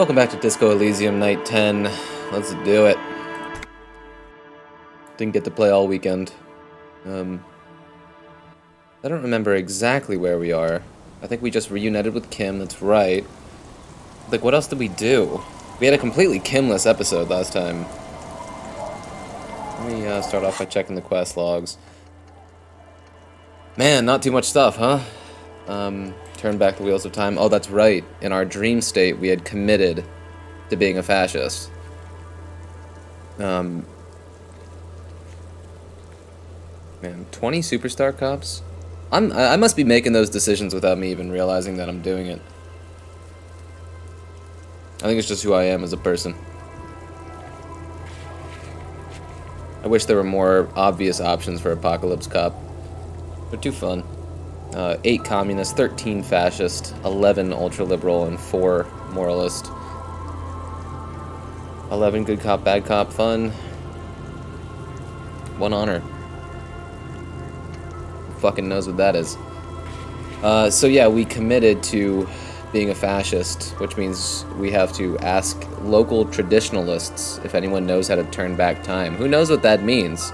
Welcome back to Disco Elysium Night 10. Let's do it. Didn't get to play all weekend. I don't remember exactly where we are. I think we just reunited with Kim, that's right. Like, what else did we do? We had a completely Kimless episode last time. Let me start off by checking the quest logs. Man, not too much stuff, huh? Turn back the wheels of time. Oh, that's right. In our dream state, we had committed to being a fascist. Man, 20 superstar cops? I must be making those decisions without me even realizing that I'm doing it. I think it's just who I am as a person. I wish there were more obvious options for Apocalypse Cop. They're too fun. 8 communist, 13 fascist, 11 ultra-liberal, and 4 moralist. 11 good cop, bad cop, fun. 1 honor. Who fucking knows what that is. So yeah, we committed to being a fascist, which means we have to ask local traditionalists if anyone knows how to turn back time. Who knows what that means?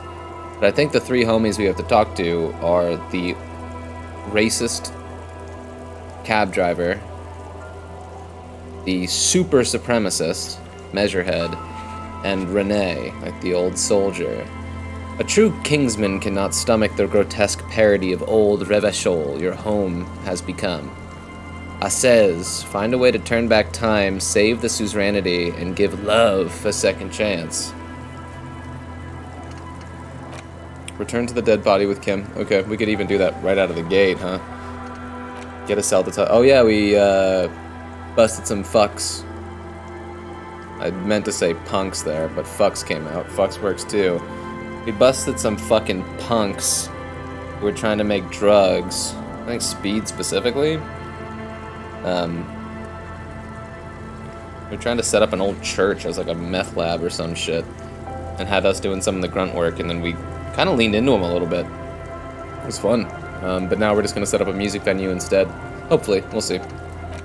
But I think the 3 homies we have to talk to are the racist cab driver, the super supremacist Measurehead, and Renee, like the old soldier. A true Kingsman cannot stomach the grotesque parody of old Revachol your home has become. I says, find a way to turn back time, save the suzerainty, and give love a second chance. Return to the dead body with Kim. Okay, we could even do that right out of the gate, huh? Get a cell to oh yeah, we busted some fucks. I meant to say punks there, but fucks came out. Fucks works too. We busted some fucking punks who were trying to make drugs. I think speed specifically. We're trying to set up an old church as like a meth lab or some shit, and had us doing some of the grunt work, and then we kind of leaned into them a little bit. It was fun. But now we're just going to set up a music venue instead. Hopefully. We'll see.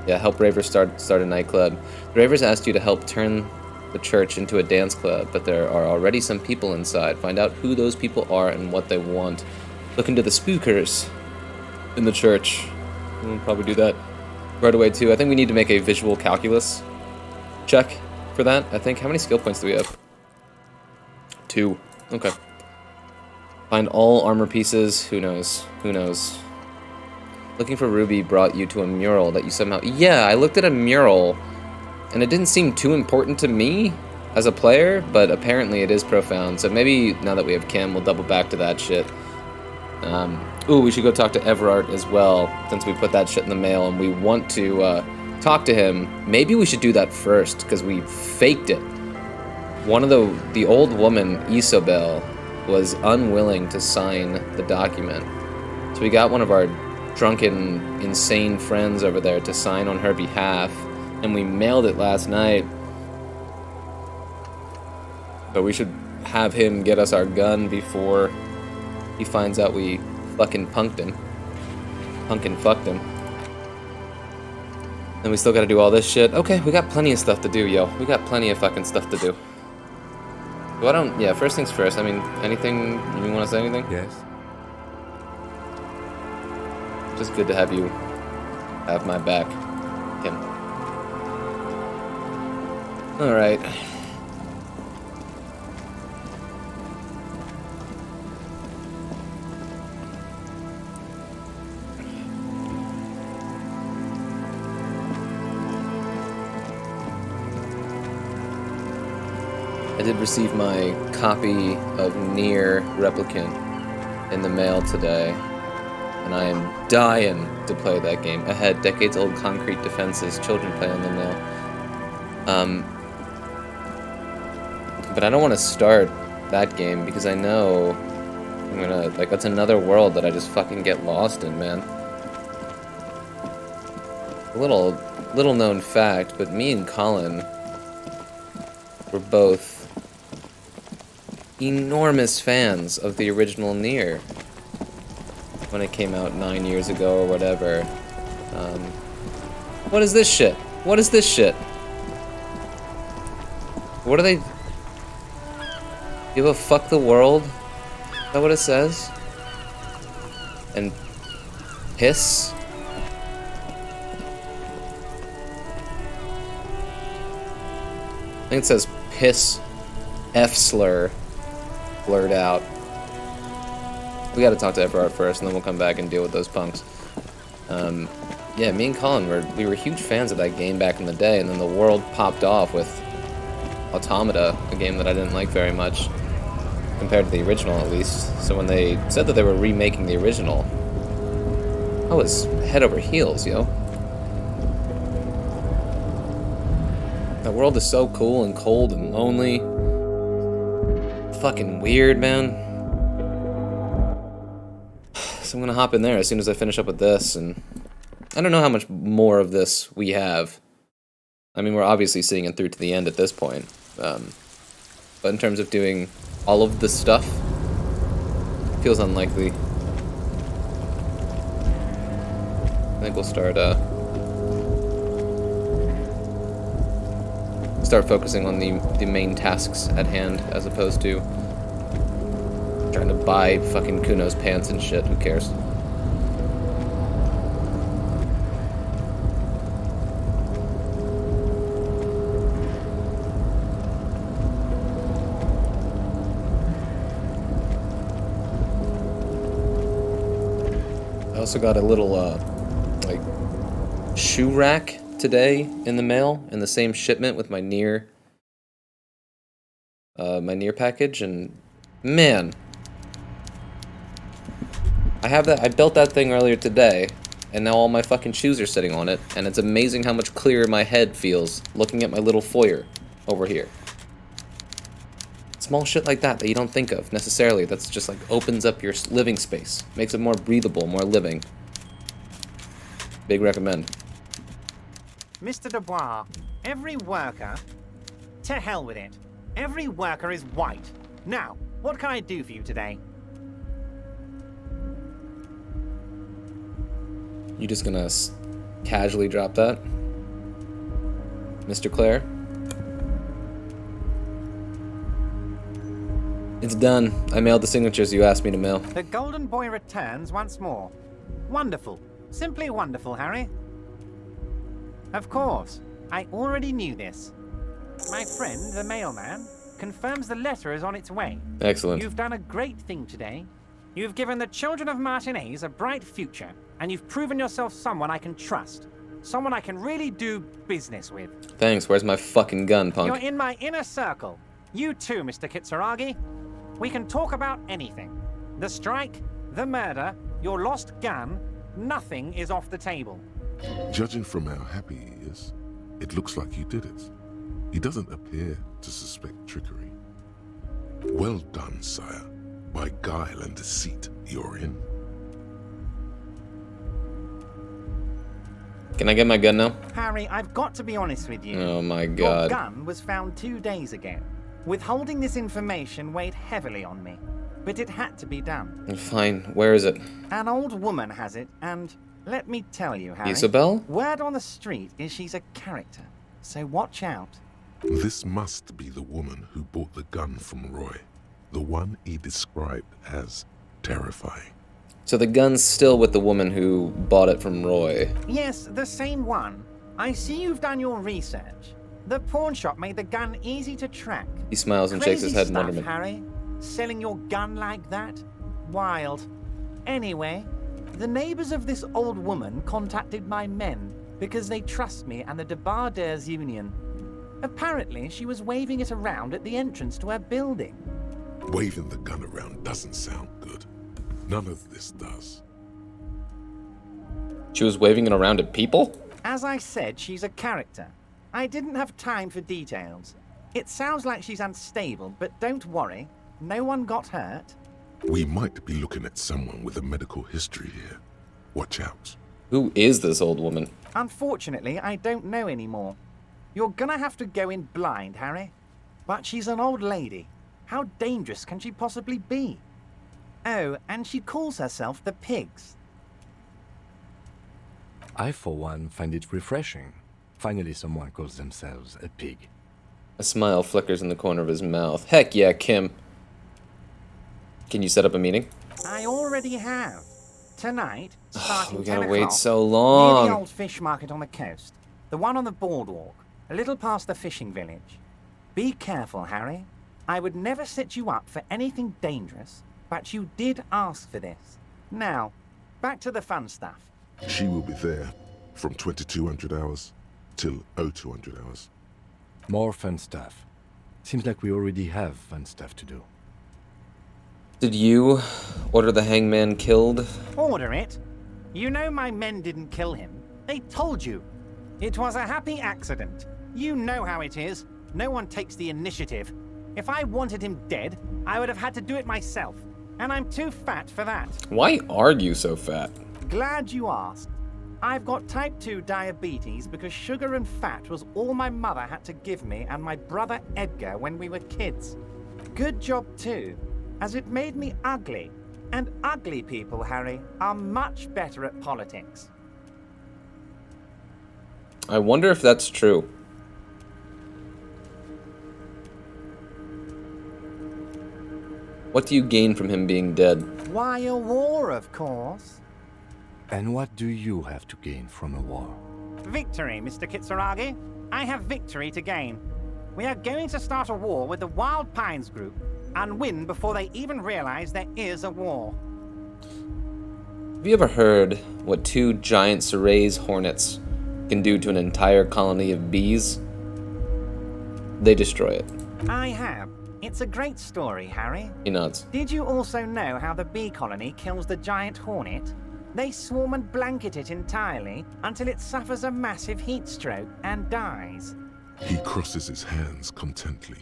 Yeah, help ravers start a nightclub. The ravers asked you to help turn the church into a dance club, but there are already some people inside. Find out who those people are and what they want. Look into the spookers in the church. We'll probably do that right away too. I think we need to make a visual calculus check for that. I think. How many skill points do we have? 2. Okay. Find all armor pieces. Who knows? Who knows? Looking for Ruby brought you to a mural that you somehow... Yeah, I looked at a mural, and it didn't seem too important to me as a player, but apparently it is profound. So maybe now that we have Kim, we'll double back to that shit. Ooh, we should go talk to Everard as well, since we put that shit in the mail, and we want to talk to him. Maybe we should do that first, because we faked it. One of the old woman, Isobel, was unwilling to sign the document. So we got one of our drunken, insane friends over there to sign on her behalf, and we mailed it last night. So we should have him get us our gun before he finds out we fucking punked him. Punkin' fucked him. And we still gotta do all this shit. Okay, we got plenty of stuff to do, yo. We got plenty of fucking stuff to do. Well, yeah, first things first. I mean, anything, you want to say anything? Yes. Just good to have you have my back, Kim. Alright. I did receive my copy of Nier Replicant in the mail today, and I am dying to play that game. Ahead, decades-old concrete defenses, children play on them now. But I don't want to start that game because I know I'm gonna, like, that's another world that I just fucking get lost in, man. A little known fact, but me and Colin were both enormous fans of the original Nier when it came out 9 years ago or whatever. What is this shit? What is this shit? What do they... Give a fuck the world? Is that what it says? And piss? I think it says piss F slur blurred out. We gotta talk to Everard first and then we'll come back and deal with those punks. Yeah, me and Colin we were huge fans of that game back in the day, and then the world popped off with Automata, a game that I didn't like very much, compared to the original at least. So when they said that they were remaking the original, I was head over heels, yo. That world is so cool and cold and lonely. Fucking weird, man. So I'm gonna hop in there as soon as I finish up with this, and I don't know how much more of this we have. I mean, we're obviously seeing it through to the end at this point. But in terms of doing all of the stuff, feels unlikely. I think we'll start focusing on the main tasks at hand, as opposed to trying to buy fucking Kuno's pants and shit. Who cares? I also got a little like shoe rack today in the mail, in the same shipment with my Nier package, and man, I built that thing earlier today, and now all my fucking shoes are sitting on it, and it's amazing how much clearer my head feels looking at my little foyer over here. Small shit like that you don't think of necessarily, that's just like opens up your living space, makes it more breathable, more living. Big recommend. Mr. Dubois, every worker... To hell with it. Every worker is white. Now, what can I do for you today? You just gonna casually drop that? Mr. Clare? It's done. I mailed the signatures you asked me to mail. The Golden Boy returns once more. Wonderful. Simply wonderful, Harry. Of course. I already knew this. My friend, the mailman, confirms the letter is on its way. Excellent. You've done a great thing today. You've given the children of Martinez a bright future, and you've proven yourself someone I can trust. Someone I can really do business with. Thanks. Where's my fucking gun, punk? You're in my inner circle. You too, Mr. Kitsuragi. We can talk about anything. The strike, the murder, your lost gun, nothing is off the table. Judging from how happy he is, it looks like you did it. He doesn't appear to suspect trickery. Well done, sire. By guile and deceit, you're in. Can I get my gun now? Harry, I've got to be honest with you. Oh my god. Your gun was found 2 days ago. Withholding this information weighed heavily on me, but it had to be done. Fine. Where is it? An old woman has it, and let me tell you, Harry. Isabel? Word on the street is she's a character, so watch out. This must be the woman who bought the gun from Roy. The one he described as terrifying. So the gun's still with the woman who bought it from Roy. Yes, the same one. I see you've done your research. The pawn shop made the gun easy to track. He smiles and Crazy shakes his head in stuff, wonderment. Harry. Selling your gun like that? Wild. Anyway, the neighbors of this old woman contacted my men because they trust me and the Debarders Union. Apparently, she was waving it around at the entrance to her building. Waving the gun around doesn't sound good. None of this does. She was waving it around at people? As I said, she's a character. I didn't have time for details. It sounds like she's unstable, but don't worry. No one got hurt. We might be looking at someone with a medical history here. Watch out. Who is this old woman? Unfortunately, I don't know anymore. You're gonna have to go in blind, Harry. But she's an old lady. How dangerous can she possibly be? Oh, and she calls herself the Pigs. I, for one, find it refreshing. Finally, someone calls themselves a pig. A smile flickers in the corner of his mouth. Heck yeah, Kim. Can you set up a meeting? I already have. Tonight, starting We 10 gotta o'clock, wait so near the long. old fish market on the coast. The one on the boardwalk, a little past the fishing village. Be careful, Harry. I would never set you up for anything dangerous, but you did ask for this. Now, back to the fun stuff. She will be there from 2200 hours till 0200 hours. More fun stuff. Seems like we already have fun stuff to do. Did you order the hangman killed? Order it. You know my men didn't kill him. They told you. It was a happy accident. You know how it is. No one takes the initiative. If I wanted him dead, I would have had to do it myself. And I'm too fat for that. Why are you so fat? Glad you asked. I've got type 2 diabetes because sugar and fat was all my mother had to give me and my brother Edgar when we were kids. Good job too, as it made me ugly. And ugly people, Harry, are much better at politics. I wonder if that's true. What do you gain from him being dead? Why, a war, of course. And what do you have to gain from a war? Victory, Mr. Kitsuragi. I have victory to gain. We are going to start a war with the Wild Pines group and win before they even realize there is a war. Have you ever heard what 2 giant Serays hornets can do to an entire colony of bees? They destroy it. I have. It's a great story, Harry. He nods. Did you also know how the bee colony kills the giant hornet? They swarm and blanket it entirely until it suffers a massive heat stroke and dies. He crosses his hands contently,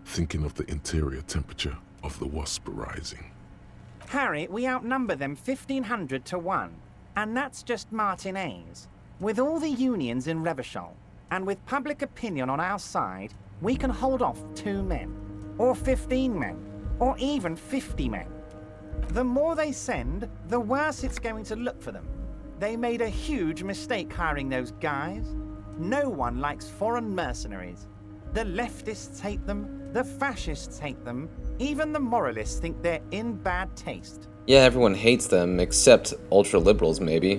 thinking of the interior temperature of the wasp rising. Harry, we outnumber them 1,500 to 1, and that's just Martinez. With all the unions in Revachol, and with public opinion on our side, we can hold off 2 men, or 15 men, or even 50 men. The more they send, the worse it's going to look for them. They made a huge mistake hiring those guys. No one likes foreign mercenaries. The leftists hate them, the fascists hate them, even the moralists think they're in bad taste. Yeah, everyone hates them, except ultra-liberals, maybe.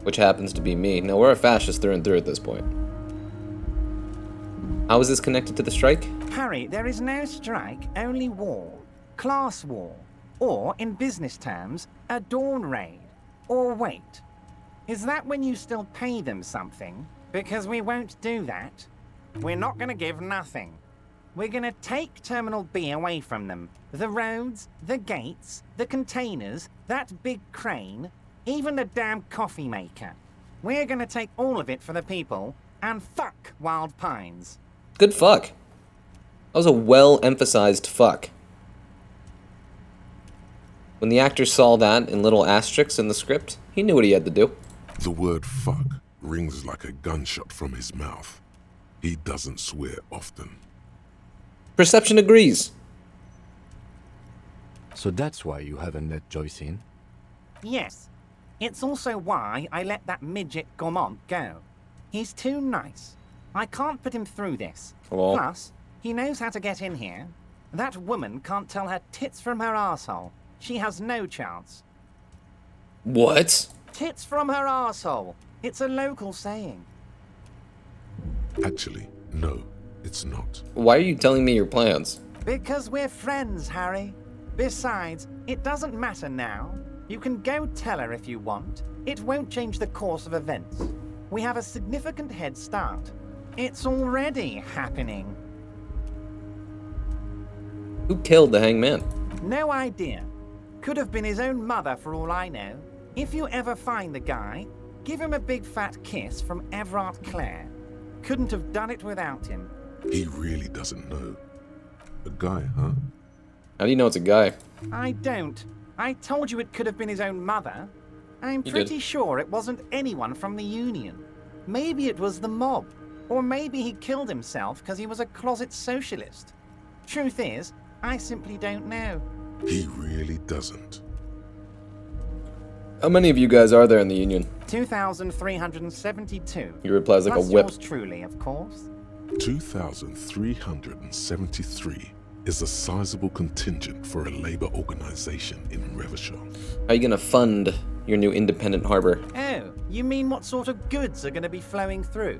Which happens to be me. No, we're a fascist through and through at this point. How is this connected to the strike? Harry, there is no strike, only war. Class war. Or, in business terms, a dawn raid. Or wait. Is that when you still pay them something? Because we won't do that. We're not going to give nothing. We're going to take Terminal B away from them. The roads, the gates, the containers, that big crane, even the damn coffee maker. We're going to take all of it for the people, and fuck Wild Pines. Good fuck. That was a well-emphasized fuck. When the actor saw that in little asterisks in the script, he knew what he had to do. The word fuck rings like a gunshot from his mouth. He doesn't swear often. Perception agrees. So that's why you haven't let Joyce in? Yes. It's also why I let that midget Gaumont go. He's too nice. I can't put him through this. Well. Plus, he knows how to get in here. That woman can't tell her tits from her arsehole. She has no chance. What? Tits from her arsehole. It's a local saying. Actually, no, it's not. Why are you telling me your plans? Because we're friends, Harry. Besides, it doesn't matter now. You can go tell her if you want. It won't change the course of events. We have a significant head start. It's already happening. Who killed the hangman? No idea. Could have been his own mother for all I know. If you ever find the guy, give him a big fat kiss from Everard Clare. Couldn't have done it without him. He really doesn't know. A guy, huh? How do you know it's a guy? I don't. I told you it could have been his own mother. I'm You pretty did. sure it wasn't anyone from the Union. Maybe it was the mob. Or maybe he killed himself because he was a closet socialist. Truth is, I simply don't know. He really doesn't. How many of you guys are there in the Union? 2,372. He replies like Plus a whip. yours truly, of course. 2,373 is a sizable contingent for a labor organization in Revachol. How are you gonna fund your new independent harbor? Oh, you mean what sort of goods are going to be flowing through?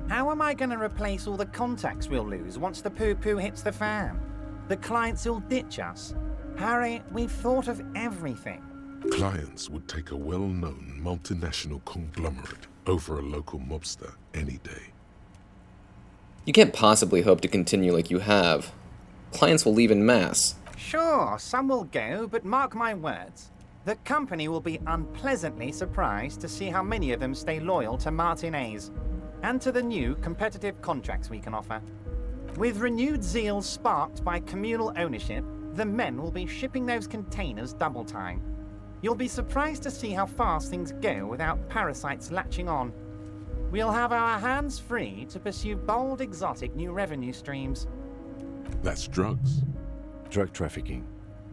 How am I going to replace all the contacts we'll lose once the poo-poo hits the fan? The clients will ditch us. Harry, we've thought of everything. Clients would take a well-known multinational conglomerate over a local mobster any day. You can't possibly hope to continue like you have. Clients will leave en masse. Sure, some will go, but mark my words. The company will be unpleasantly surprised to see how many of them stay loyal to Martinez and to the new competitive contracts we can offer. With renewed zeal sparked by communal ownership, the men will be shipping those containers double time. You'll be surprised to see how fast things go without parasites latching on. We'll have our hands free to pursue bold, exotic new revenue streams. That's drugs. Drug trafficking.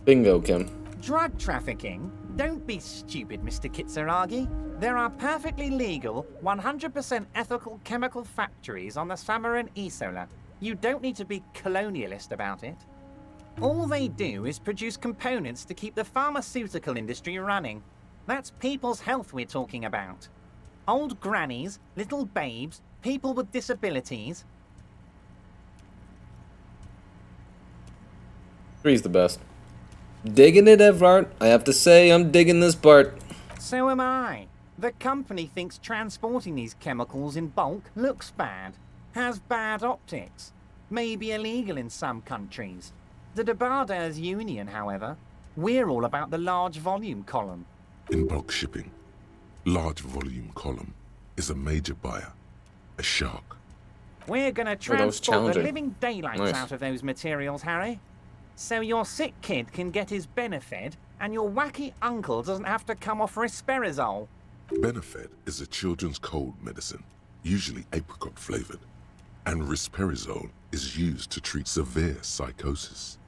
Bingo, Kim. Drug trafficking? Don't be stupid, Mr. Kitsuragi. There are perfectly legal, 100% ethical chemical factories on the Samaran Isola. You don't need to be colonialist about it. All they do is produce components to keep the pharmaceutical industry running. That's people's health we're talking about. Old grannies, little babes, people with disabilities. Three's the best. Digging it, Evrart. I have to say, I'm digging this part. So am I. The company thinks transporting these chemicals in bulk looks bad, has bad optics, may be illegal in some countries. The Debarders Union, however, we're all about the large volume column. In bulk shipping, large volume column is a major buyer, a shark. We're gonna that was transport the challenging. living daylights Nice. out of those materials, Harry. So your sick kid can get his Benefed, and your wacky uncle doesn't have to come off risperidone. Benefed is a children's cold medicine, usually apricot flavored, and risperidone is used to treat severe psychosis.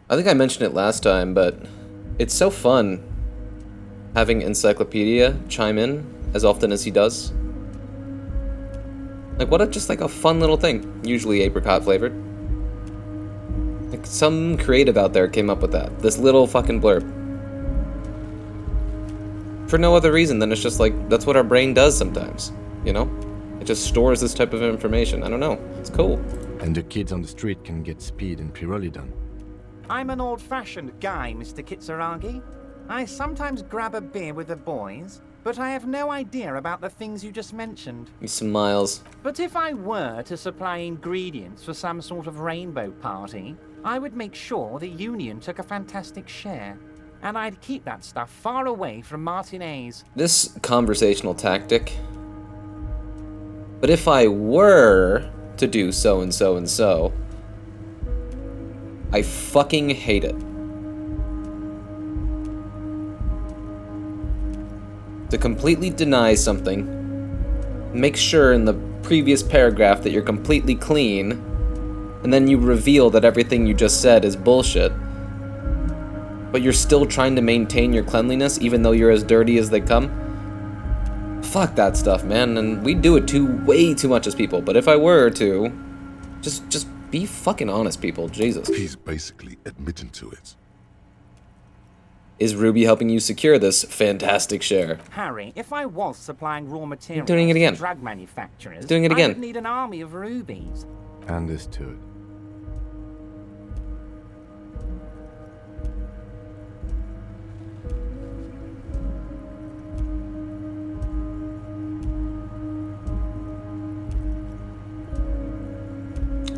I think I mentioned it last time, but it's so fun having Encyclopedia chime in as often as he does. Like, what a just like a fun little thing, usually apricot flavored. Like, some creative out there came up with that. This little fucking blurb. For no other reason than it's just like, that's what our brain does sometimes, you know? It just stores this type of information. I don't know. It's cool. And the kids on the street can get speed and pyrrolidone. I'm an old-fashioned guy, Mr. Kitsuragi. I sometimes grab a beer with the boys, but I have no idea about the things you just mentioned. He smiles. But if I were to supply ingredients for some sort of rainbow party, I would make sure the Union took a fantastic share. And I'd keep that stuff far away from Martinez. This conversational tactic. But if I were to do so and so and so, I fucking hate it. To completely deny something, make sure in the previous paragraph that you're completely clean, and then you reveal that everything you just said is bullshit, but you're still trying to maintain your cleanliness even though you're as dirty as they come. Fuck that stuff, man, and we do it way too much as people, but if I were to, just be fucking honest, people, Jesus. He's basically admitting to it. Is Ruby helping you secure this fantastic share? Harry, if I was supplying raw materials doing it again. to drug manufacturers, Doing it I again. would need an army of rubies. Understood.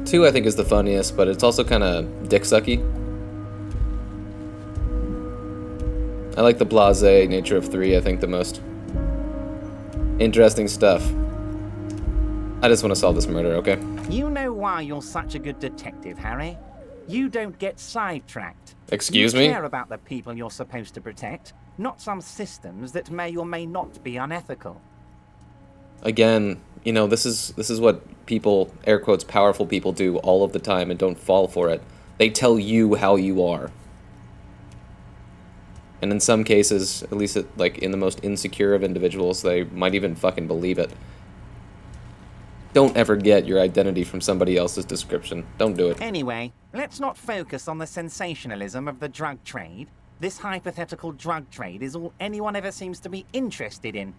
Two, I think, is the funniest, but it's also kind of dick-sucky. I like the blasé nature of 3, I think, the most. Interesting stuff. I just want to solve this murder, okay? You know why you're such a good detective, Harry? You don't get sidetracked. Excuse you me? care about the people you're supposed to protect, not some systems that may or may not be unethical. Again, you know, this is what people, air quotes, powerful people do all of the time and don't fall for it. They tell you how you are. And in some cases, at least like in the most insecure of individuals, they might even fucking believe it. Don't ever get your identity from somebody else's description. Don't do it. Anyway, let's not focus on the sensationalism of the drug trade. This hypothetical drug trade is all anyone ever seems to be interested in.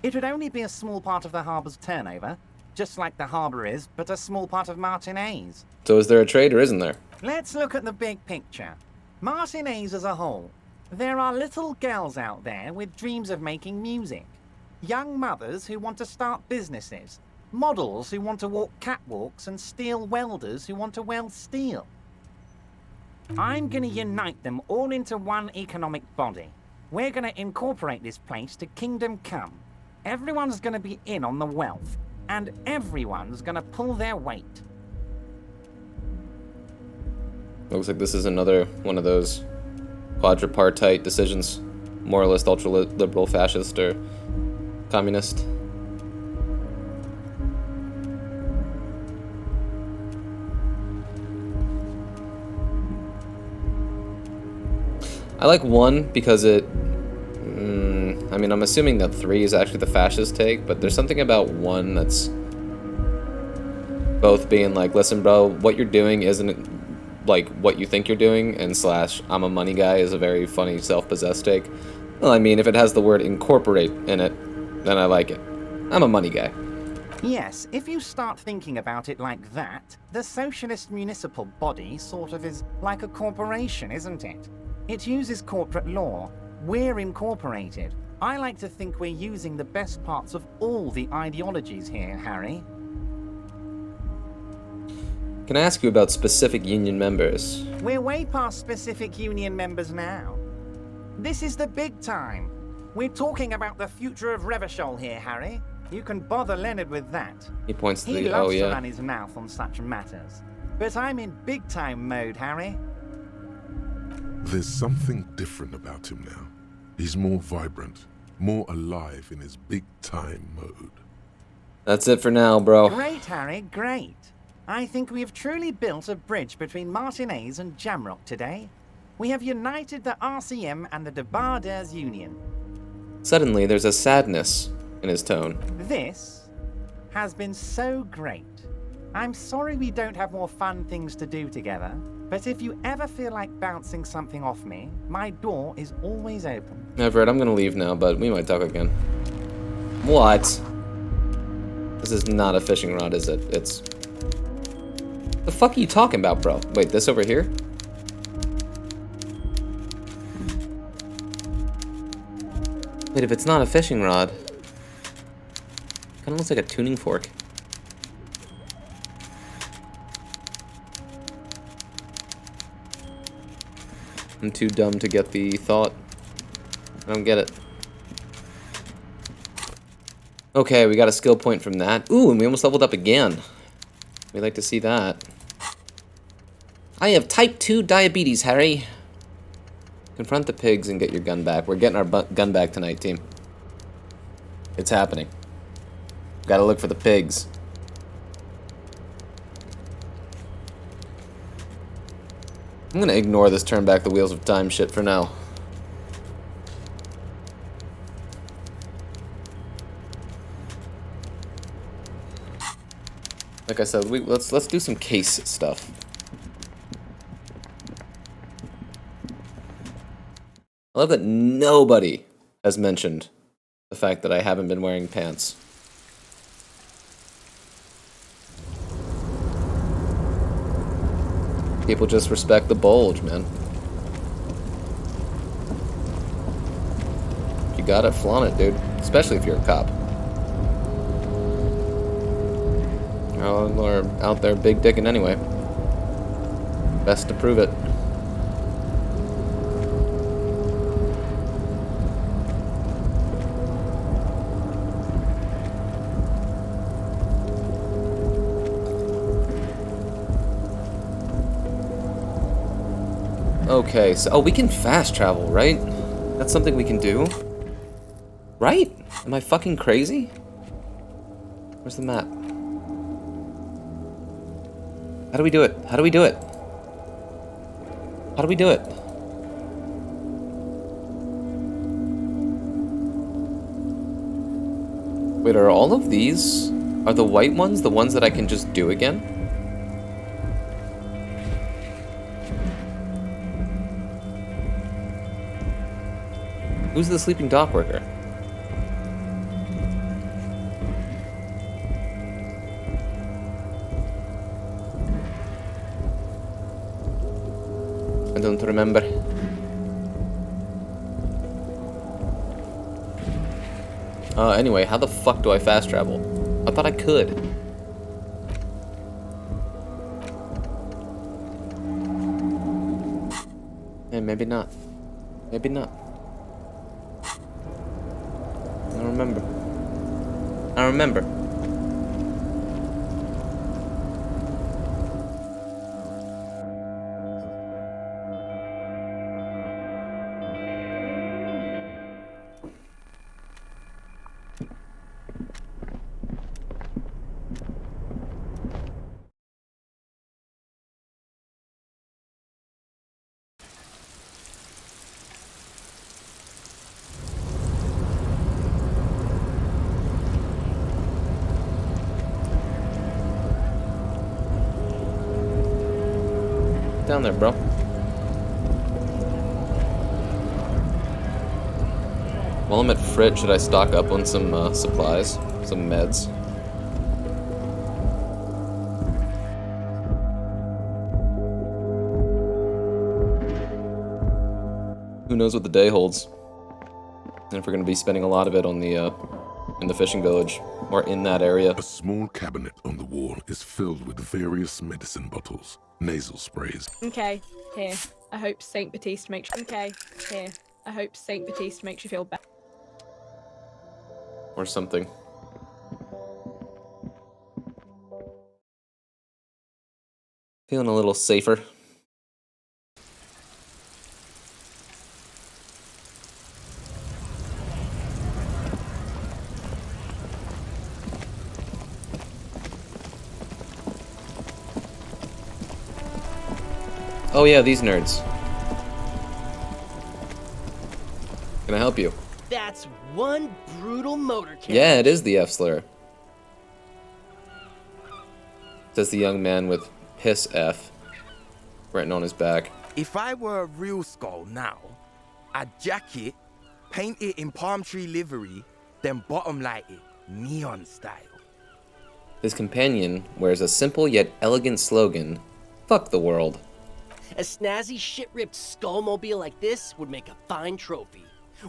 It would only be a small part of the harbor's turnover, just like the harbor is, but a small part of Martinez. So is there a trade or isn't there? Let's look at the big picture. Martinez as a whole. There are little girls out there with dreams of making music. Young mothers who want to start businesses. Models who want to walk catwalks and steel welders who want to weld steel. I'm gonna unite them all into one economic body. We're gonna incorporate this place to Kingdom Come. Everyone's gonna be in on the wealth, and everyone's gonna pull their weight. Looks like this is another one of those quadripartite decisions. Moralist, ultra-liberal, fascist, or communist. I like 1 because it... I mean, I'm assuming that 3 is actually the fascist take, but there's something about 1 that's both being like, listen, bro, what you're doing isn't like what you think you're doing, and slash, I'm a money guy is a very funny self-possessed take. Well, I mean, if it has the word incorporate in it, then I like it. I'm a money guy. Yes, if you start thinking about it like that, the socialist municipal body sort of is like a corporation, isn't it? It uses corporate law. We're incorporated. I like to think we're using the best parts of all the ideologies here, Harry. Can I ask you about specific union members? We're way past specific union members now. This is the big time. We're talking about the future of Revachol here, Harry. You can bother Leonard with that. He points to He the... loves oh, to yeah. run his mouth on such matters. But I'm in big time mode, Harry. There's something different about him now. He's more vibrant, more alive in his big-time mode. That's it for now, bro. Great, Harry, great. I think we have truly built a bridge between Martinez and Jamrock today. We have united the RCM and the Debarders Union. Suddenly, there's a sadness in his tone. This has been so great. I'm sorry we don't have more fun things to do together, but if you ever feel like bouncing something off me, my door is always open. Everett, I'm gonna leave now, but we might talk again. What? This is not a fishing rod, is it? It's... The fuck are you talking about, bro? Wait, this over here? Wait, if it's not a fishing rod... Kinda looks like a tuning fork. I'm too dumb to get the thought. I don't get it. Okay, we got a skill point from that. Ooh, and we almost leveled up again. We'd like to see that. I have type 2 diabetes, Harry. Confront the pigs and get your gun back. We're getting our gun back tonight, team. It's happening. Gotta look for the pigs. I'm gonna ignore this turn back the wheels of time shit for now. Like I said, let's do some case stuff. I love that nobody has mentioned the fact that I haven't been wearing pants. People just respect the bulge, man. You gotta flaunt it, dude. Especially if you're a cop. Or out there big dicking anyway. Best to prove it. Okay, so... Oh, we can fast travel, right? That's something we can do. Right? Am I fucking crazy? Where's the map? How do we do it? How do we do it? How do we do it? Wait, are all of these Are the white ones the ones that I can just do again? Who's the sleeping dock worker? I don't remember. Anyway, how the fuck do I fast travel? I thought I could. Maybe not. Maybe not. I don't remember. I remember. Down there, bro. While I'm at Frit, should I stock up on some supplies? Some meds? Who knows what the day holds? And if we're going to be spending a lot of it on the in the fishing village, or in that area. A small cabinet on the wall is filled with various medicine bottles, nasal sprays. Okay, here. I hope Saint Baptiste makes. Okay, here. I hope Saint Baptiste makes you feel better. Or something. Feeling a little safer. Oh yeah, these nerds. Can I help you? That's one brutal motorcade. Yeah, it is the F-slur. Says the young man with piss F written on his back. If I were a real skull now, I'd jack it, paint it in palm tree livery, then bottom light it, neon style. His companion wears a simple yet elegant slogan, "Fuck the world." A snazzy shit-ripped skullmobile like this would make a fine trophy.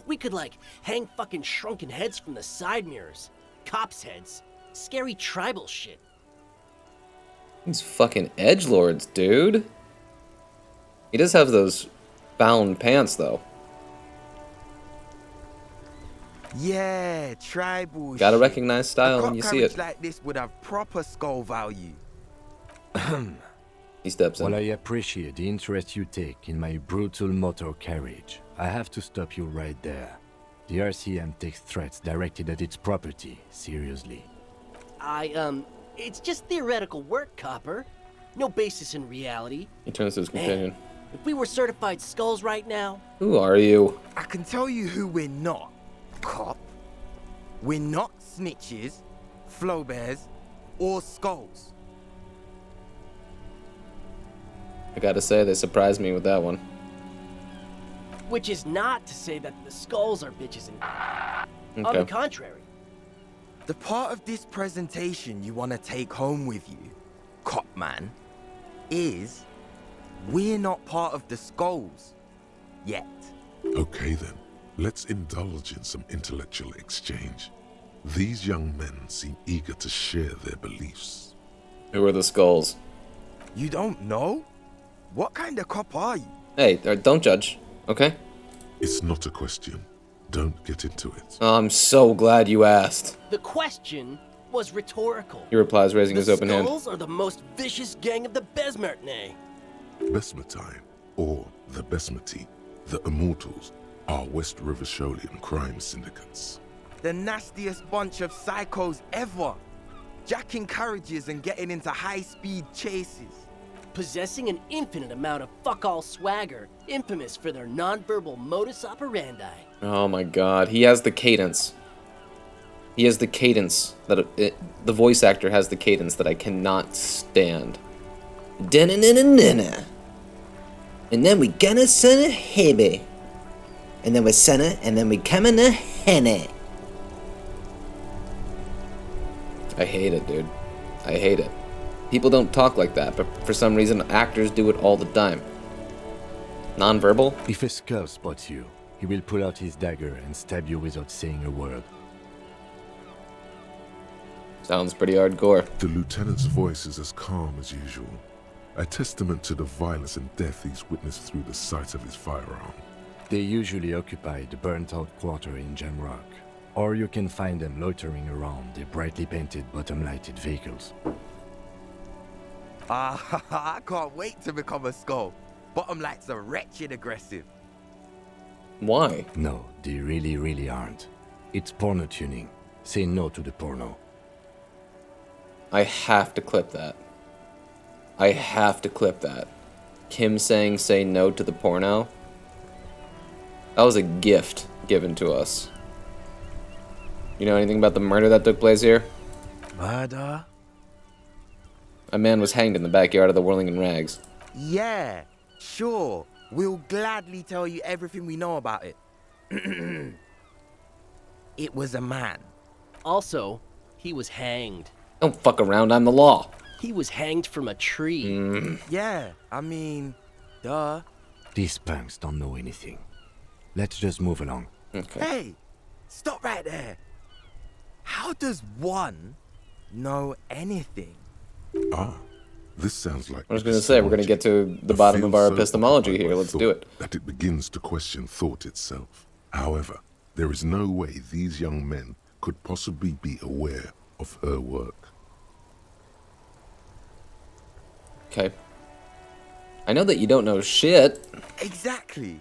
We could, like, hang fucking shrunken heads from the side mirrors. Cops' heads. Scary tribal shit. These fucking edgelords, dude. He does have those bound pants, though. Yeah, tribal Gotta shit. recognize style A when you cop see carriage it. like this would have proper skull value. He steps in. While I appreciate the interest you take in my brutal motor carriage, I have to stop you right there. The RCM takes threats directed at its property seriously. It's just theoretical work, Copper. No basis in reality. He turns to his companion. If we were certified skulls right now... Who are you? I can tell you who we're not, cop. We're not snitches, flow bears, or skulls. I gotta say, they surprised me with that one. Which is not to say that the skulls are bitches and... On Okay. the contrary. The part of this presentation you want to take home with you, cop man, is we're not part of the skulls yet. Okay then, let's indulge in some intellectual exchange. These young men seem eager to share their beliefs. Who are the skulls? You don't know? What kind of cop are you? Hey, don't judge, okay? It's not a question. Don't get into it. Oh, I'm so glad you asked. The question was rhetorical. He replies, raising The his open hand. skulls are the most vicious gang of the Besmertne. Besmatine, or the Besmati, the Immortals, are West River Sholian crime syndicates. The nastiest bunch of psychos ever. Jacking carriages and getting into high-speed chases. Possessing an infinite amount of fuck-all swagger, infamous for their non-verbal modus operandi. Oh my god, he has the cadence. He has the cadence that the voice actor has the cadence that I cannot stand. Da-na-na-na-na-na. And then we gonna send a hebe. And then we send it, and then we come in a henny. I hate it, dude. I hate it. People don't talk like that, but for some reason actors do it all the time. Non-verbal? If a skull spots you, he will pull out his dagger and stab you without saying a word. Sounds pretty hardcore. The lieutenant's voice is as calm as usual, a testament to the violence and death he's witnessed through the sight of his firearm. They usually occupy the burnt-out quarter in Jamrock, or you can find them loitering around their brightly painted bottom-lighted vehicles. I can't wait to become a skull. Bottom lights are wretched aggressive. Why? No, they really aren't. It's porno tuning. Say no to the porno. I have to clip that. I have to clip that. Kim saying say no to the porno. That was a gift given to us. You know anything about the murder that took place here? Murder? A man was hanged in the backyard of the Whirling in Rags. Yeah, sure. We'll gladly tell you everything we know about it. It was a man. Also, he was hanged. Don't fuck around, I'm the law. He was hanged from a tree. Yeah, I mean, duh. These punks don't know anything. Let's just move along. Okay. Hey, stop right there. How does one know anything? Ah, this sounds like... I was going to say, we're going to get to the bottom of our epistemology here. Let's do it. That it begins to question thought itself. However, there is no way these young men could possibly be aware of her work. Okay. I know that you don't know shit. Exactly.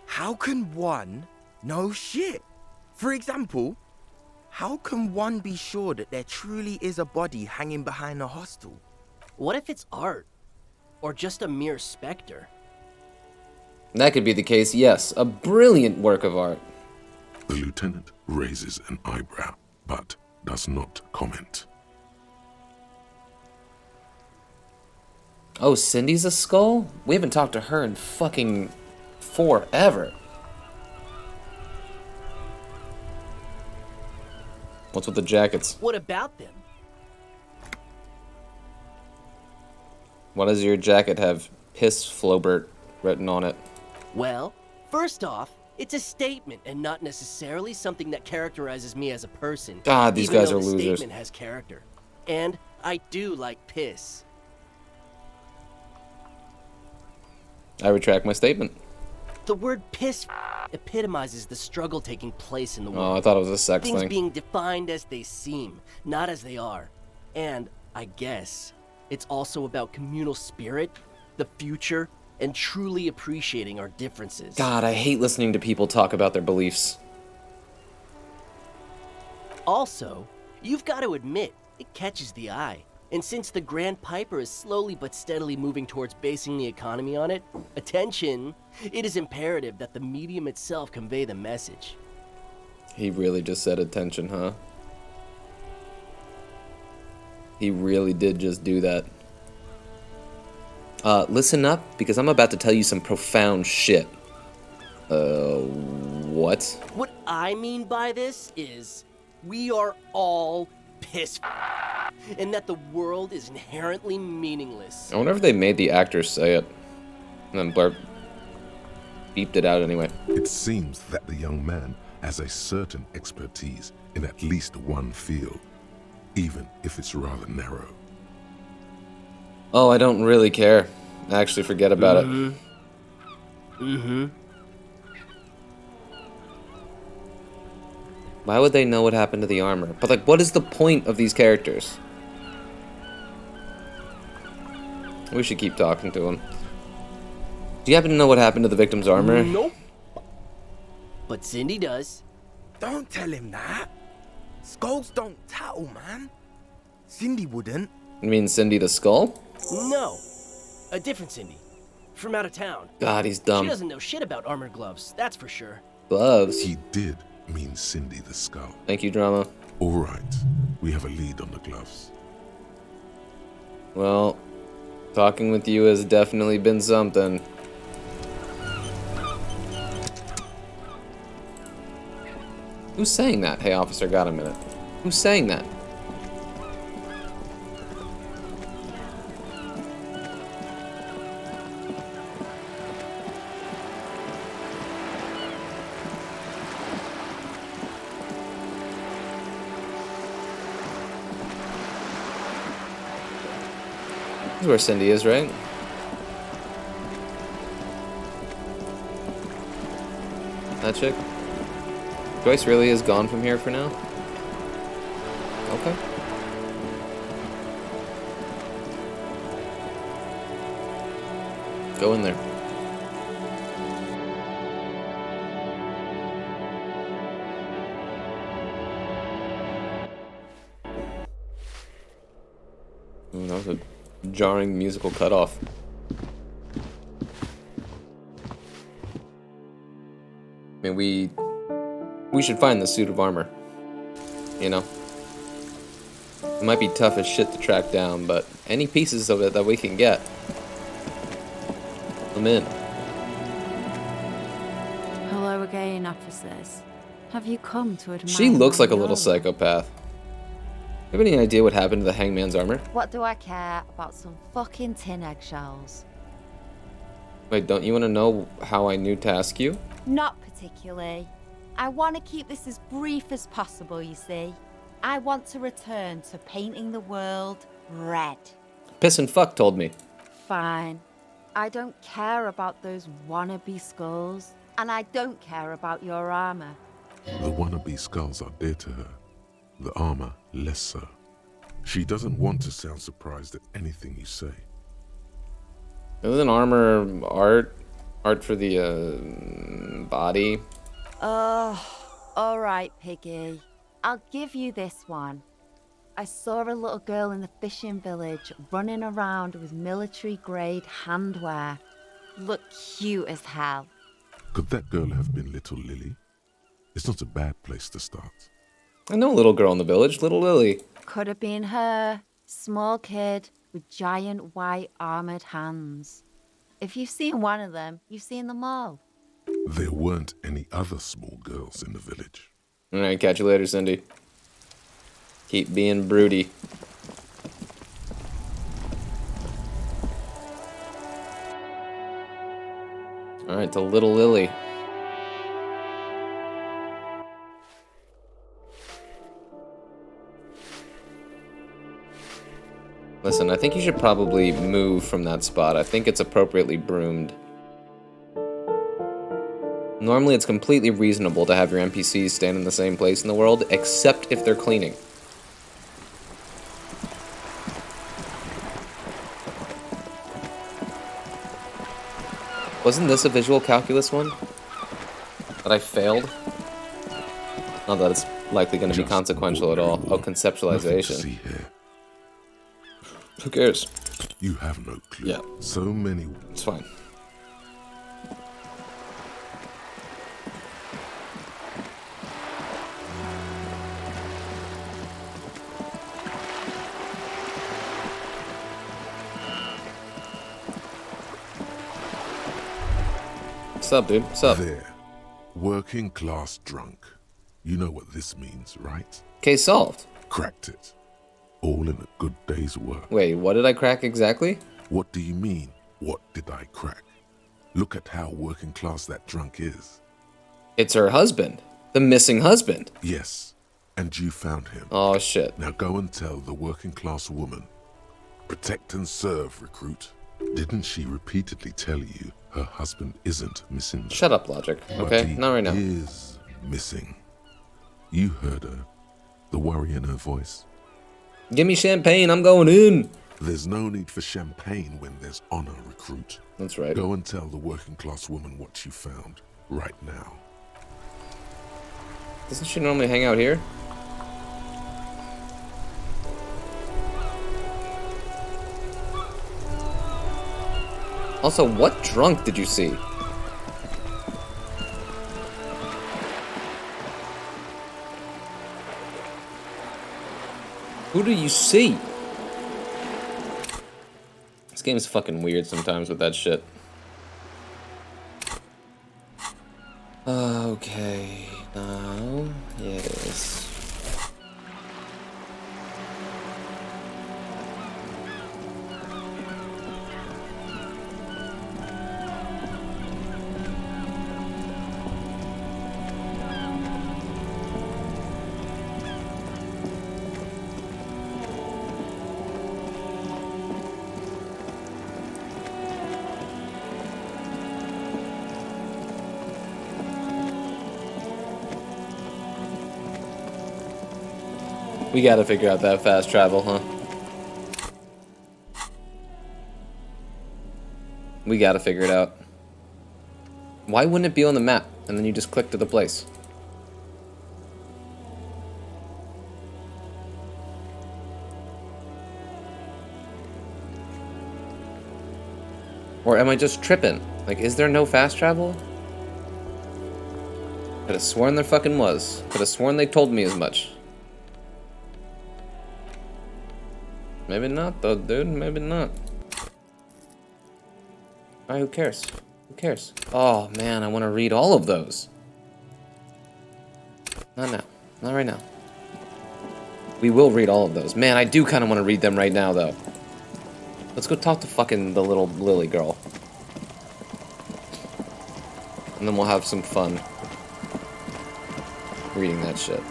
How can one know shit? For example, how can one be sure that there truly is a body hanging behind a hostel? What if it's art? Or just a mere specter? That could be the case, yes. A brilliant work of art. The lieutenant raises an eyebrow, but does not comment. Oh, Cindy's a skull? We haven't talked to her in fucking forever. What's with the jackets? What about them? Why does your jacket have Piss Flobert written on it? Well, first off, it's a statement and not necessarily something that characterizes me as a person. God, these even guys though are the losers. Statement has character. And I do like piss. I retract my statement. The word piss epitomizes the struggle taking place in the world. Oh, I thought it was a sex Things thing. being defined as they seem, not as they are. And, I guess, it's also about communal spirit, the future, and truly appreciating our differences. God, I hate listening to people talk about their beliefs. Also, you've got to admit, it catches the eye. And since the Grand Piper is slowly but steadily moving towards basing the economy on it, attention, it is imperative that the medium itself convey the message. He really just said attention, huh? He really did just do that. Listen up, because I'm about to tell you some profound shit. What? What I mean by this is, we are all piss and that the world is inherently meaningless. I wonder if they made the actors say it. And then Blurb beeped it out anyway. It seems that the young man has a certain expertise in at least one field, even if it's rather narrow. Oh, I don't really care. Actually, forget about it. Why would they know what happened to the armor? But, like, what is the point of these characters? We should keep talking to him. Do you happen to know what happened to the victim's armor? Nope. But Cindy does. Don't tell him that. Skulls don't tattle, man. Cindy wouldn't. You mean Cindy the Skull? No. A different Cindy. From out of town. God, he's She dumb. doesn't know shit about armored gloves, that's for sure. Gloves. He did mean Cindy the Skull. Thank you, drama. All right, we have a lead on the gloves. Well, talking with you has definitely been something. Who's saying that? Hey, officer, got a minute. Who's saying that? This is where Cindy is, right? That chick? Joyce really is gone from here for now? Okay. Go in there. That was a jarring musical cutoff. I mean, we should find the suit of armor. You know? It might be tough as shit to track down, but any pieces of it that we can get, I'm in. Hello again, officers. Have you come to admire She looks like a my little armor? psychopath. You have any idea what happened to the hangman's armor? What do I care about some fucking tin eggshells? Wait, don't you want to know how I knew to ask you? Not particularly. I want to keep this as brief as possible, you see. I want to return to painting the world red. Piss and fuck told me. Fine. I don't care about those wannabe skulls, and I don't care about your armor. The wannabe skulls are dear to her. The armor, less so. She doesn't want to sound surprised at anything you say. Isn't armor art for the body? All right, Piggy. I'll give you this one. I saw a little girl in the fishing village running around with military-grade handwear. Looked cute as hell. Could that girl have been little Lily? It's not a bad place to start. I know a little girl in the village, little Lily. Could have been her. Small kid with giant white armored hands. If you've seen one of them, you've seen them all. There weren't any other small girls in the village. Alright, catch you later, Cindy. Keep being broody. Alright, to little Lily. Listen, I think you should probably move from that spot. I think it's appropriately broomed. Normally, it's completely reasonable to have your NPCs stand in the same place in the world, except if they're cleaning. Wasn't this a visual calculus one? That I failed? Not that it's likely going to be consequential at all. Oh, Nothing to conceptualization. see here. Who cares? You have no clue. Yeah. So many. It's fine. What's up, dude? What's up? There. Working class drunk. You know what this means, right? Case solved. Cracked it. All in a good day's work. Wait, what did I crack exactly? What do you mean, what did I crack? Look at how working class that drunk is. It's her husband. The missing husband. Yes, and you found him. Oh, shit. Now go and tell the working class woman. Protect and serve, recruit. Didn't she repeatedly tell you her husband isn't missing? Shut up, Logic. But Okay? he Not right now. is missing. You heard her. The worry in her voice. Give me champagne, I'm going in. There's no need for champagne when there's honor, recruit. That's right. Go and tell the working class woman what you found right now. Doesn't she normally hang out here? Also, what drunk did you see? Who do you see? This game's fucking weird sometimes with that shit. Okay, now, yes. We gotta figure out that fast travel, huh? We gotta figure it out. Why wouldn't it be on the map, and then you just click to the place? Or am I just tripping? Like, is there no fast travel? Could have sworn there fucking was. Could have sworn they told me as much. Maybe not, though, dude. Maybe not. Alright, who cares? Who cares? Oh, man, I want to read all of those. Not now. Not right now. We will read all of those. Man, I do kind of want to read them right now, though. Let's go talk to fucking the little Lily girl. And then we'll have some fun reading that shit.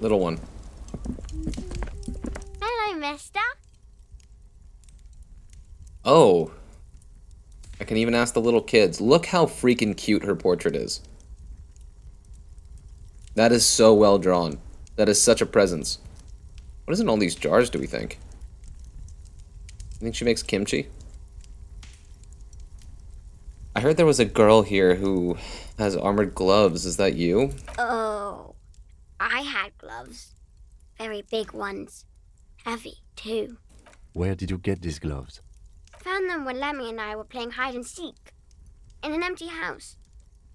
Little one. Hello, mister. Oh. I can even ask the little kids. Look how freaking cute her portrait is. That is so well drawn. That is such a presence. What is in all these jars, do we think? You think she makes kimchi? I heard there was a girl here who has armored gloves. Is that you? Oh, I had gloves. Very big ones. Heavy, too. Where did you get these gloves? Found them when Lemmy and I were playing hide and seek. In an empty house.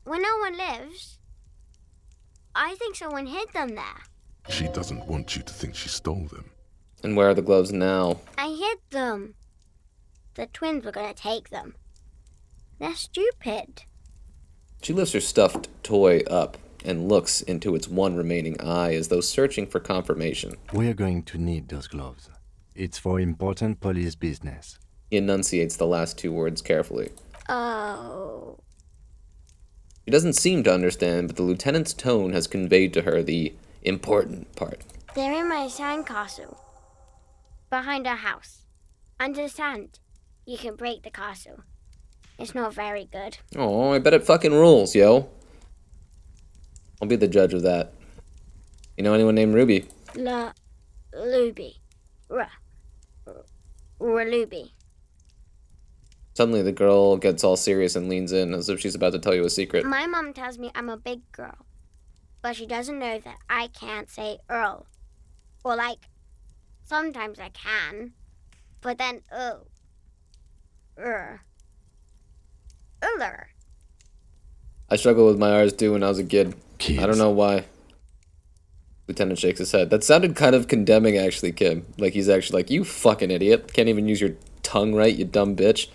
Where no one lives. I think someone hid them there. She doesn't want you to think she stole them. And where are the gloves now? I hid them. The twins were gonna take them. They're stupid. She lifts her stuffed toy up and looks into its one remaining eye as though searching for confirmation. We're going to need those gloves. It's for important police business. He enunciates the last two words carefully. Oh. She doesn't seem to understand, but the lieutenant's tone has conveyed to her the important part. They're in my sandcastle. Behind our house. Under the sand. You can break the castle. It's not very good. Oh, I bet it fucking rules, yo. I'll be the judge of that. You know anyone named Ruby? Ruby. Ruby. Suddenly the girl gets all serious and leans in as if she's about to tell you a secret. My mom tells me I'm a big girl. But she doesn't know that I can't say Earl. Or like, sometimes I can. But then, Uller. I struggled with my R's too when I was a kid. Kids. I don't know why. Lieutenant shakes his head. That sounded kind of condemning, actually, Kim. Like he's actually like, you fucking idiot. Can't even use your tongue right, you dumb bitch.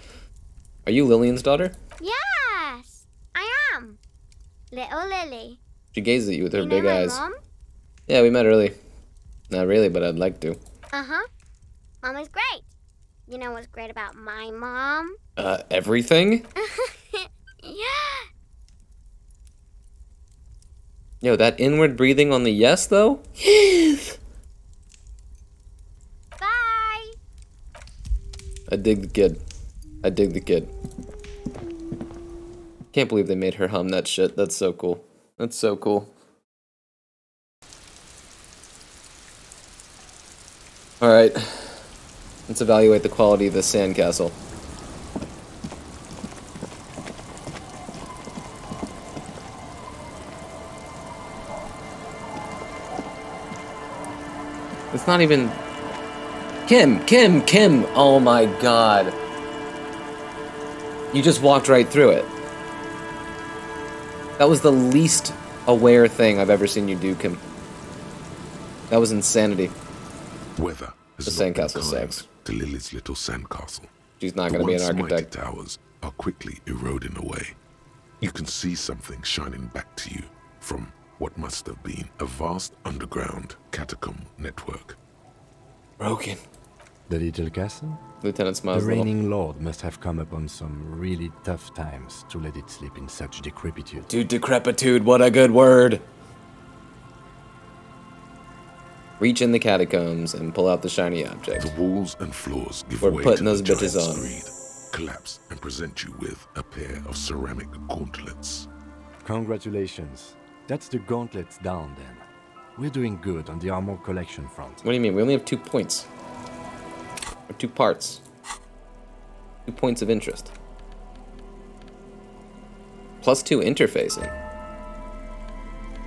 Are you Lillian's daughter? Yes, I am. Little Lily. She gazes at you with her You big know my eyes. Mom? Yeah, we met early. Not really, but I'd like to. Uh-huh. Mom is great. You know what's great about my mom? Everything? Yeah. Yo, that inward breathing on the yes, though? Yes! Bye. I dig the kid. I dig the kid. Can't believe they made her hum that shit. That's so cool. That's so cool. Alright. Let's evaluate the quality of this sandcastle. It's not even... Kim! Oh my god. You just walked right through it. That was the least aware thing I've ever seen you do, Kim. That was insanity. Weather The has not been sandcastle kind sucks. to Lily's little sandcastle. She's not The going to be an once mighty architect. towers are quickly eroding away. You can see something shining back to you from what must have been a vast underground catacomb network. Broken. The little castle? Lieutenant The smiles a little. reigning lord must have come upon some really tough times to let it sleep in such decrepitude. Dude, decrepitude, what a good word. Reach in the catacombs and pull out the shiny object. The walls and floors give We're way putting to those the bitches giant's on. greed, collapse and present you with a pair of ceramic gauntlets. Congratulations. That's the gauntlets down then. We're doing good on the armor collection front. What do you mean? We only have 2 points. Or 2 parts. 2 points of interest. +2 interfacing.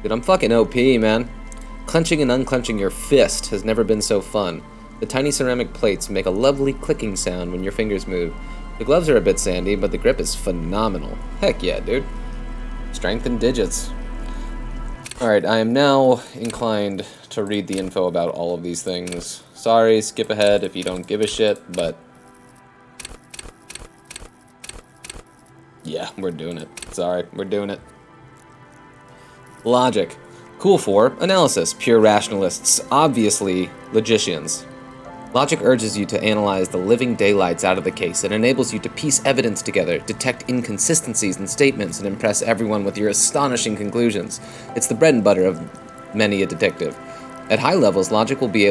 Dude, I'm fucking OP, man. Clenching and unclenching your fist has never been so fun. The tiny ceramic plates make a lovely clicking sound when your fingers move. The gloves are a bit sandy, but the grip is phenomenal. Heck yeah, dude. Strength in digits. Alright, I am now inclined to read the info about all of these things. Sorry, skip ahead if you don't give a shit, but... yeah, we're doing it. Sorry, we're doing it. Logic. Cool for analysis. Pure rationalists. Obviously, logicians. Logic urges you to analyze the living daylights out of the case and enables you to piece evidence together, detect inconsistencies in statements, and impress everyone with your astonishing conclusions. It's the bread and butter of many a detective. At high levels, logic will be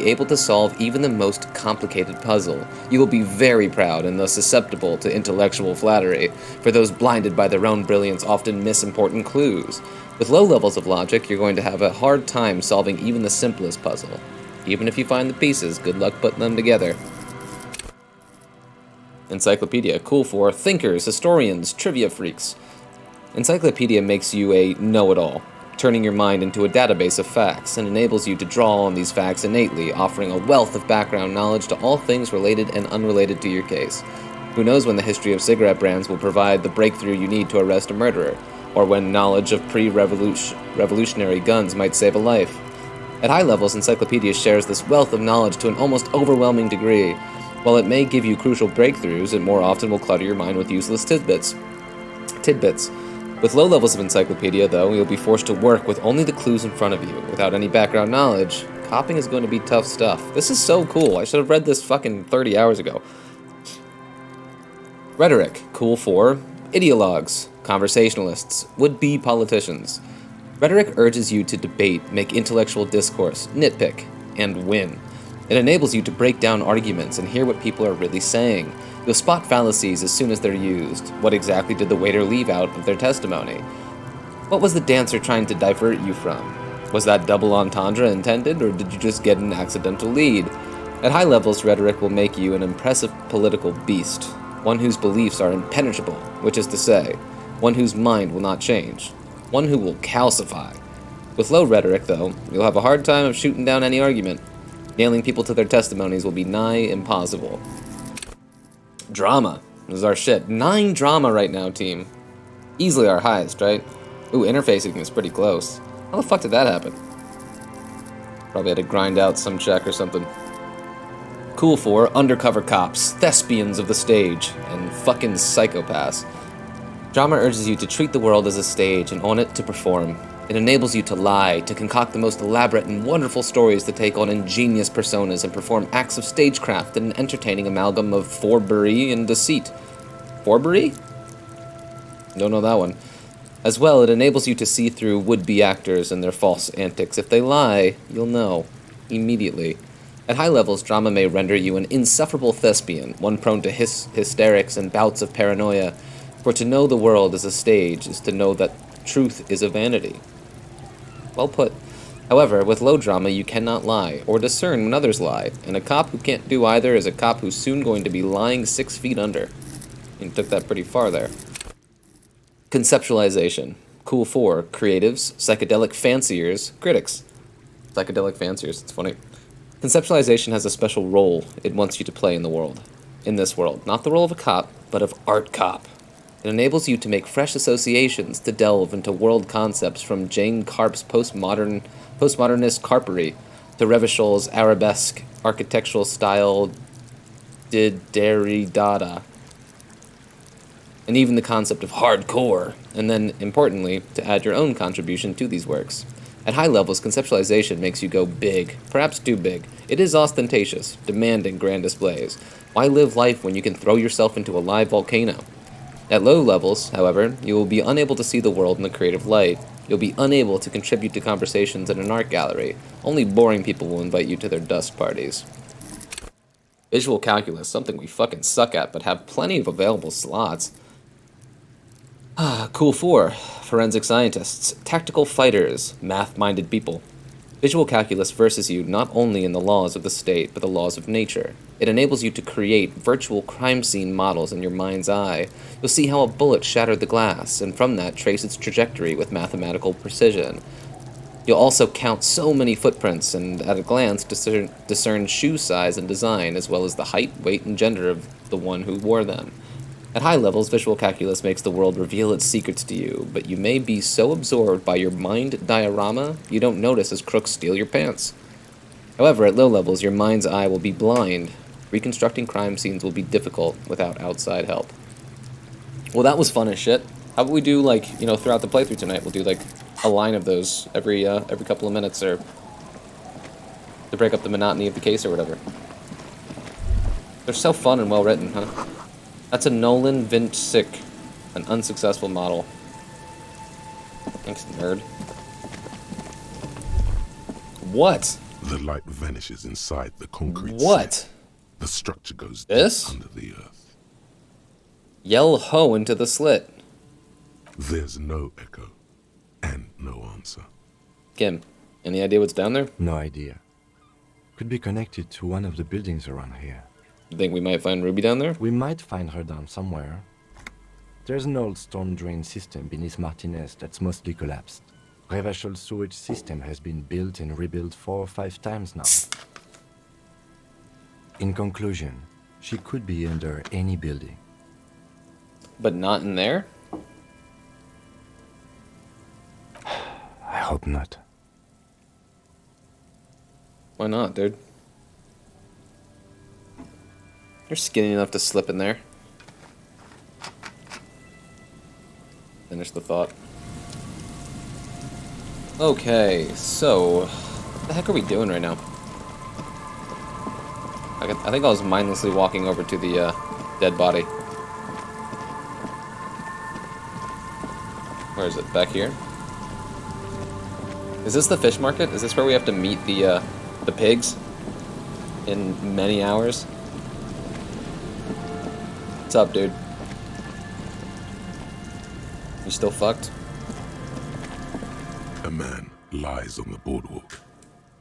able to solve even the most complicated puzzle. You will be very proud and thus susceptible to intellectual flattery, for those blinded by their own brilliance often miss important clues. With low levels of logic, you're going to have a hard time solving even the simplest puzzle. Even if you find the pieces, good luck putting them together. Encyclopedia. Cool for thinkers, historians, trivia freaks. Encyclopedia makes you a know-it-all, turning your mind into a database of facts, and enables you to draw on these facts innately, offering a wealth of background knowledge to all things related and unrelated to your case. Who knows when the history of cigarette brands will provide the breakthrough you need to arrest a murderer, or when knowledge of pre-revolutionary guns might save a life. At high levels, Encyclopedia shares this wealth of knowledge to an almost overwhelming degree. While it may give you crucial breakthroughs, it more often will clutter your mind with useless tidbits. With low levels of Encyclopedia, though, you'll be forced to work with only the clues in front of you. Without any background knowledge, copying is going to be tough stuff. This is so cool. I should have read this fucking 30 hours ago. Rhetoric. Cool for ideologues, conversationalists, would-be politicians. Rhetoric urges you to debate, make intellectual discourse, nitpick, and win. It enables you to break down arguments and hear what people are really saying. You'll spot fallacies as soon as they're used. What exactly did the waiter leave out of their testimony? What was the dancer trying to divert you from? Was that double entendre intended, or did you just get an accidental lead? At high levels, rhetoric will make you an impressive political beast, one whose beliefs are impenetrable, which is to say, one whose mind will not change. One who will calcify. With low rhetoric, though, you'll have a hard time of shooting down any argument. Nailing people to their testimonies will be nigh impossible. Drama. This is our shit. 9 drama right now, team. Easily our highest, right? Ooh, interfacing is pretty close. How the fuck did that happen? Probably had to grind out some check or something. Cool for undercover cops, thespians of the stage, and fucking psychopaths. Drama urges you to treat the world as a stage and own it to perform. It enables you to lie, to concoct the most elaborate and wonderful stories, to take on ingenious personas and perform acts of stagecraft in an entertaining amalgam of forbery and deceit. Forbery? Don't know that one. As well, it enables you to see through would-be actors and their false antics. If they lie, you'll know. Immediately. At high levels, drama may render you an insufferable thespian, one prone to hysterics and bouts of paranoia. For to know the world as a stage is to know that truth is a vanity. Well put. However, with low drama, you cannot lie, or discern when others lie, and a cop who can't do either is a cop who's soon going to be lying 6 feet under. And took that pretty far there. Conceptualization. Cool 4. Creatives, psychedelic fanciers, critics. Psychedelic fanciers, it's funny. Conceptualization has a special role it wants you to play in the world. In this world. Not the role of a cop, but of art cop. It enables you to make fresh associations, to delve into world concepts from Jane Carp's postmodernist carpery to Revichel's arabesque architectural style Derrida, and even the concept of hardcore, and then, importantly, to add your own contribution to these works. At high levels, conceptualization makes you go big, perhaps too big. It is ostentatious, demanding grand displays. Why live life when you can throw yourself into a live volcano? At low levels, however, you will be unable to see the world in the creative light. You'll be unable to contribute to conversations in an art gallery. Only boring people will invite you to their dust parties. Visual calculus, something we fucking suck at, but have plenty of available slots. Cool 4. Forensic scientists, tactical fighters, math-minded people. Visual calculus verses you not only in the laws of the state, but the laws of nature. It enables you to create virtual crime scene models in your mind's eye. You'll see how a bullet shattered the glass, and from that trace its trajectory with mathematical precision. You'll also count so many footprints, and at a glance discern shoe size and design, as well as the height, weight, and gender of the one who wore them. At high levels, visual calculus makes the world reveal its secrets to you, but you may be so absorbed by your mind diorama, you don't notice as crooks steal your pants. However, at low levels, your mind's eye will be blind. Reconstructing crime scenes will be difficult without outside help. Well, that was fun as shit. How about we do, like, throughout the playthrough tonight, we'll do, like, a line of those every couple of minutes, or to break up the monotony of the case or whatever. They're so fun and well written, huh? That's a Nolan Vinsic, an unsuccessful model. Thanks, nerd. What? The light vanishes inside the concrete. What? Set. The structure goes this? Deep under the earth. Yell ho into the slit. There's no echo, and no answer. Kim, any idea what's down there? No idea. Could be connected to one of the buildings around here. You think we might find Ruby down there? We might find her down somewhere. There's an old storm drain system beneath Martinez that's mostly collapsed. Revachel's sewage system has been built and rebuilt 4 or 5 times now. In conclusion, she could be under any building. But not in there? I hope not. Why not, dude? You're skinny enough to slip in there. Finish the thought. Okay, so what the heck are we doing right now? I think I was mindlessly walking over to the dead body. Where is it? Back here? Is this the fish market? Is this where we have to meet the pigs in many hours? What's up, dude? You still fucked? A man lies on the boardwalk.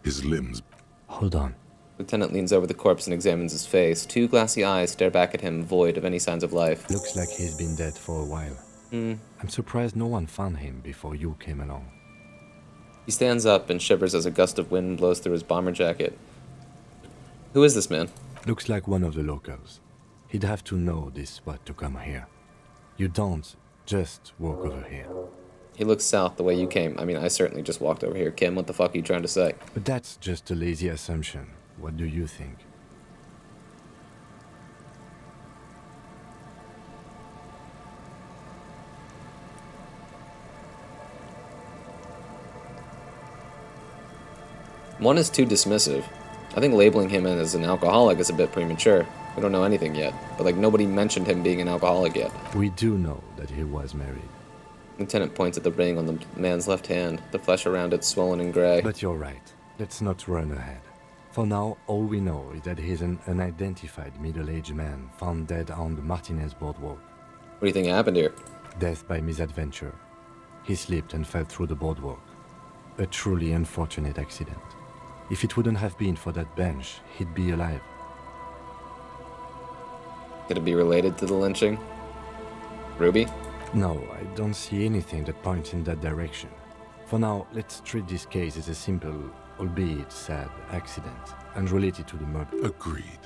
His limbs... Hold on. Lieutenant leans over the corpse and examines his face. 2 glassy eyes stare back at him, void of any signs of life. Looks like he's been dead for a while. I'm surprised no one found him before you came along. He stands up and shivers as a gust of wind blows through his bomber jacket. Who is this man? Looks like one of the locals. He'd have to know this spot to come here. You don't just walk over here. He looks south the way you came. I mean, I certainly just walked over here. Kim, what the fuck are you trying to say? But that's just a lazy assumption. What do you think? One is too dismissive. I think labeling him as an alcoholic is a bit premature. We don't know anything yet, but like nobody mentioned him being an alcoholic yet. We do know that he was married. Lieutenant points at the ring on the man's left hand, the flesh around it swollen and gray. But you're right. Let's not run ahead. For now, all we know is that he's an unidentified middle-aged man found dead on the Martinez boardwalk. What do you think happened here? Death by misadventure. He slipped and fell through the boardwalk. A truly unfortunate accident. If it wouldn't have been for that bench, he'd be alive. Could it be related to the lynching? Ruby? No, I don't see anything that points in that direction. For now, let's treat this case as a simple, albeit sad, accident, unrelated to the murder. Agreed.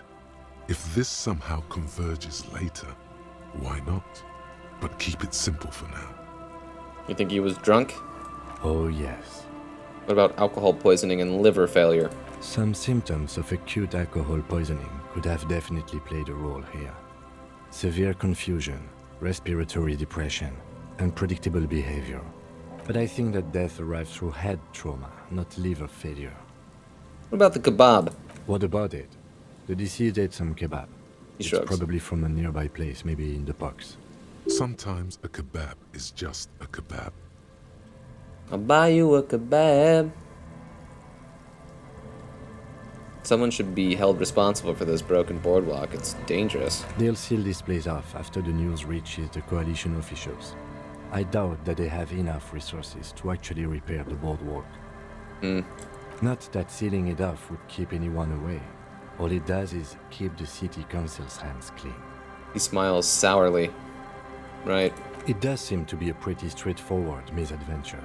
If this somehow converges later, why not? But keep it simple for now. You think he was drunk? Oh yes. What about alcohol poisoning and liver failure? Some symptoms of acute alcohol poisoning could have definitely played a role here. Severe confusion, respiratory depression, unpredictable behavior. But I think that death arrived through head trauma, not liver failure. What about the kebab? What about it? The deceased ate some kebab. It's shrugs. probably from a nearby place, maybe in the box. Sometimes a kebab is just a kebab. I'll buy you a kebab. Someone should be held responsible for this broken boardwalk. It's dangerous. They'll seal this place off after the news reaches the coalition officials. I doubt that they have enough resources to actually repair the boardwalk. Not that sealing it off would keep anyone away. All it does is keep the city council's hands clean. He smiles sourly. Right. It does seem to be a pretty straightforward misadventure,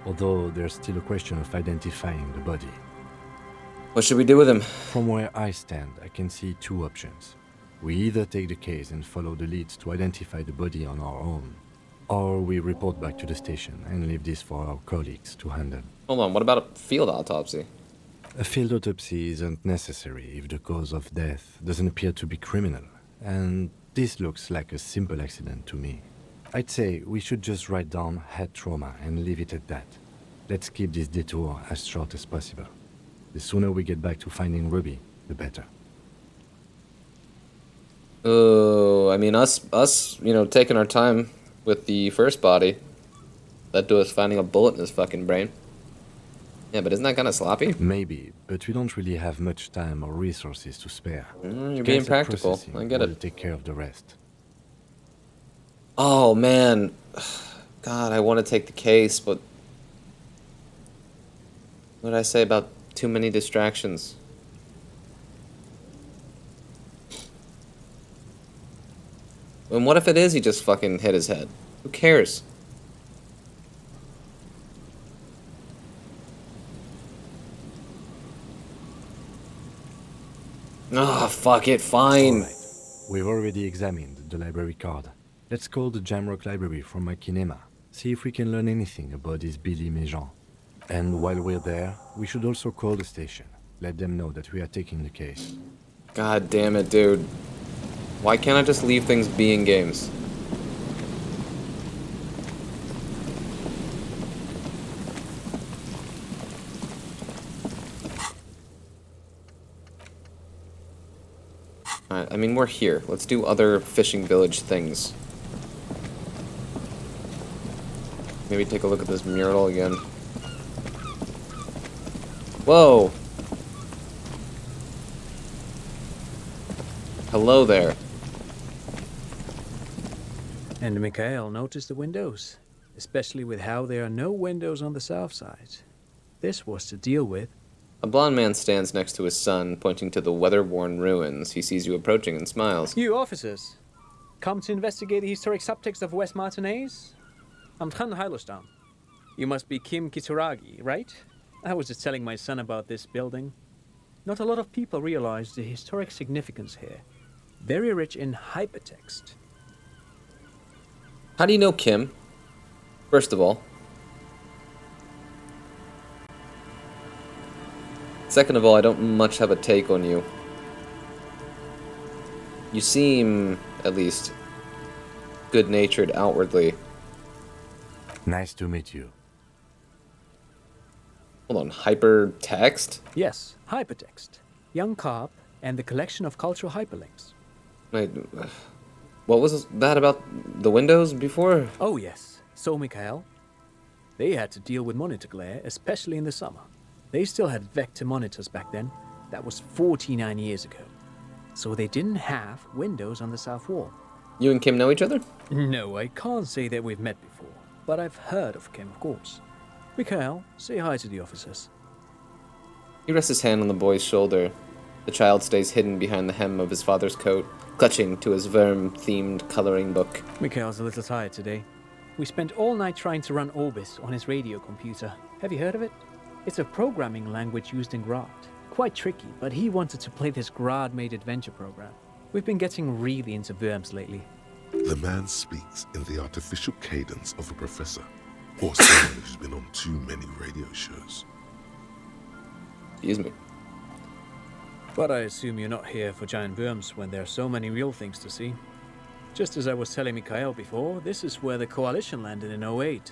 although there's still a question of identifying the body. What should we do with him? From where I stand, I can see two options. We either take the case and follow the leads to identify the body on our own, or we report back to the station and leave this for our colleagues to handle. Hold on, what about a field autopsy? A field autopsy isn't necessary if the cause of death doesn't appear to be criminal, and this looks like a simple accident to me. I'd say we should just write down head trauma and leave it at that. Let's keep this detour as short as possible. The sooner we get back to finding Ruby, the better. Oh, I mean, us, taking our time with the first body led to us finding a bullet in his fucking brain. Yeah, but isn't that kind of sloppy? Maybe, but we don't really have much time or resources to spare. You're being practical. I get We'll it. take care of the rest. Oh, man. God, I want to take the case, but what did I say about too many distractions? And what if it is he just fucking hit his head? Who cares? Ah, fuck it, fine. Alright, we've already examined the library card. Let's call the Jamrock Library from my kinema. See if we can learn anything about this Billy Méjean. And while we're there, we should also call the station. Let them know that we are taking the case. God damn it, dude. Why can't I just leave things be in games? Alright, I mean, we're here. Let's do other fishing village things. Maybe take a look at this mural again. Whoa! Hello there. And Mikhail noticed the windows, especially with how there are no windows on the south side. This was to deal with. A blond man stands next to his son, pointing to the weather-worn ruins. He sees you approaching and smiles. You officers, come to investigate the historic subtext of West Martinez? I'm Tran Heilostam. You must be Kim Kitsuragi, right? I was just telling my son about this building. Not a lot of people realize the historic significance here. Very rich in hypertext. How do you know Kim? First of all. Second of all, I don't much have a take on you. You seem, at least, good-natured outwardly. Nice to meet you. Hold on, hypertext? Yes, hypertext. Young Carp and the collection of cultural hyperlinks. Wait, what was that about the windows before? Oh yes, so Mikhail. They had to deal with monitor glare, especially in the summer. They still had vector monitors back then. That was 49 years ago. So they didn't have windows on the south wall. You and Kim know each other? No, I can't say that we've met before, but I've heard of Kim, of course. Mikhail, say hi to the officers. He rests his hand on the boy's shoulder. The child stays hidden behind the hem of his father's coat, clutching to his Verm-themed coloring book. Mikhail's a little tired today. We spent all night trying to run Orbis on his radio computer. Have you heard of it? It's a programming language used in Grad. Quite tricky, but he wanted to play this Grad-made adventure program. We've been getting really into Verms lately. The man speaks in the artificial cadence of a professor, or someone who's been on too many radio shows. Excuse me. But I assume you're not here for giant worms when there are so many real things to see. Just as I was telling Mikhail before, this is where the Coalition landed in '08.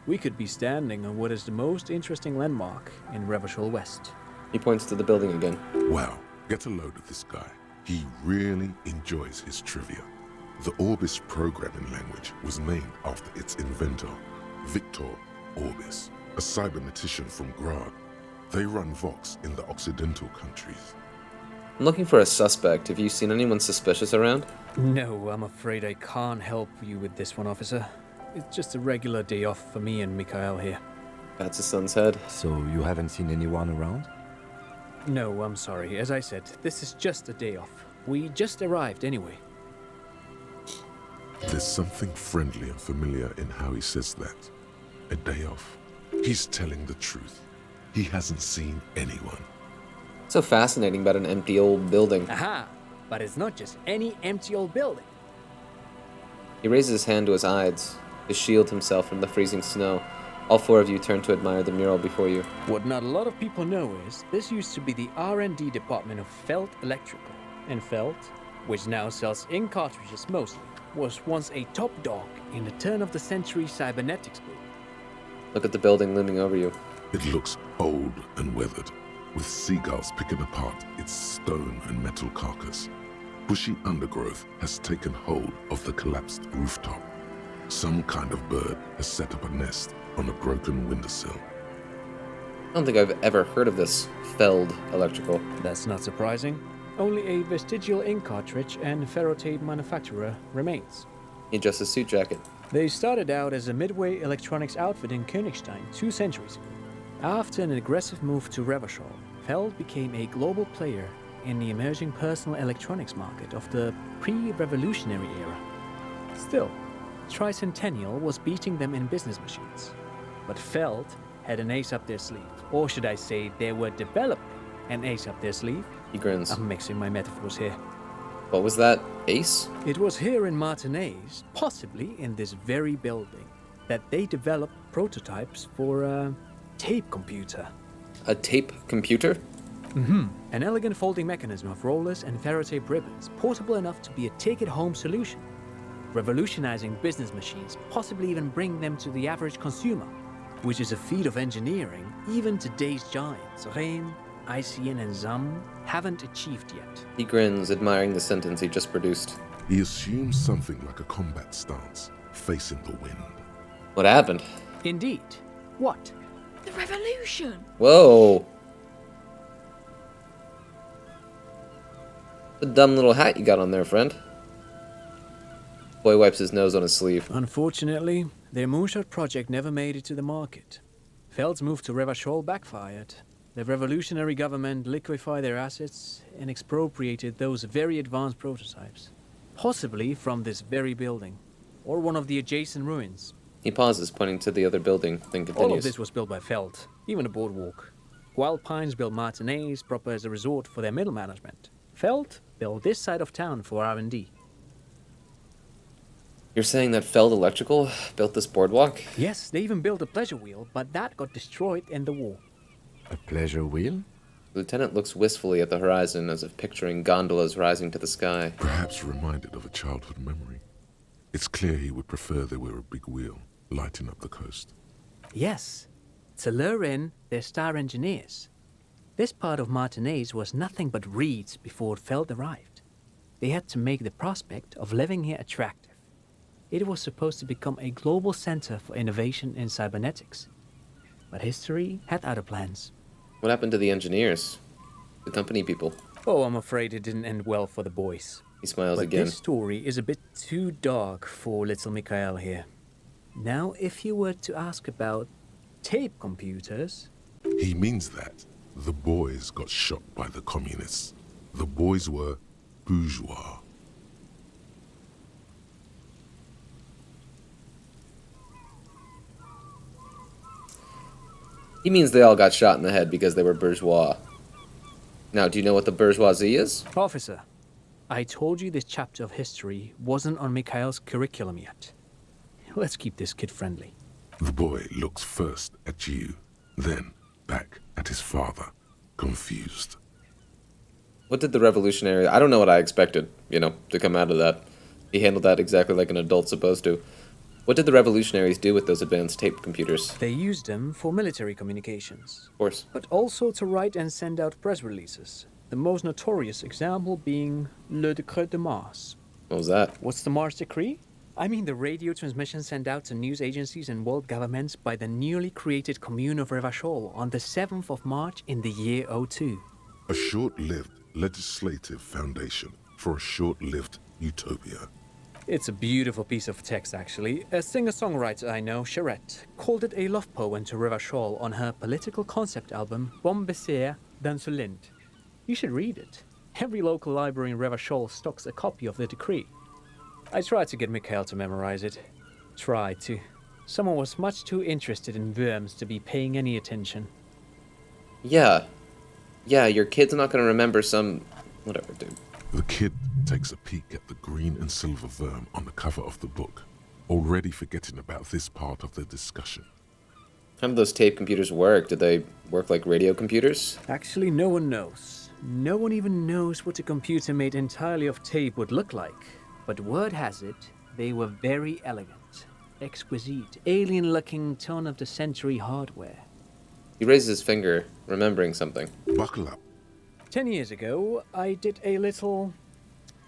We could be standing on what is the most interesting landmark in Revachol West. He points to the building again. Wow, get a load of this guy. He really enjoys his trivia. The Orbis programming language was named after its inventor, Victor Orbis, a cybernetician from Grad. They run Vox in the Occidental countries. I'm looking for a suspect. Have you seen anyone suspicious around? No, I'm afraid I can't help you with this one, officer. It's just a regular day off for me and Mikhail here. That's his son's head. So you haven't seen anyone around? No, I'm sorry. As I said, this is just a day off. We just arrived anyway. There's something friendly and familiar in how he says that. A day off. He's telling the truth. He hasn't seen anyone. So fascinating about an empty old building. Aha! But it's not just any empty old building. He raises his hand to his eyes to shield himself from the freezing snow. All four of you turn to admire the mural before you. What not a lot of people know is this used to be the R&D department of Felt Electrical. And Felt, which now sells ink cartridges mostly, was once a top dog in the turn-of-the-century cybernetics boom. Look at the building looming over you. It looks old and weathered, with seagulls picking apart its stone and metal carcass. Bushy undergrowth has taken hold of the collapsed rooftop. Some kind of bird has set up a nest on a broken windowsill. I don't think I've ever heard of this Feld Electrical. That's not surprising. Only a vestigial ink cartridge and ferrotape manufacturer remains. He adjusts his suit jacket. They started out as a midway electronics outfit in Königstein 2 centuries ago. After an aggressive move to Revachol, Feld became a global player in the emerging personal electronics market of the pre-revolutionary era. Still, Tricentennial was beating them in business machines. But Feld had an ace up their sleeve. Or should I say, they were developing an ace up their sleeve. He grins. I'm mixing my metaphors here. What was that? Ace? It was here in Martinez, possibly in this very building, that they developed prototypes for a tape computer. A tape computer? Mm-hmm. An elegant folding mechanism of rollers and ferrotape ribbons, portable enough to be a take-it-home solution. Revolutionizing business machines, possibly even bring them to the average consumer, which is a feat of engineering even today's giants, Rehm, ICN and ZAM, haven't achieved yet. He grins, admiring the sentence he just produced. He assumes something like a combat stance, facing the wind. What happened? Indeed. What? The revolution! Whoa! A dumb little hat you got on there, friend. Boy wipes his nose on his sleeve. Unfortunately, their moonshot project never made it to the market. Feld's move to Revachol backfired. The revolutionary government liquefied their assets and expropriated those very advanced prototypes. Possibly from this very building, or one of the adjacent ruins. He pauses, pointing to the other building, then continues. All of this was built by Feld, even the boardwalk. Wild Pines built Martinez proper as a resort for their middle management. Feld built this side of town for R&D. You're saying that Feld Electrical built this boardwalk? Yes, they even built a pleasure wheel, but that got destroyed in the war. A pleasure wheel? The lieutenant looks wistfully at the horizon as if picturing gondolas rising to the sky. Perhaps reminded of a childhood memory. It's clear he would prefer there were a big wheel, lighting up the coast. Yes, to lure in their star engineers. This part of Martinez was nothing but reeds before Feld arrived. They had to make the prospect of living here attractive. It was supposed to become a global center for innovation in cybernetics. But history had other plans. What happened to the engineers? The company people? Oh, I'm afraid it didn't end well for the boys. He smiles But again. this story is a bit too dark for little Mikhail here. Now, if you were to ask about Tape computers? He means that the boys got shot by the communists. The boys were bourgeois. He means they all got shot in the head because they were bourgeois. Now, do you know what the bourgeoisie is? Officer, I told you this chapter of history wasn't on Mikhail's curriculum yet. Let's keep this kid friendly. The boy looks first at you, then back at his father, confused. What did the revolutionary... I don't know what I expected, to come out of that. He handled that exactly like an adult's supposed to. What did the revolutionaries do with those advanced tape computers? They used them for military communications. Of course. But also to write and send out press releases. The most notorious example being Le Décret de Mars. What was that? What's the Mars Decree? I mean the radio transmission sent out to news agencies and world governments by the newly created Commune of Revachol on the 7th of March in the year 02. A short-lived legislative foundation for a short-lived utopia. It's a beautiful piece of text, actually. A singer-songwriter I know, Charette, called it a love poem to Revachol on her political concept album, Bon Baiser dans le Lind. You should read it. Every local library in Revachol stocks a copy of the decree. I tried to get Mikhail to memorize it. Tried to. Someone was much too interested in worms to be paying any attention. Yeah, your kid's not gonna remember some... Whatever, dude. The kid takes a peek at the green and silver worm on the cover of the book, already forgetting about this part of the discussion. How did those tape computers work? Did they work like radio computers? Actually, no one knows. No one even knows what a computer made entirely of tape would look like. But word has it, they were very elegant, exquisite, alien-looking turn-of-the-century hardware. He raises his finger, remembering something. Buckle up. 10 years ago, I did a little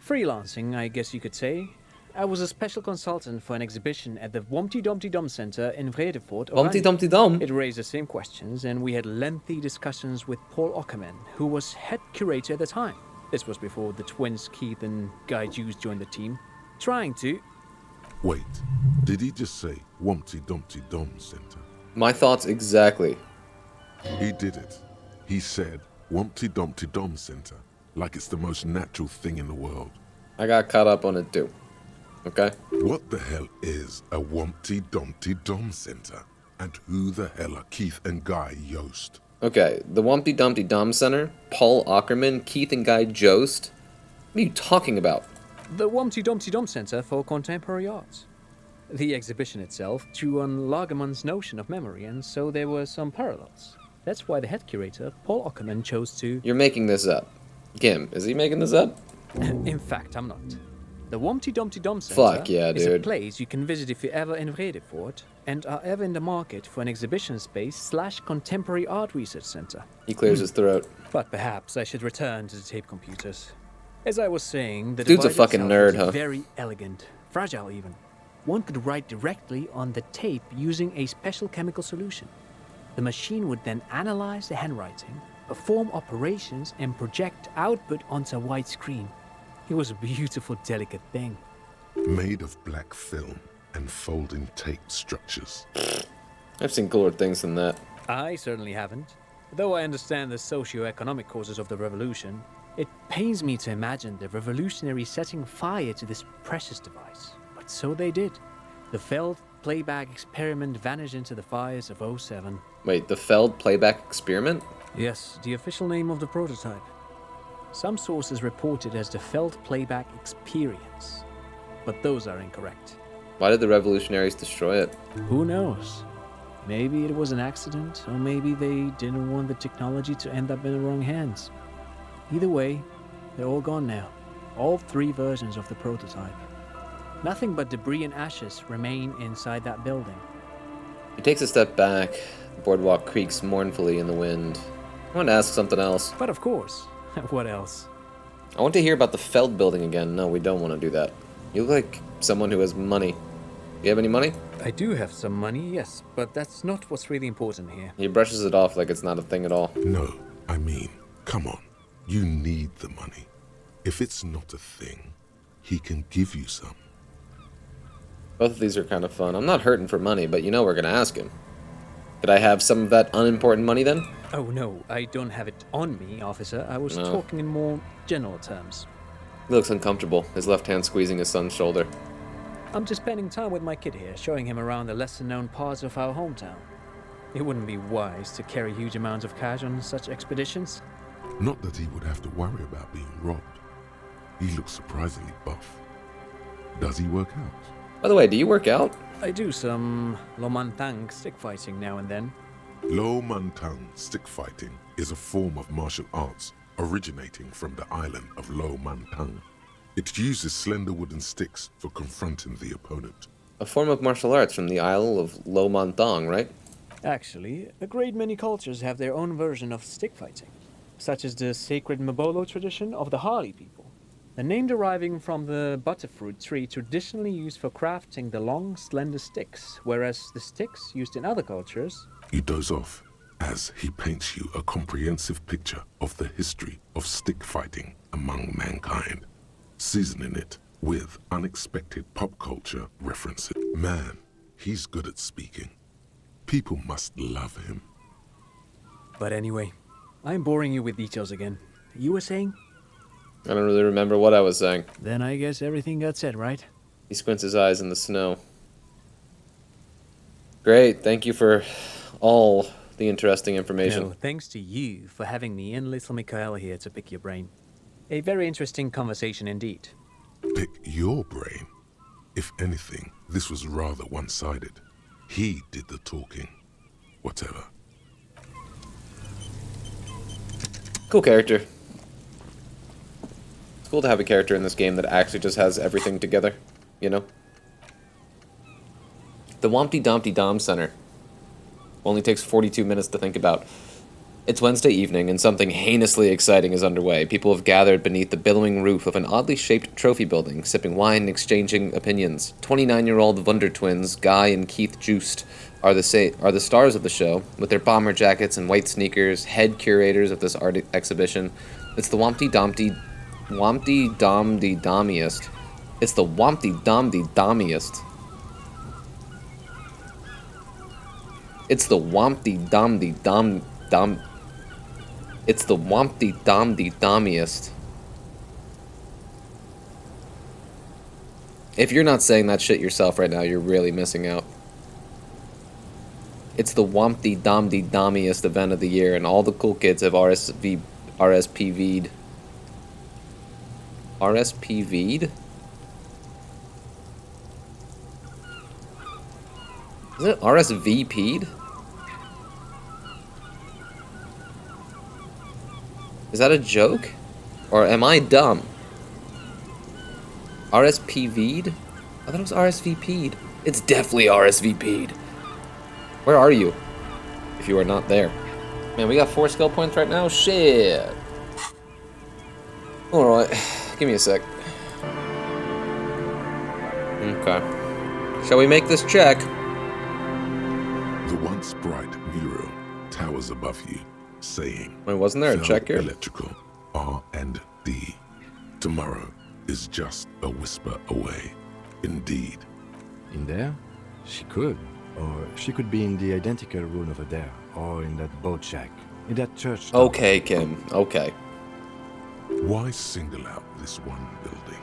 freelancing, I guess you could say. I was a special consultant for an exhibition at the Wompty Dumpty Dum Center in Vredefort. Wompty Dumpty Dum? It raised the same questions, and we had lengthy discussions with Paul Ockerman, who was head curator at the time. This was before the twins Keith and Guy Hughes joined the team. Trying to... Wait, did he just say Wompty Dumpty Dum Center? My thoughts exactly. He did it. He said Wompty Dumpty Dum Center, like it's the most natural thing in the world. I got caught up on it too. Okay? What the hell is a Wompty Dumpty Dum Center? And who the hell are Keith and Guy Yost? Okay, the Wompty Dumpty Dum Center, Paul Ockerman, Keith and Guy Jost. What are you talking about? The Wompty Dumpty Dum Center for Contemporary Arts. The exhibition itself drew on Lagerman's notion of memory, and so there were some parallels. That's why the head curator, Paul Ockerman, chose to... You're making this up. Kim, is he making this up? In fact, I'm not. The Wompty Dumpty Dum Center is a place you can visit if you're ever in Vredefort and are ever in the market for an exhibition space / contemporary art research center. He clears his throat. But perhaps I should return to the tape computers. As I was saying, the dude's a device fucking itself nerd, was huh? very elegant, fragile even. One could write directly on the tape using a special chemical solution. The machine would then analyze the handwriting, perform operations, and project output onto a white screen. It was a beautiful, delicate thing. Made of black film and folding tape structures. I've seen cooler things than that. I certainly haven't. Though I understand the socio-economic causes of the revolution, it pains me to imagine the revolutionaries setting fire to this precious device. But so they did. The failed playback experiment vanished into the fires of 07. Wait, the failed playback experiment? Yes, the official name of the prototype. Some sources report it as the failed playback experience, but those are incorrect. Why did the revolutionaries destroy it? Who knows? Maybe it was an accident, or maybe they didn't want the technology to end up in the wrong hands. Either way, they're all gone now. All 3 versions of the prototype. Nothing but debris and ashes remain inside that building. He takes a step back. The boardwalk creaks mournfully in the wind. I want to ask something else. But of course. What else? I want to hear about the Feld building again. No, we don't want to do that. You look like someone who has money. You have any money? I do have some money, yes, but that's not what's really important here. He brushes it off like it's not a thing at all. No, I mean, come on. You need the money. If it's not a thing, he can give you some. Both of these are kind of fun. I'm not hurting for money, but you know we're going to ask him. Could I have some of that unimportant money then? Oh no, I don't have it on me, officer. I was No. talking in more general terms. He looks uncomfortable, his left hand squeezing his son's shoulder. I'm just spending time with my kid here, showing him around the lesser-known parts of our hometown. It wouldn't be wise to carry huge amounts of cash on such expeditions. Not that he would have to worry about being robbed. He looks surprisingly buff. Does he work out? By the way, do you work out? I do some Lomantang stick fighting now and then. Lo Mantang stick fighting is a form of martial arts originating from the island of Lo Mantang. It uses slender wooden sticks for confronting the opponent. A form of martial arts from the Isle of Lo Mantang, right? Actually, a great many cultures have their own version of stick fighting, such as the sacred Mabolo tradition of the Harli people. The name deriving from the butterfruit tree traditionally used for crafting the long, slender sticks, whereas the sticks used in other cultures... You doze off as he paints you a comprehensive picture of the history of stick fighting among mankind, seasoning it with unexpected pop culture references. Man, he's good at speaking. People must love him. But anyway, I'm boring you with details again. You were saying? I don't really remember what I was saying. Then I guess everything got said, right? He squints his eyes in the snow. Great, thank you for all the interesting information. No, thanks to you for having me and little Mikael here to pick your brain. A very interesting conversation indeed. Pick your brain. If anything, this was rather one-sided. He did the talking. Whatever. Cool character. It's cool to have a character in this game that actually just has everything together, you know? The Wompty Dumpty Dom Center only takes 42 minutes to think about. It's Wednesday evening, and something heinously exciting is underway. People have gathered beneath the billowing roof of an oddly shaped trophy building, sipping wine and exchanging opinions. 29-year-old Wunder twins, Guy and Keith Joost, are the stars of the show, with their bomber jackets and white sneakers, head curators of this art exhibition. It's the Wompty Domdy Dommiest. It's the Wompty Domdy Dommiest. It's the Wompty Domdy Dom... It's the Wompty Domdy Dommiest. If you're not saying that shit yourself right now, you're really missing out. It's the Wompty Domdy Dommiest event of the year, and all the cool kids have RSPV'd. RSPV'd? Is it RSVP'd? Is that a joke? Or am I dumb? RSPV'd? I thought it was RSVP'd. It's definitely RSVP'd. Where are you? If you are not there. Man, we got 4 skill points right now? Shit. Alright. Give me a sec. Okay. Shall we make this check? The once bright mural towers above you, saying, Wait, wasn't there a "Fell check here? Electrical R&D. Tomorrow is just a whisper away. Indeed." In there? She could. Or she could be in the identical room over there. Or in that boat shack. In that church tower. Okay, Kim. Okay. Why single out this one building?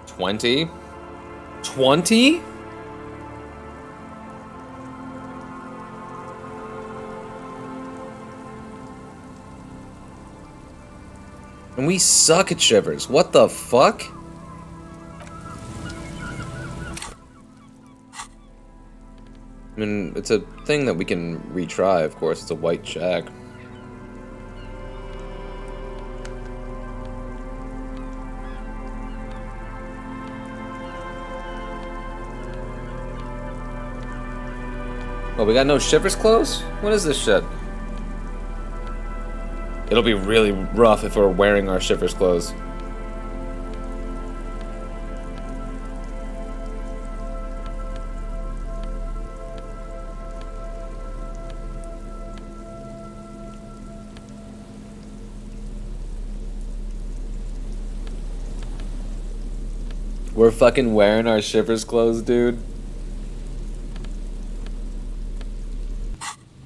20? 20? And we suck at shivers. What the fuck? I mean, it's a thing that we can retry, of course. It's a white shack. Oh, we got no shivers clothes? What is this shit? It'll be really rough if we're wearing our shivers clothes. We're fucking wearing our shivers clothes, dude.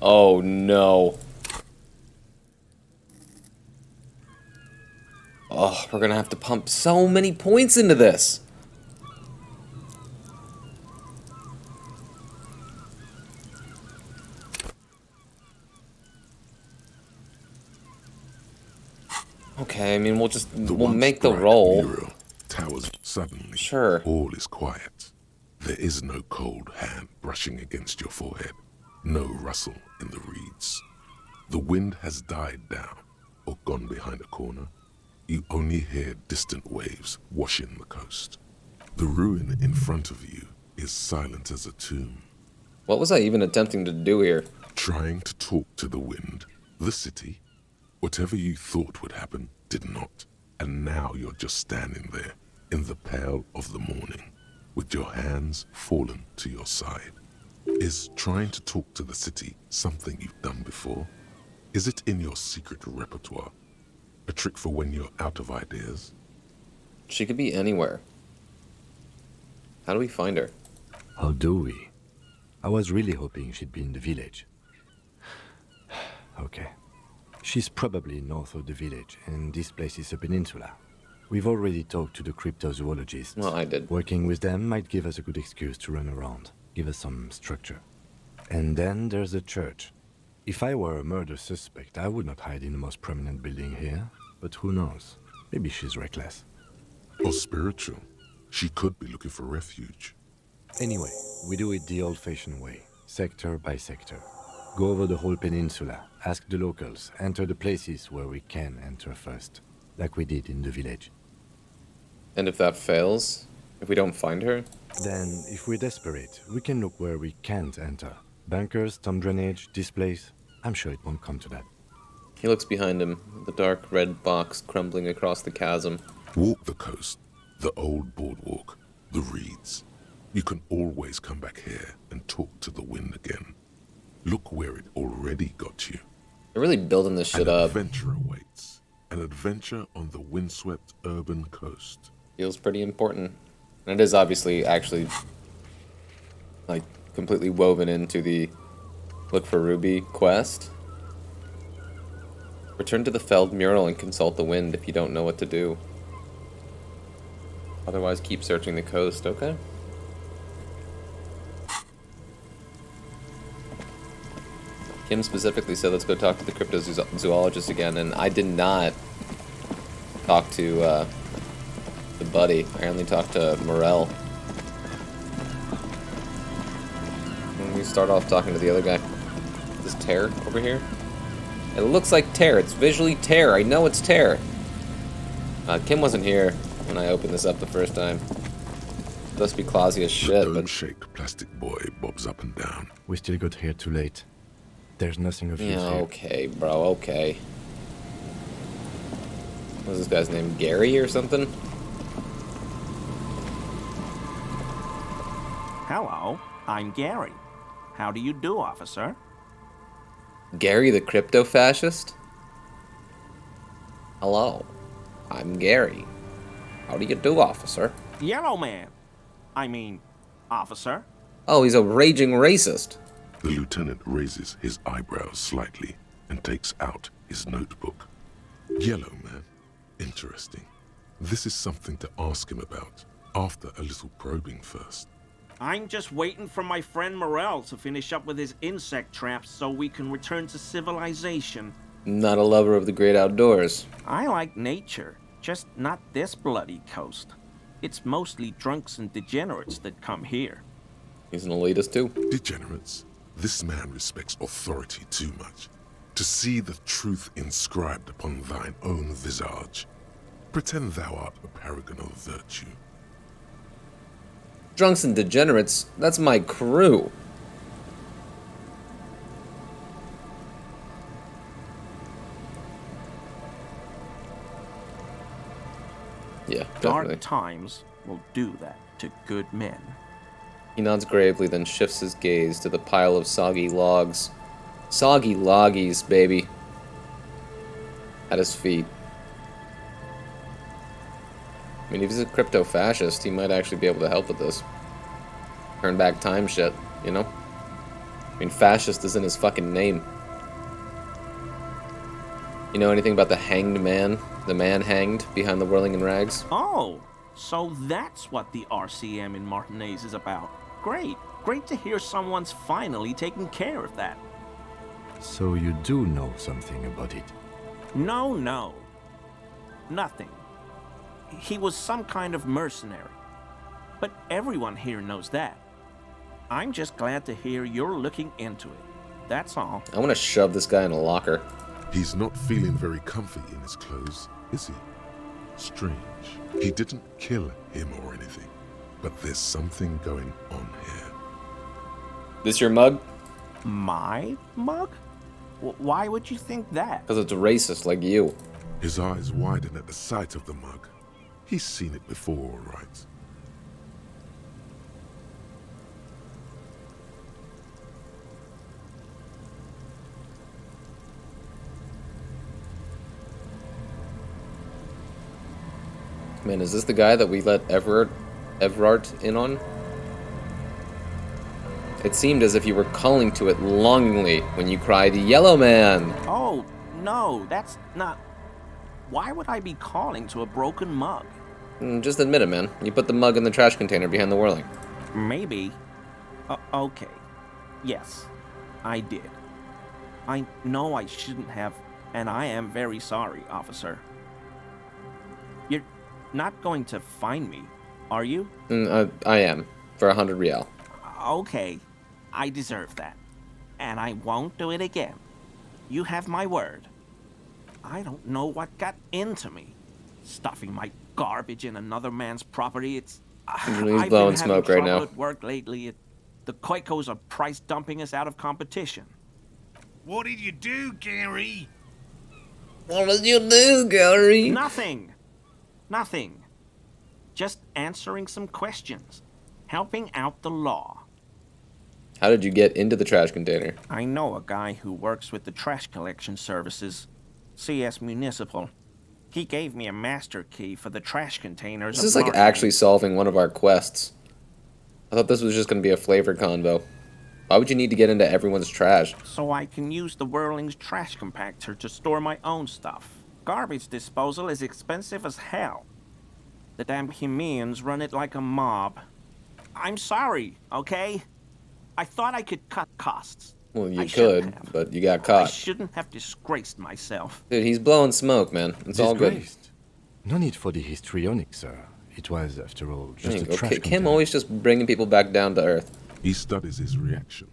Oh no. Oh, we're gonna have to pump so many points into this. Okay, I mean, we'll make the roll. Mural towers suddenly. Sure. All is quiet. There is no cold hand brushing against your forehead. No rustle in the reeds. The wind has died down or gone behind a corner. You only hear distant waves washing the coast. The ruin in front of you is silent as a tomb. What was I even attempting to do here? Trying to talk to the wind, the city. Whatever you thought would happen did not. And now you're just standing there in the pale of the morning with your hands fallen to your side. Is trying to talk to the city something you've done before? Is it in your secret repertoire? A trick for when you're out of ideas? She could be anywhere. How do we find her? How do we? I was really hoping she'd be in the village. Okay. She's probably north of the village, and this place is a peninsula. We've already talked to the cryptozoologists. Well, I did. Working with them might give us a good excuse to run around, give us some structure. And then there's the church. If I were a murder suspect, I would not hide in the most prominent building here. But who knows? Maybe she's reckless. Or spiritual. She could be looking for refuge. Anyway, we do it the old-fashioned way, sector by sector. Go over the whole peninsula, ask the locals, enter the places where we can enter first, like we did in the village. And if that fails? If we don't find her? Then, if we're desperate, we can look where we can't enter. Bunkers, storm drainage, this place. I'm sure it won't come to that. He looks behind him, the dark red box crumbling across the chasm. Walk the coast, the old boardwalk, the reeds. You can always come back here and talk to the wind again. Look where it already got you. They're really building this shit An up. adventure awaits. An adventure on the windswept urban coast. Feels pretty important. And it is obviously actually, like, completely woven into the look for Ruby quest. Return to the felled mural and consult the wind if you don't know what to do. Otherwise, keep searching the coast, okay? Kim specifically said, let's go talk to the cryptozoologist again, and I did not talk to the buddy. I only talked to Morel. Let me start off talking to the other guy. Is this Tear over here? It looks like Tear. It's visually Tear. I know it's Tear. Kim wasn't here when I opened this up the first time. Must be classy as shit, The but... dome-shaped plastic boy bobs up and down. We still got here too late. There's nothing of use Yeah, here. okay, bro, okay. What's this guy's name? Gary or something? Hello, I'm Gary. How do you do, officer? Gary the crypto-fascist? Hello, I'm Gary. How do you do, officer? Yellow man. Officer. Oh, he's a raging racist. The lieutenant raises his eyebrows slightly and takes out his notebook. Yellow man. Interesting. This is something to ask him about after a little probing first. I'm just waiting for my friend Morel to finish up with his insect traps so we can return to civilization. Not a lover of the great outdoors. I like nature, just not this bloody coast. It's mostly drunks and degenerates that come here. He's an elitist too. Degenerates. This man respects authority too much. To see the truth inscribed upon thine own visage. Pretend thou art a paragon of virtue. Drunks and degenerates, that's my crew. Yeah, definitely. Dark times will do that to good men. He nods gravely, then shifts his gaze to the pile of soggy logs. Soggy loggies, baby. At his feet. I mean, if he's a crypto-fascist, he might actually be able to help with this. Turn back time shit, you know? I mean, fascist is in his fucking name. You know anything about the hanged man? The man hanged behind the whirling in rags? Oh, so that's what the RCM in Martinez is about. Great. Great to hear someone's finally taking care of that. So you do know something about it? No. Nothing. He was some kind of mercenary. But everyone here knows that. I'm just glad to hear you're looking into it. That's all. I want to shove this guy in a locker. He's not feeling very comfy in his clothes, is he? Strange. He didn't kill him or anything, but there's something going on here. This your mug? My mug? Why would you think that? Because it's racist like you. His eyes widen at the sight of the mug. He's seen it before, all right. Man, is this the guy that we let Everard in on? It seemed as if you were calling to it longingly when you cried, "Yellow Man!" Oh, no, that's not... Why would I be calling to a broken mug? Just admit it, man. You put the mug in the trash container behind the whirling. Maybe. Okay. Yes, I did. I know I shouldn't have, and I am very sorry, officer. You're not going to fine me, are you? I am. For 100 real. Okay, I deserve that. And I won't do it again. You have my word. I don't know what got into me. Stuffing my garbage in another man's property, it's... He's blowing smoke right now. At work lately. The Koikos are price dumping us out of competition. What did you do, Gary? What did you do, Gary? Nothing. Just answering some questions. Helping out the law. How did you get into the trash container? I know a guy who works with the trash collection services. CS Municipal. He gave me a master key for the trash containers. This is like actually solving one of our quests. I thought this was just going to be a flavor convo. Why would you need to get into everyone's trash? So I can use the Whirling's trash compactor to store my own stuff. Garbage disposal is expensive as hell. The damn Bohemians run it like a mob. I'm sorry, okay? I thought I could cut costs. Well, you could, but you got caught. I shouldn't have disgraced myself. Dude, he's blowing smoke, man. It's all good. No need for the histrionic, sir. It was, after all, just a trash Kim container. always just bringing people back down to earth. He studies his reaction.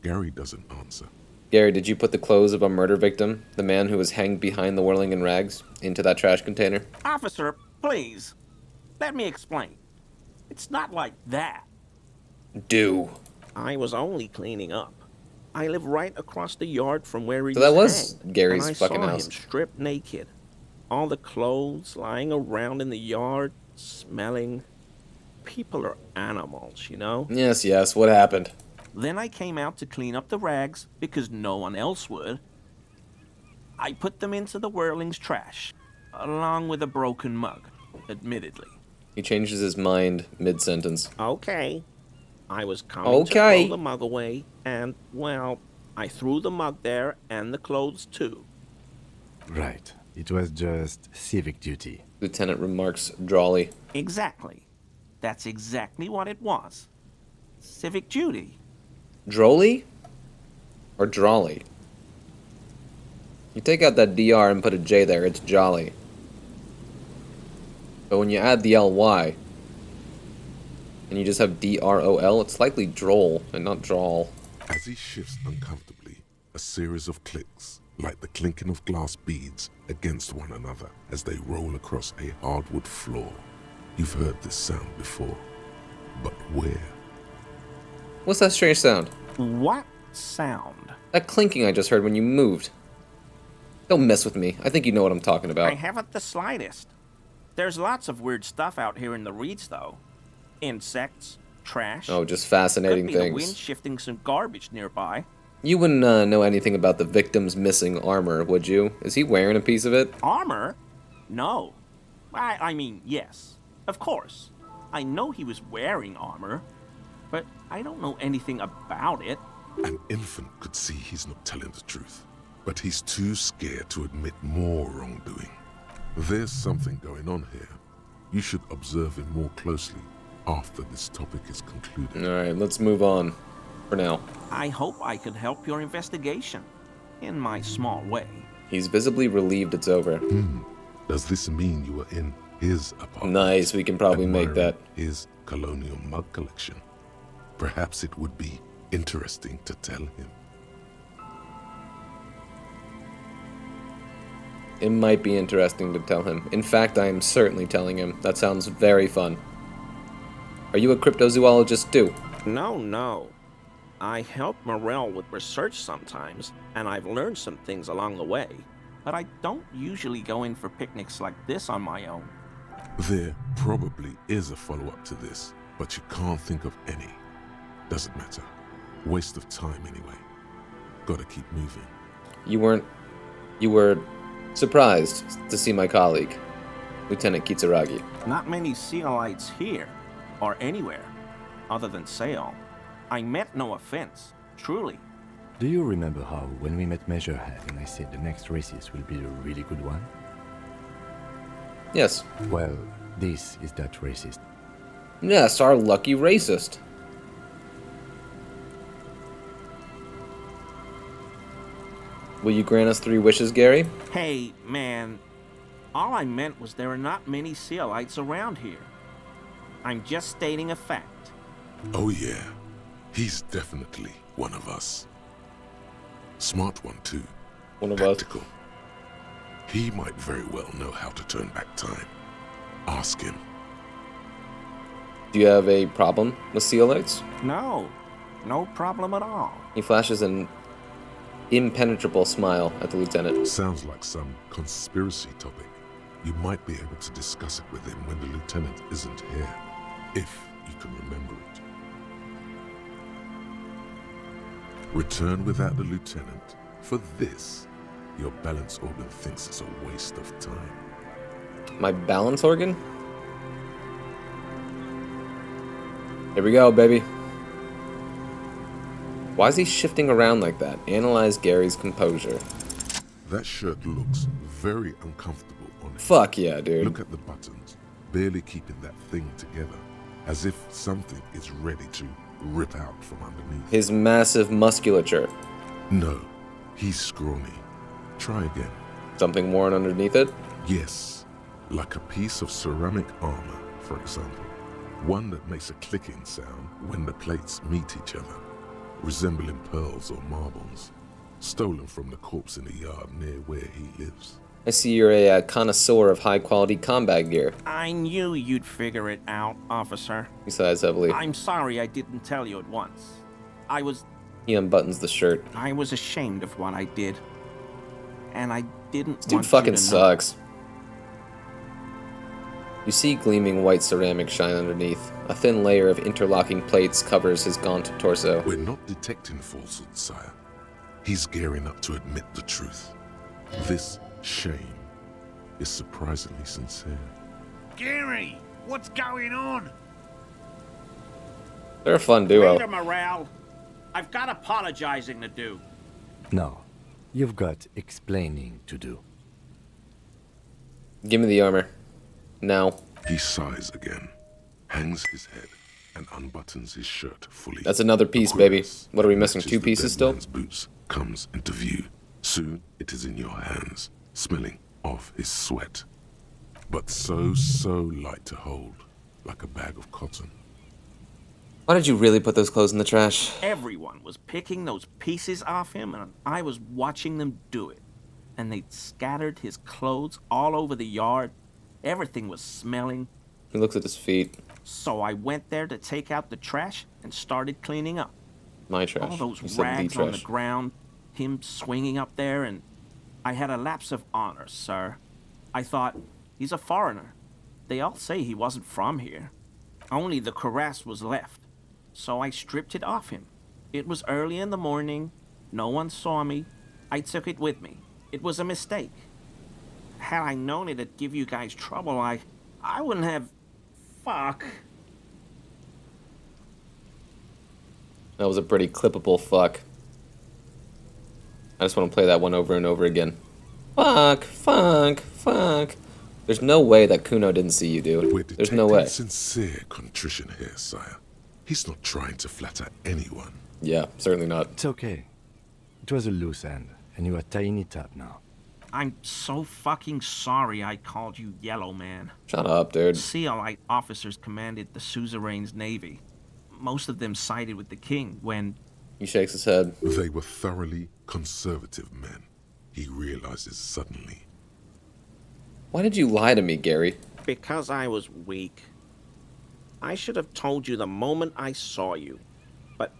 Gary doesn't answer. Gary, did you put the clothes of a murder victim, the man who was hanged behind the whirling in rags, into that trash container? Officer, please. Let me explain. It's not like that. Do. I was only cleaning up. I live right across the yard from where he So that was hanged, Gary's and fucking I saw house. him stripped naked. All the clothes lying around in the yard, smelling. People are animals, you know? Yes, what happened? Then I came out to clean up the rags because no one else would. I put them into the Whirling's trash, along with a broken mug, admittedly. He changes his mind mid-sentence. Okay. I was coming to throw the mug away, and, well, I threw the mug there and the clothes too. Right. It was just civic duty. Lieutenant remarks drawly. Exactly. That's exactly what it was. Civic duty. Drolly? Or drawly? You take out that DR and put a J there, it's jolly. But when you add the LY, and you just have DROL, it's likely droll and not drawl. As he shifts uncomfortably, a series of clicks, like the clinking of glass beads against one another as they roll across a hardwood floor. You've heard this sound before, but where? What's that strange sound? What sound? That clinking I just heard when you moved. Don't mess with me. I think you know what I'm talking about. I haven't the slightest. There's lots of weird stuff out here in the reeds, though. Insects, trash. Oh, just fascinating Could be things. the wind shifting some garbage nearby. You wouldn't know anything about the victim's missing armor, would you? Is he wearing a piece of it? Armor? No. I mean, yes. Of course. I know he was wearing armor, but I don't know anything about it. An infant could see he's not telling the truth, but he's too scared to admit more wrongdoing. There's something going on here. You should observe him more closely after this topic is concluded. Alright, let's move on. For now. I hope I could help your investigation, in my small way. He's visibly relieved it's over. Does this mean you were in his apartment? Nice, we can probably make that. His colonial mug collection. Perhaps it would be interesting to tell him. It might be interesting to tell him. In fact, I am certainly telling him. That sounds very fun. Are you a cryptozoologist too? No. I help Morel with research sometimes, and I've learned some things along the way. But I don't usually go in for picnics like this on my own. There probably is a follow-up to this, but you can't think of any. Doesn't matter. Waste of time anyway. Gotta keep moving. You were surprised to see my colleague, Lieutenant Kitsuragi. Not many Sealites here, or anywhere, other than Seol. I meant no offense, truly. Do you remember how, when we met Measurehead and I said the next racist will be a really good one? Yes. Well, this is that racist. Yes, our lucky racist. Will you grant us 3 wishes, Gary? Hey, man. All I meant was there are not many Sealites around here. I'm just stating a fact. Oh yeah, he's definitely one of us. Smart one too. One of Tactical. He might very well know how to turn back time. Ask him. Do you have a problem with Sealites? No problem at all. He flashes an impenetrable smile at the lieutenant. Sounds like some conspiracy topic. You might be able to discuss it with him when the lieutenant isn't here, if you can remember it. Return without the lieutenant. For this, your balance organ thinks it's a waste of time. My balance organ? Here we go, baby. Why is he shifting around like that? Analyze Gary's composure. That shirt looks very uncomfortable on him. Fuck yeah, dude. Look at the buttons, barely keeping that thing together, as if something is ready to rip out from underneath. His massive musculature. No, he's scrawny. Try again. Something worn underneath it? Yes, like a piece of ceramic armor, for example. One that makes a clicking sound when the plates meet each other, resembling pearls or marbles, stolen from the corpse in the yard near where he lives. I see you're a connoisseur of high-quality combat gear. I knew you'd figure it out, officer. He sighs heavily. I'm sorry I didn't tell you at once. He unbuttons the shirt. I was ashamed of what I did. And I didn't This dude want fucking you to sucks. You see gleaming white ceramic shine underneath. A thin layer of interlocking plates covers his gaunt torso. We're not detecting falsehood, sire. He's gearing up to admit the truth. This shame is surprisingly sincere. Gary, what's going on? They're a fun duo. Later, Morale. I've got apologizing to do. No, you've got explaining to do. Give me the armor. Now. He sighs again, hangs his head, and unbuttons his shirt fully. That's another piece, baby. What are we missing? 2 pieces still? Boots comes into view. Soon it is in your hands, smelling of his sweat. But so light to hold, like a bag of cotton. Why did you really put those clothes in the trash? Everyone was picking those pieces off him, and I was watching them do it. And they'd scattered his clothes all over the yard. Everything was smelling. He looks at his feet. So I went there to take out the trash and started cleaning up. My trash. All those You said the rags on the trash. ground, him swinging up there, and I had a lapse of honor, sir. I thought, he's a foreigner. They all say he wasn't from here. Only the cuirass was left. So I stripped it off him. It was early in the morning. No one saw me. I took it with me. It was a mistake. Had I known it'd give you guys trouble, I wouldn't have... Fuck. That was a pretty clippable fuck. I just want to play that one over and over again. Fuck, fuck, fuck. There's no way that Kuno didn't see you, dude. There's no way. Sincere contrition here, sire. He's not trying to flatter anyone. Yeah, certainly not. It's okay. It was a loose end, and you are tying it up now. I'm so fucking sorry I called you Yellow Man. Shut up, dude. CLI officers commanded the suzerain's navy. Most of them sided with the king when... He shakes his head. They were thoroughly conservative men, he realizes suddenly. Why did you lie to me, Gary? Because I was weak. I should have told you the moment I saw you. But...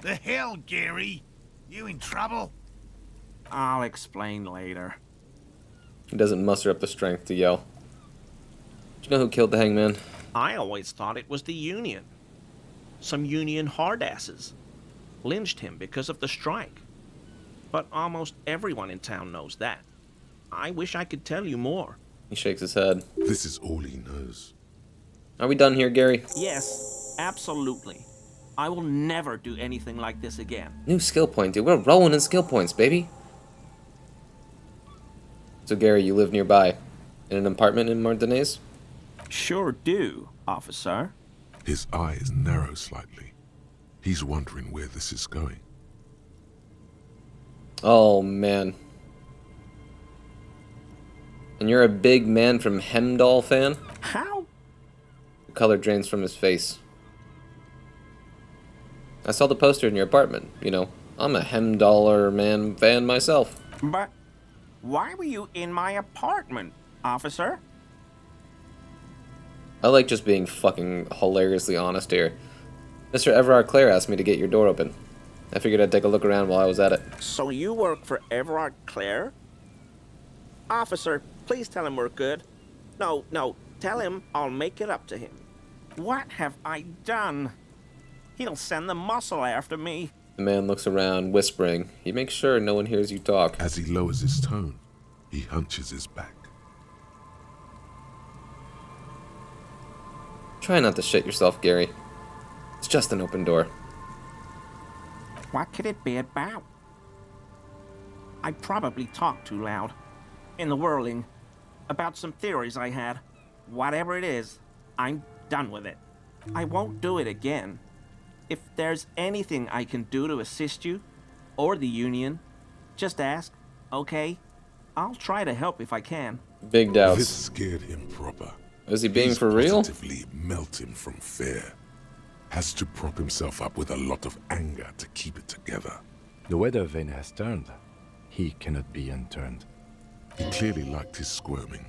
The hell, Gary? You in trouble? I'll explain later. He doesn't muster up the strength to yell. Do you know who killed the hangman? I always thought it was the Union. Some Union hardasses. Lynched him because of the strike. But almost everyone in town knows that. I wish I could tell you more. He shakes his head. This is all he knows. Are we done here, Gary? Yes, absolutely. I will never do anything like this again. New skill point, dude. We're rolling in skill points, baby. So, Gary, you live nearby. In an apartment in Martinez? Sure do, officer. His eyes narrow slightly. He's wondering where this is going. Oh, man. And you're a big man from Hemdahl fan? How? The color drains from his face. I saw the poster in your apartment. You know, I'm a Hemdaller man fan myself. But why were you in my apartment, officer? I like just being fucking hilariously honest here. Mr. Everard Clare asked me to get your door open. I figured I'd take a look around while I was at it. So you work for Everard Clare? Officer, please tell him we're good. No, tell him I'll make it up to him. What have I done? He'll send the muscle after me. The man looks around, whispering. He makes sure no one hears you talk. As he lowers his tone, he hunches his back. Try not to shit yourself, Gary. It's just an open door. What could it be about? I probably talked too loud. In the whirling. About some theories I had. Whatever it is, I'm done with it. I won't do it again. If there's anything I can do to assist you, or the Union, just ask, okay? I'll try to help if I can. Big doubts. This scared him proper. Is he being He's for real? positively melting from fear. Has to prop himself up with a lot of anger to keep it together. The weather vane has turned. He cannot be unturned. He clearly liked his squirming.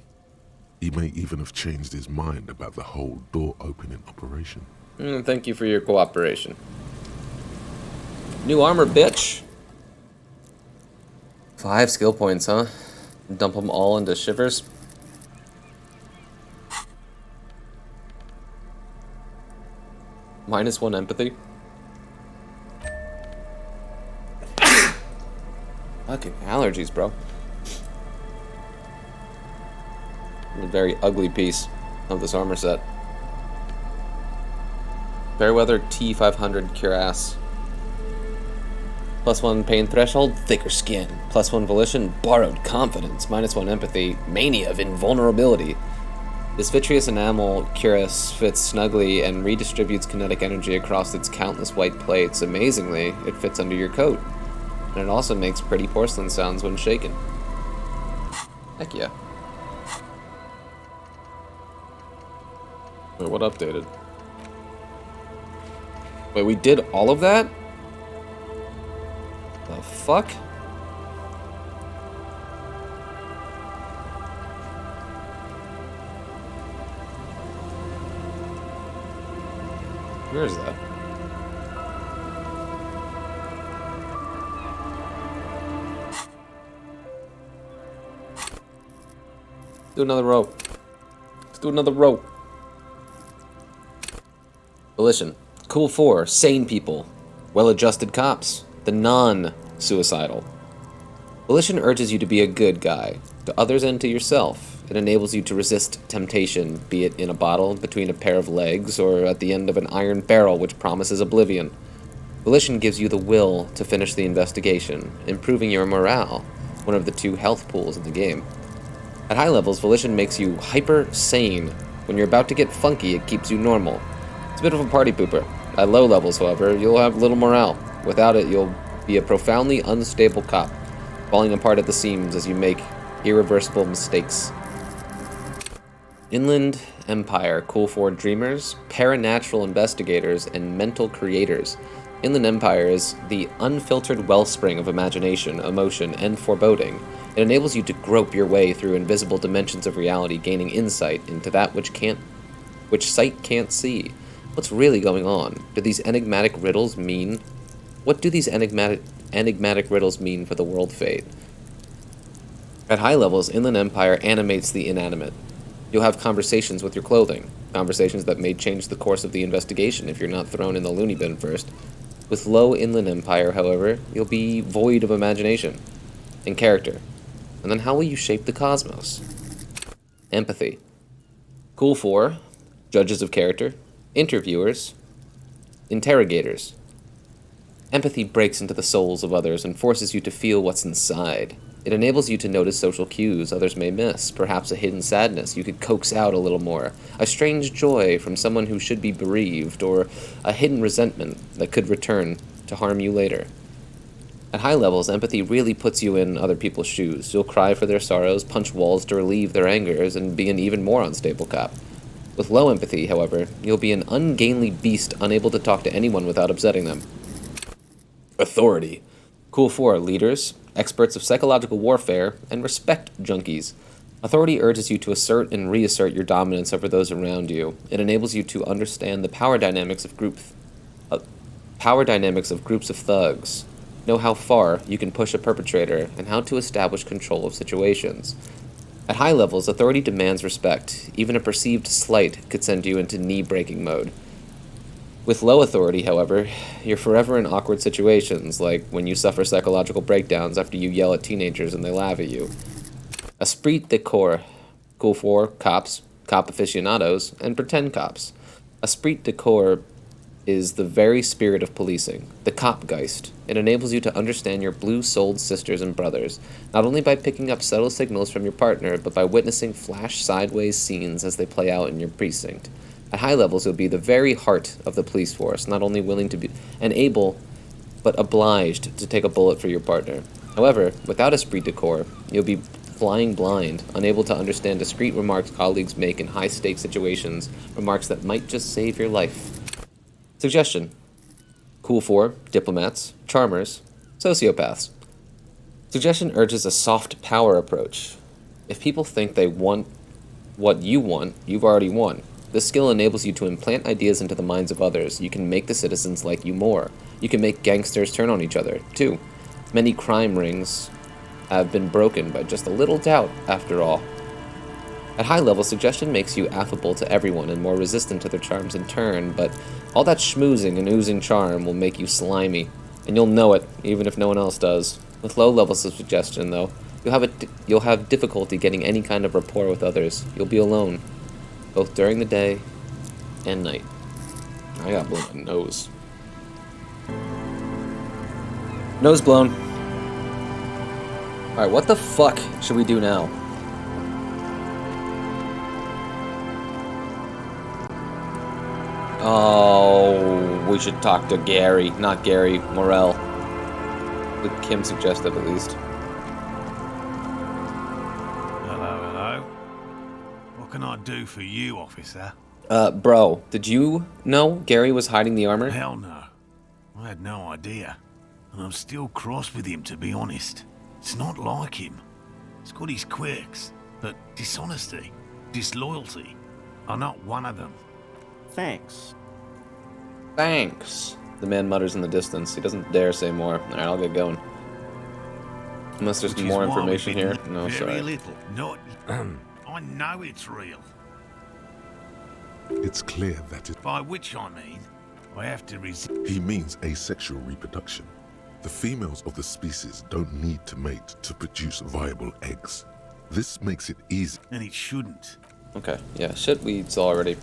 He may even have changed his mind about the whole door opening operation. Thank you for your cooperation. New armor, bitch. 5 skill points, huh? Dump them all into shivers. -1 empathy. Fucking allergies, bro. A very ugly piece of this armor set. Fairweather T500 Cuirass. +1 pain threshold, thicker skin. +1 volition, borrowed confidence. -1 empathy, mania of invulnerability. This vitreous enamel cuirass fits snugly and redistributes kinetic energy across its countless white plates. Amazingly, it fits under your coat. And it also makes pretty porcelain sounds when shaken. Heck yeah. Wait, what updated? Wait, we did all of that? The fuck? Where is that? Do another row. Let's do another row. Volition. Cool 4. Sane people. Well-adjusted cops. The non-suicidal. Volition urges you to be a good guy. To others and to yourself. It enables you to resist temptation, be it in a bottle, between a pair of legs, or at the end of an iron barrel which promises oblivion. Volition gives you the will to finish the investigation, improving your morale, one of the 2 health pools in the game. At high levels, Volition makes you hyper-sane. When you're about to get funky, it keeps you normal. It's a bit of a party pooper. At low levels, however, you'll have little morale. Without it, you'll be a profoundly unstable cop, falling apart at the seams as you make irreversible mistakes. Inland Empire, cool for dreamers, paranatural investigators, and mental creators. Inland Empire is the unfiltered wellspring of imagination, emotion, and foreboding. It enables you to grope your way through invisible dimensions of reality, gaining insight into that which sight can't see. What's really going on? Do these enigmatic riddles mean? What do these enigmatic riddles mean for the world fate? At high levels, Inland Empire animates the inanimate. You'll have conversations with your clothing, conversations that may change the course of the investigation if you're not thrown in the loony bin first. With low Inland Empire, however, you'll be void of imagination and character. And then how will you shape the cosmos? Empathy. Cool for judges of character, interviewers, interrogators. Empathy breaks into the souls of others and forces you to feel what's inside. It enables you to notice social cues others may miss, perhaps a hidden sadness you could coax out a little more, a strange joy from someone who should be bereaved, or a hidden resentment that could return to harm you later. At high levels, empathy really puts you in other people's shoes. You'll cry for their sorrows, punch walls to relieve their angers, and be an even more unstable cop. With low empathy, however, you'll be an ungainly beast unable to talk to anyone without upsetting them. Authority. Cool for leaders, experts of psychological warfare, and respect junkies. Authority urges you to assert and reassert your dominance over those around you. It enables you to understand the power dynamics of groups of thugs, know how far you can push a perpetrator, and how to establish control of situations. At high levels, authority demands respect. Even a perceived slight could send you into knee-breaking mode. With low authority, however, you're forever in awkward situations, like when you suffer psychological breakdowns after you yell at teenagers and they laugh at you. Esprit de corps. Cool for cops, cop aficionados, and pretend cops. Esprit de corps is the very spirit of policing, the copgeist. It enables you to understand your blue-souled sisters and brothers, not only by picking up subtle signals from your partner, but by witnessing flash-sideways scenes as they play out in your precinct. At high levels, you'll be the very heart of the police force, not only willing to be and able, but obliged to take a bullet for your partner. However, without esprit de corps, you'll be flying blind, unable to understand discreet remarks colleagues make in high-stakes situations, remarks that might just save your life. Suggestion. Cool for diplomats, charmers, sociopaths. Suggestion urges a soft power approach. If people think they want what you want, you've already won. This skill enables you to implant ideas into the minds of others. You can make the citizens like you more. You can make gangsters turn on each other, too. Many crime rings have been broken by just a little doubt, after all. At high level, suggestion makes you affable to everyone and more resistant to their charms in turn, but all that schmoozing and oozing charm will make you slimy, and you'll know it, even if no one else does. With low levels of suggestion, though, you'll have difficulty getting any kind of rapport with others. You'll be alone, both during the day and night. I got blown my nose. Nose blown. Alright, what the fuck should we do now? Oh, we should talk to Gary, not Gary, Morell. What Kim suggested, at least. Hello. What can I do for you, officer? Bro, did you know Gary was hiding the armor? Hell no. I had no idea. And I'm still cross with him, to be honest. It's not like him. He's got his quirks, but dishonesty, disloyalty are not one of them. Thanks. Thanks, the man mutters in the distance. He doesn't dare say more. Alright, I'll get going. Unless there's more information here. No, sorry. Little. Not. I know it's real. It's clear that it... By which I mean, I have to He means asexual reproduction. The females of the species don't need to mate to produce viable eggs. This makes it easy. And it shouldn't. Okay, yeah, shit we saw already.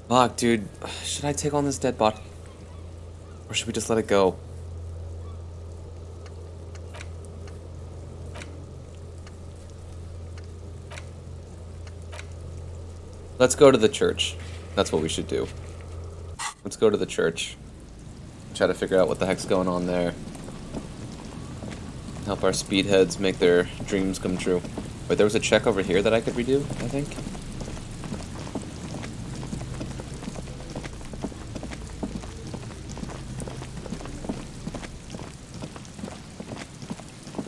Fuck, dude. Should I take on this dead body? Or should we just let it go? Let's go to the church. That's what we should do. Let's go to the church. Try to figure out what the heck's going on there. Help our speedheads make their dreams come true. Wait, there was a check over here that I could redo, I think?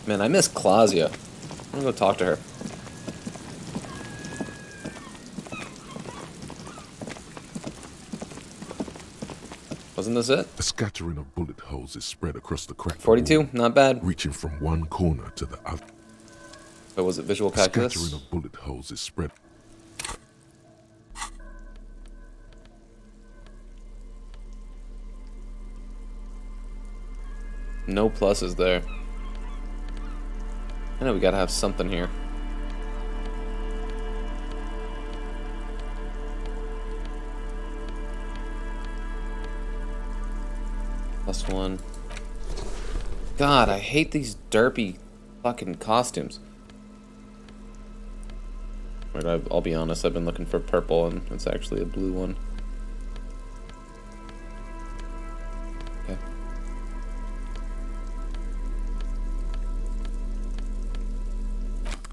Man, I miss Clausia. I'm gonna go talk to her. Wasn't this it? A scattering of bullet holes is spread across the crack. 42, wall, not bad. Reaching from one corner to the other. But was it visual A calculus? scattering of bullet holes is spread. No pluses there. I know we gotta have something here. +1. God, I hate these derpy fucking costumes. Right, I'll be honest, I've been looking for purple and it's actually a blue one. Okay.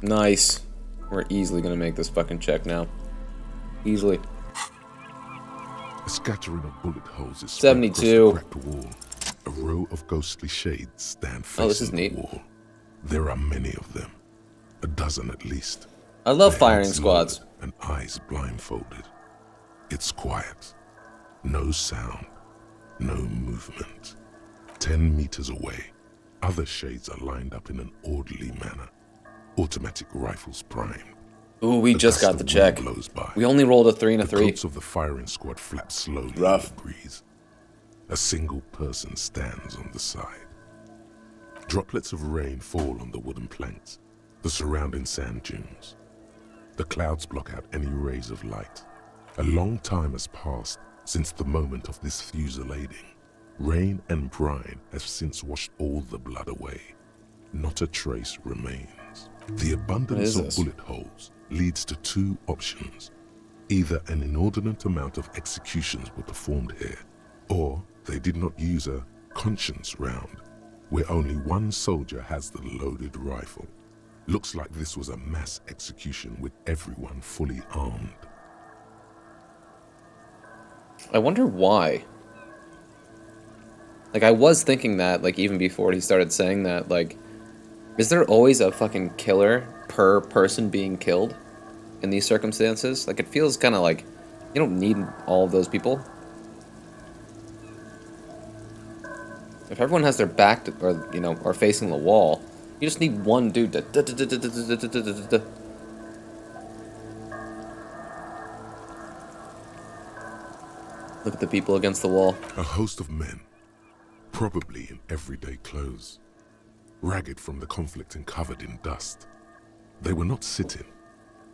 Nice. We're easily gonna make this fucking check now. Easily. A scattering of bullet holes is spread 72. across the cracked wall. A row of ghostly shades stand facing this is neat. the wall. There are many of them. A dozen at least. I love Their firing heads squads. lowered and eyes blindfolded. It's quiet. No sound. No movement. 10 meters away, other shades are lined up in an orderly manner. Automatic rifles primed. Ooh, we just got the check. We only rolled a 3 and a 3. The coats of the firing squad flap slowly in the breeze. A single person stands on the side. Droplets of rain fall on the wooden planks, the surrounding sand dunes. The clouds block out any rays of light. A long time has passed since the moment of this fusillading. Rain and brine have since washed all the blood away. Not a trace remains. The abundance of bullet holes leads to two options. Either an inordinate amount of executions were performed here, or they did not use a conscience round, where only one soldier has the loaded rifle. Looks like this was a mass execution with everyone fully armed. I wonder why. Like, I was thinking that, like, even before he started saying that, like, is there always a fucking killer per person being killed in these circumstances? Like, it feels kind of like you don't need all of those people. If everyone has their back to, or, you know, are facing the wall, you just need one dude to look at the people against the wall. A host of men, probably in everyday clothes, ragged from the conflict and covered in dust. They were not sitting,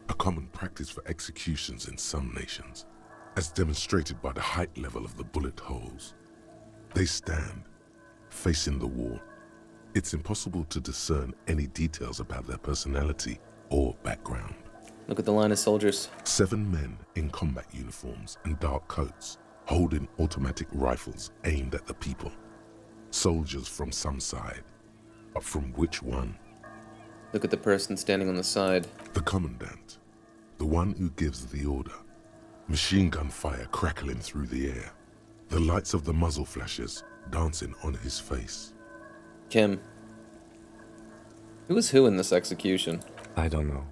a common practice for executions in some nations, as demonstrated by the height level of the bullet holes. They stand, facing the wall. It's impossible to discern any details about their personality or background. Look at the line of soldiers. 7 men in combat uniforms and dark coats, holding automatic rifles aimed at the people. Soldiers from some side, but from which one? Look at the person standing on the side. The commandant, the one who gives the order. Machine gun fire crackling through the air. The lights of the muzzle flashes dancing on his face. Kim. Who was who in this execution? I don't know.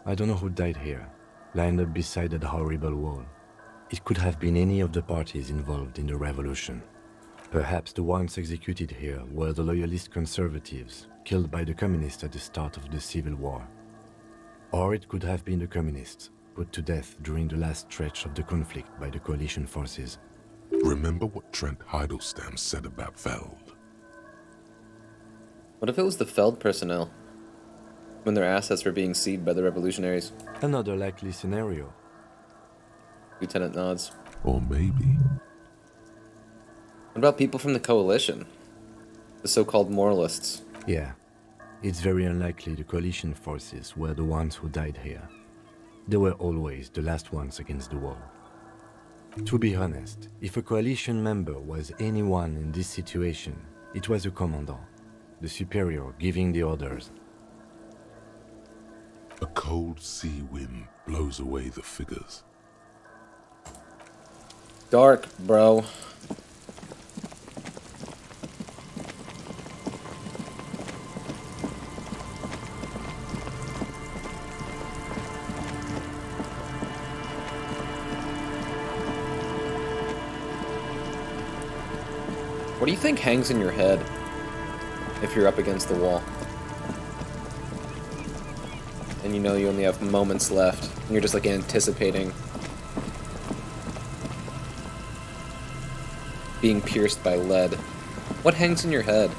I don't know who died here, lined up beside that horrible wall. It could have been any of the parties involved in the revolution. Perhaps the ones executed here were the loyalist conservatives, killed by the communists at the start of the Civil War. Or it could have been the communists, put to death during the last stretch of the conflict by the coalition forces. Remember what Trent Heidelstein said about Veld? What if it was the Feld personnel? When their assets were being seized by the revolutionaries? Another likely scenario. Lieutenant nods. Or maybe... What about people from the coalition? The so-called moralists? Yeah. It's very unlikely the coalition forces were the ones who died here. They were always the last ones against the wall. To be honest, if a coalition member was anyone in this situation, it was a commandant, the superior giving the orders. A cold sea wind blows away the figures. Dark, bro. What do you think hangs in your head if you're up against the wall? And you know you only have moments left, and you're just like anticipating being pierced by lead. What hangs in your head?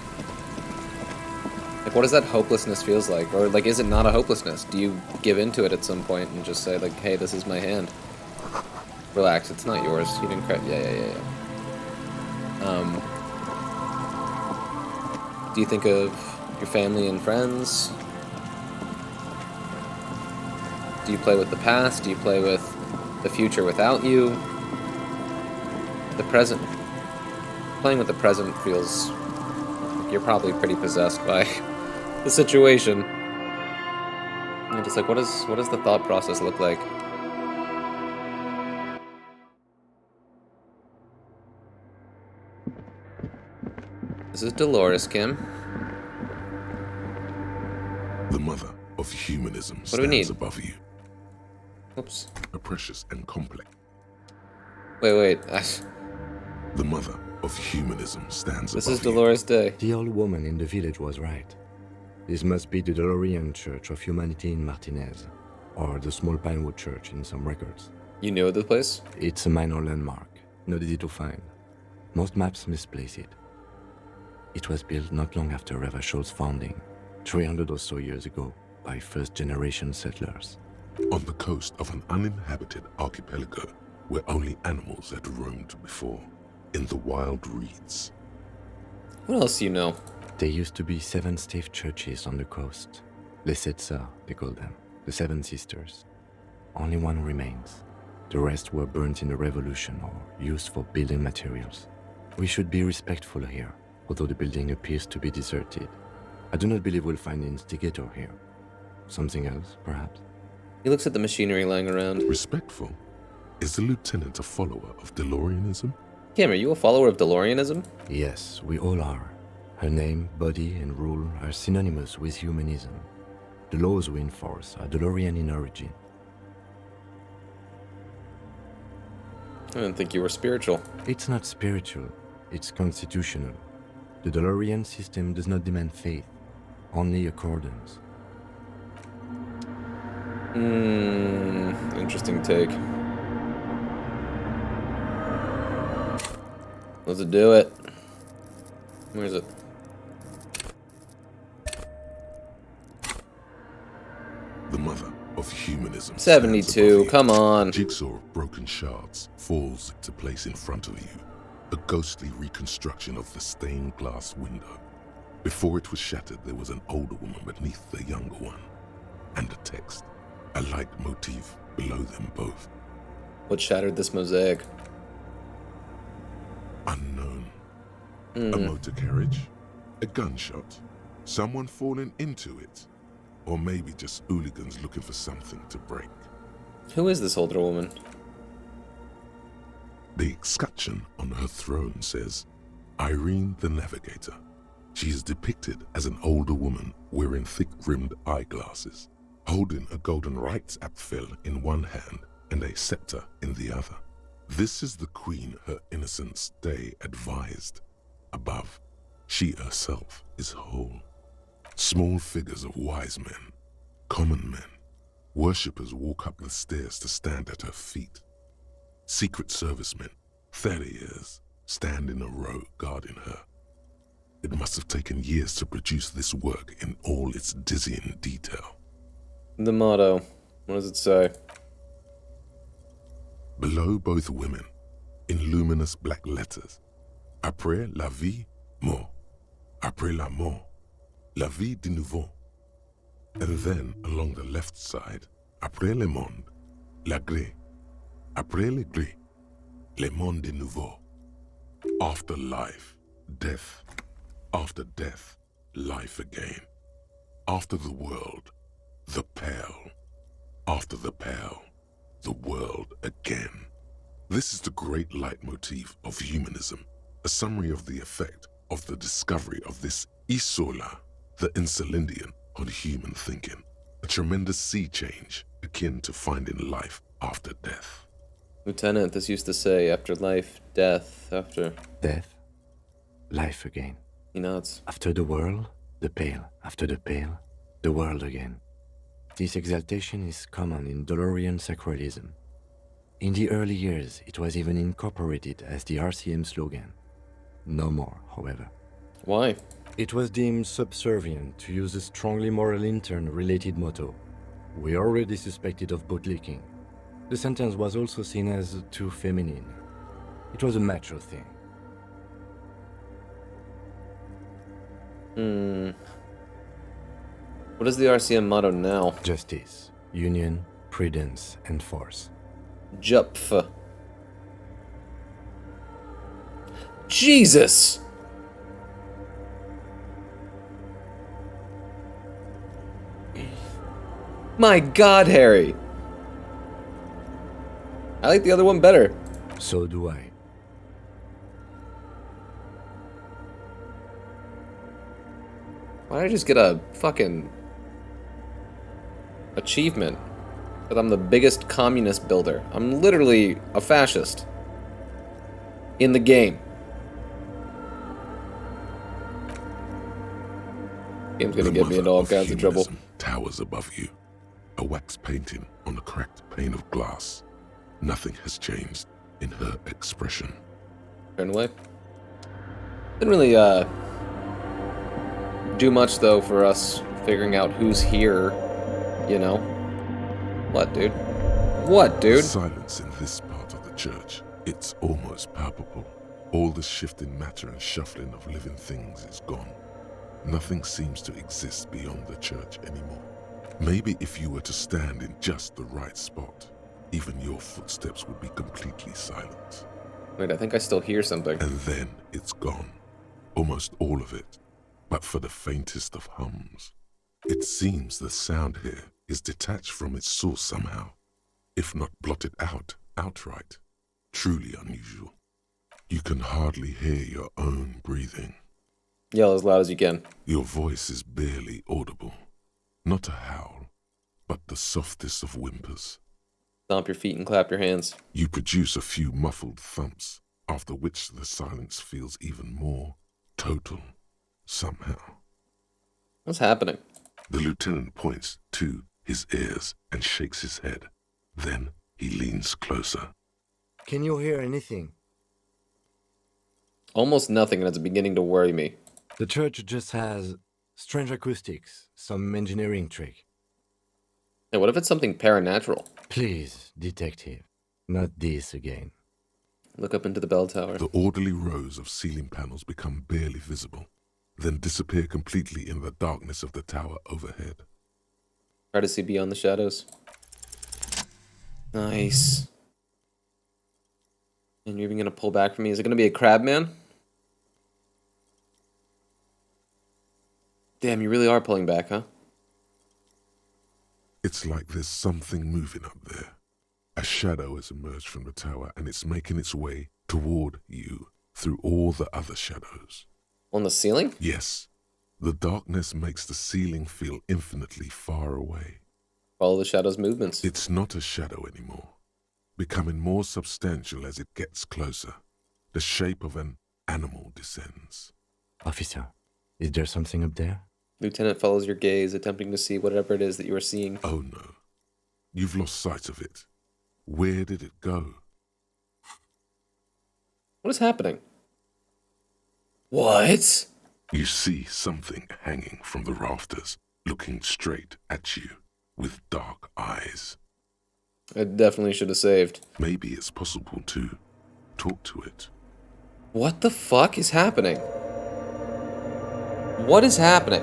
Like, what does that hopelessness feels like? Or, like, is it not a hopelessness? Do you give into it at some point and just say, like, hey, this is my hand? Relax, it's not yours. You didn't cry. Yeah. Do you think of your family and friends? Do you play with the past? Do you play with the future without you? The present. Playing with the present feels like you're probably pretty possessed by the situation. And just like, what does the thought process look like? This is Dolores, Kim. The mother of humanism What do we need? stands above you. Oops. A precious and complex. Wait. The mother of humanism stands This above is Dolores Day. The old woman in the village was right. This must be the DeLorean Church of Humanity in Martinez, or the Small Pinewood Church in some records. You know the place? It's a minor landmark, not easy to find. Most maps misplace it. It was built not long after Revachol's founding, 300 or so years ago, by first-generation settlers. On the coast of an uninhabited archipelago where only animals had roamed before, in the wild reeds. What else do you know? There used to be 7 stave churches on the coast. Les Sept Sœurs, they call them, the 7 sisters. Only one remains. The rest were burnt in the revolution or used for building materials. We should be respectful here, although the building appears to be deserted. I do not believe we'll find the instigator here. Something else, perhaps? He looks at the machinery lying around. Respectful? Is the lieutenant a follower of DeLoreanism? Kim, are you a follower of DeLoreanism? Yes, we all are. Her name, body, and rule are synonymous with humanism. The laws we enforce are DeLorean in origin. I didn't think you were spiritual. It's not spiritual, it's constitutional. The DeLorean system does not demand faith, only accordance. Interesting take. Let's do it. Where is it? The mother of humanism. 72, come on. Jigsaw of broken shards falls into place in front of you. A ghostly reconstruction of the stained glass window. Before it was shattered, there was an older woman beneath the younger one. And a text. A leitmotif below them both. What shattered this mosaic? Unknown. A motor carriage? A gunshot? Someone falling into it? Or maybe just hooligans looking for something to break? Who is this older woman? The escutcheon on her throne says, Irene the Navigator. She is depicted as an older woman wearing thick-rimmed eyeglasses, holding a golden rights apfel in one hand and a scepter in the other. This is the queen her innocence day advised. Above, she herself is whole. Small figures of wise men, common men, Worshippers walk up the stairs to stand at her feet. Secret Servicemen, farriers, stand in a row guarding her. It must have taken years to produce this work in all its dizzying detail. The motto. What does it say? Below both women, in luminous black letters, Après la vie, mort. Après la mort, la vie de nouveau. And then, along the left side, Après le monde, la gré. Après le gré, le monde de nouveau. After life, death. After death, life again. After the world, the pale. After the pale, the world again. This is the great leitmotif of humanism, a summary of the effect of the discovery of this isola, the Insulindian, on human thinking, a tremendous sea change akin to finding life after death. Lieutenant, this used to say after life, death, after... Death, life again. He nods. After the world, the pale. After the pale, the world again. This exaltation is common in Dolorian sacralism. In the early years, it was even incorporated as the RCM slogan. No more, however. Why? It was deemed subservient to use a strongly moral intern-related motto. We already suspected of bootlicking. The sentence was also seen as too feminine. It was a macho thing. What is the RCM motto now? Justice, union, prudence, and force. Jupf. Jesus! My God, Harry! I like the other one better. So do I. Why did I just get a fucking achievement that I'm the biggest communist builder? I'm literally a fascist in the game. Game's gonna get me into all kinds of trouble. Towers above you, a wax painting on a cracked pane of glass. Nothing has changed in her expression. Turn away. Didn't really do much though for us figuring out who's here, you know? What, dude? What, dude? Silence in this part of the church. It's almost palpable. All the shifting matter and shuffling of living things is gone. Nothing seems to exist beyond the church anymore. Maybe if you were to stand in just the right spot, even your footsteps would be completely silent. Wait, I think I still hear something. And then it's gone. Almost all of it. But for the faintest of hums. It seems the sound here is detached from its source somehow, if not blotted out outright. Truly unusual. You can hardly hear your own breathing. Yell as loud as you can. Your voice is barely audible. Not a howl, but the softest of whimpers. Stomp your feet and clap your hands. You produce a few muffled thumps, after which the silence feels even more total, somehow. What's happening? The lieutenant points to his ears and shakes his head. Then he leans closer. Can you hear anything? Almost nothing, and it's beginning to worry me. The church just has strange acoustics, some engineering trick. Hey, what if it's something paranatural? Please, detective, not this again. Look up into the bell tower. The orderly rows of ceiling panels become barely visible, then disappear completely in the darkness of the tower overhead. Try to see beyond the shadows. Nice. And you're even gonna pull back from me? Is it gonna be a crab man? Damn, you really are pulling back, huh? It's like there's something moving up there. A shadow has emerged from the tower and it's making its way toward you through all the other shadows. On the ceiling? Yes. The darkness makes the ceiling feel infinitely far away. Follow the shadow's movements. It's not a shadow anymore, becoming more substantial as it gets closer. The shape of an animal descends. Officer, is there something up there? Lieutenant follows your gaze, attempting to see whatever it is that you are seeing. Oh no. You've lost sight of it. Where did it go? What is happening? What? You see something hanging from the rafters, looking straight at you with dark eyes. I definitely should have saved. Maybe it's possible to talk to it. What the fuck is happening? What is happening?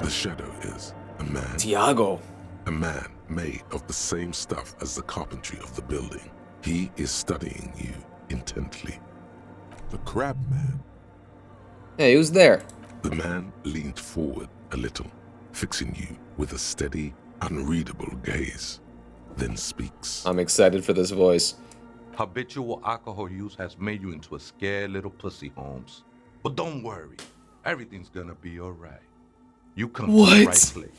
The shadow is a man. Tiago. A man made of the same stuff as the carpentry of the building. He is studying you intently. The crab man. Hey, who's there? The man leaned forward a little, fixing you with a steady, unreadable gaze, then speaks. I'm excited for this voice. Habitual alcohol use has made you into a scared little pussy, Holmes. But don't worry, everything's gonna be alright. You come to the right place.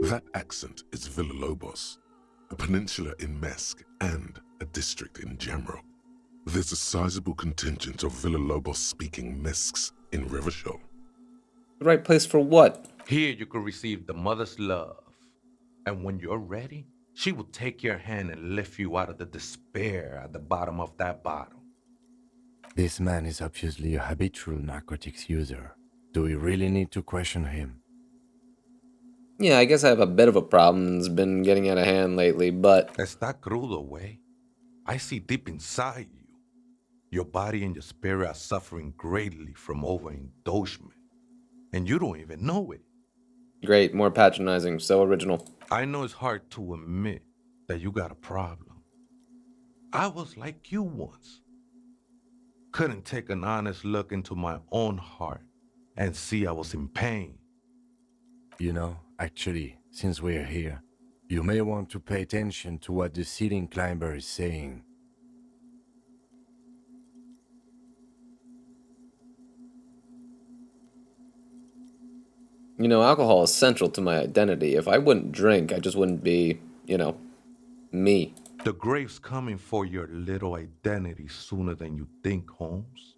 That accent is Villalobos, a peninsula in Mesk and a district in Jamrock. There's a sizable contingent of Villalobos-speaking Mesks in Revachol. The right place for what? Here you can receive the mother's love. And when you're ready, she will take your hand and lift you out of the despair at the bottom of that bottle. This man is obviously a habitual narcotics user. Do we really need to question him? Yeah, I guess I have a bit of a problem. It's been getting out of hand lately, but... Está crudo, way. I see deep inside you. Your body and your spirit are suffering greatly from overindulgence. And you don't even know it. Great, more patronizing, so original. I know it's hard to admit that you got a problem. I was like you once. Couldn't take an honest look into my own heart and see I was in pain. You know, actually, since we're here, you may want to pay attention to what the ceiling climber is saying. You know, alcohol is central to my identity. If I wouldn't drink, I just wouldn't be, you know, me. The grave's coming for your little identity sooner than you think, Holmes.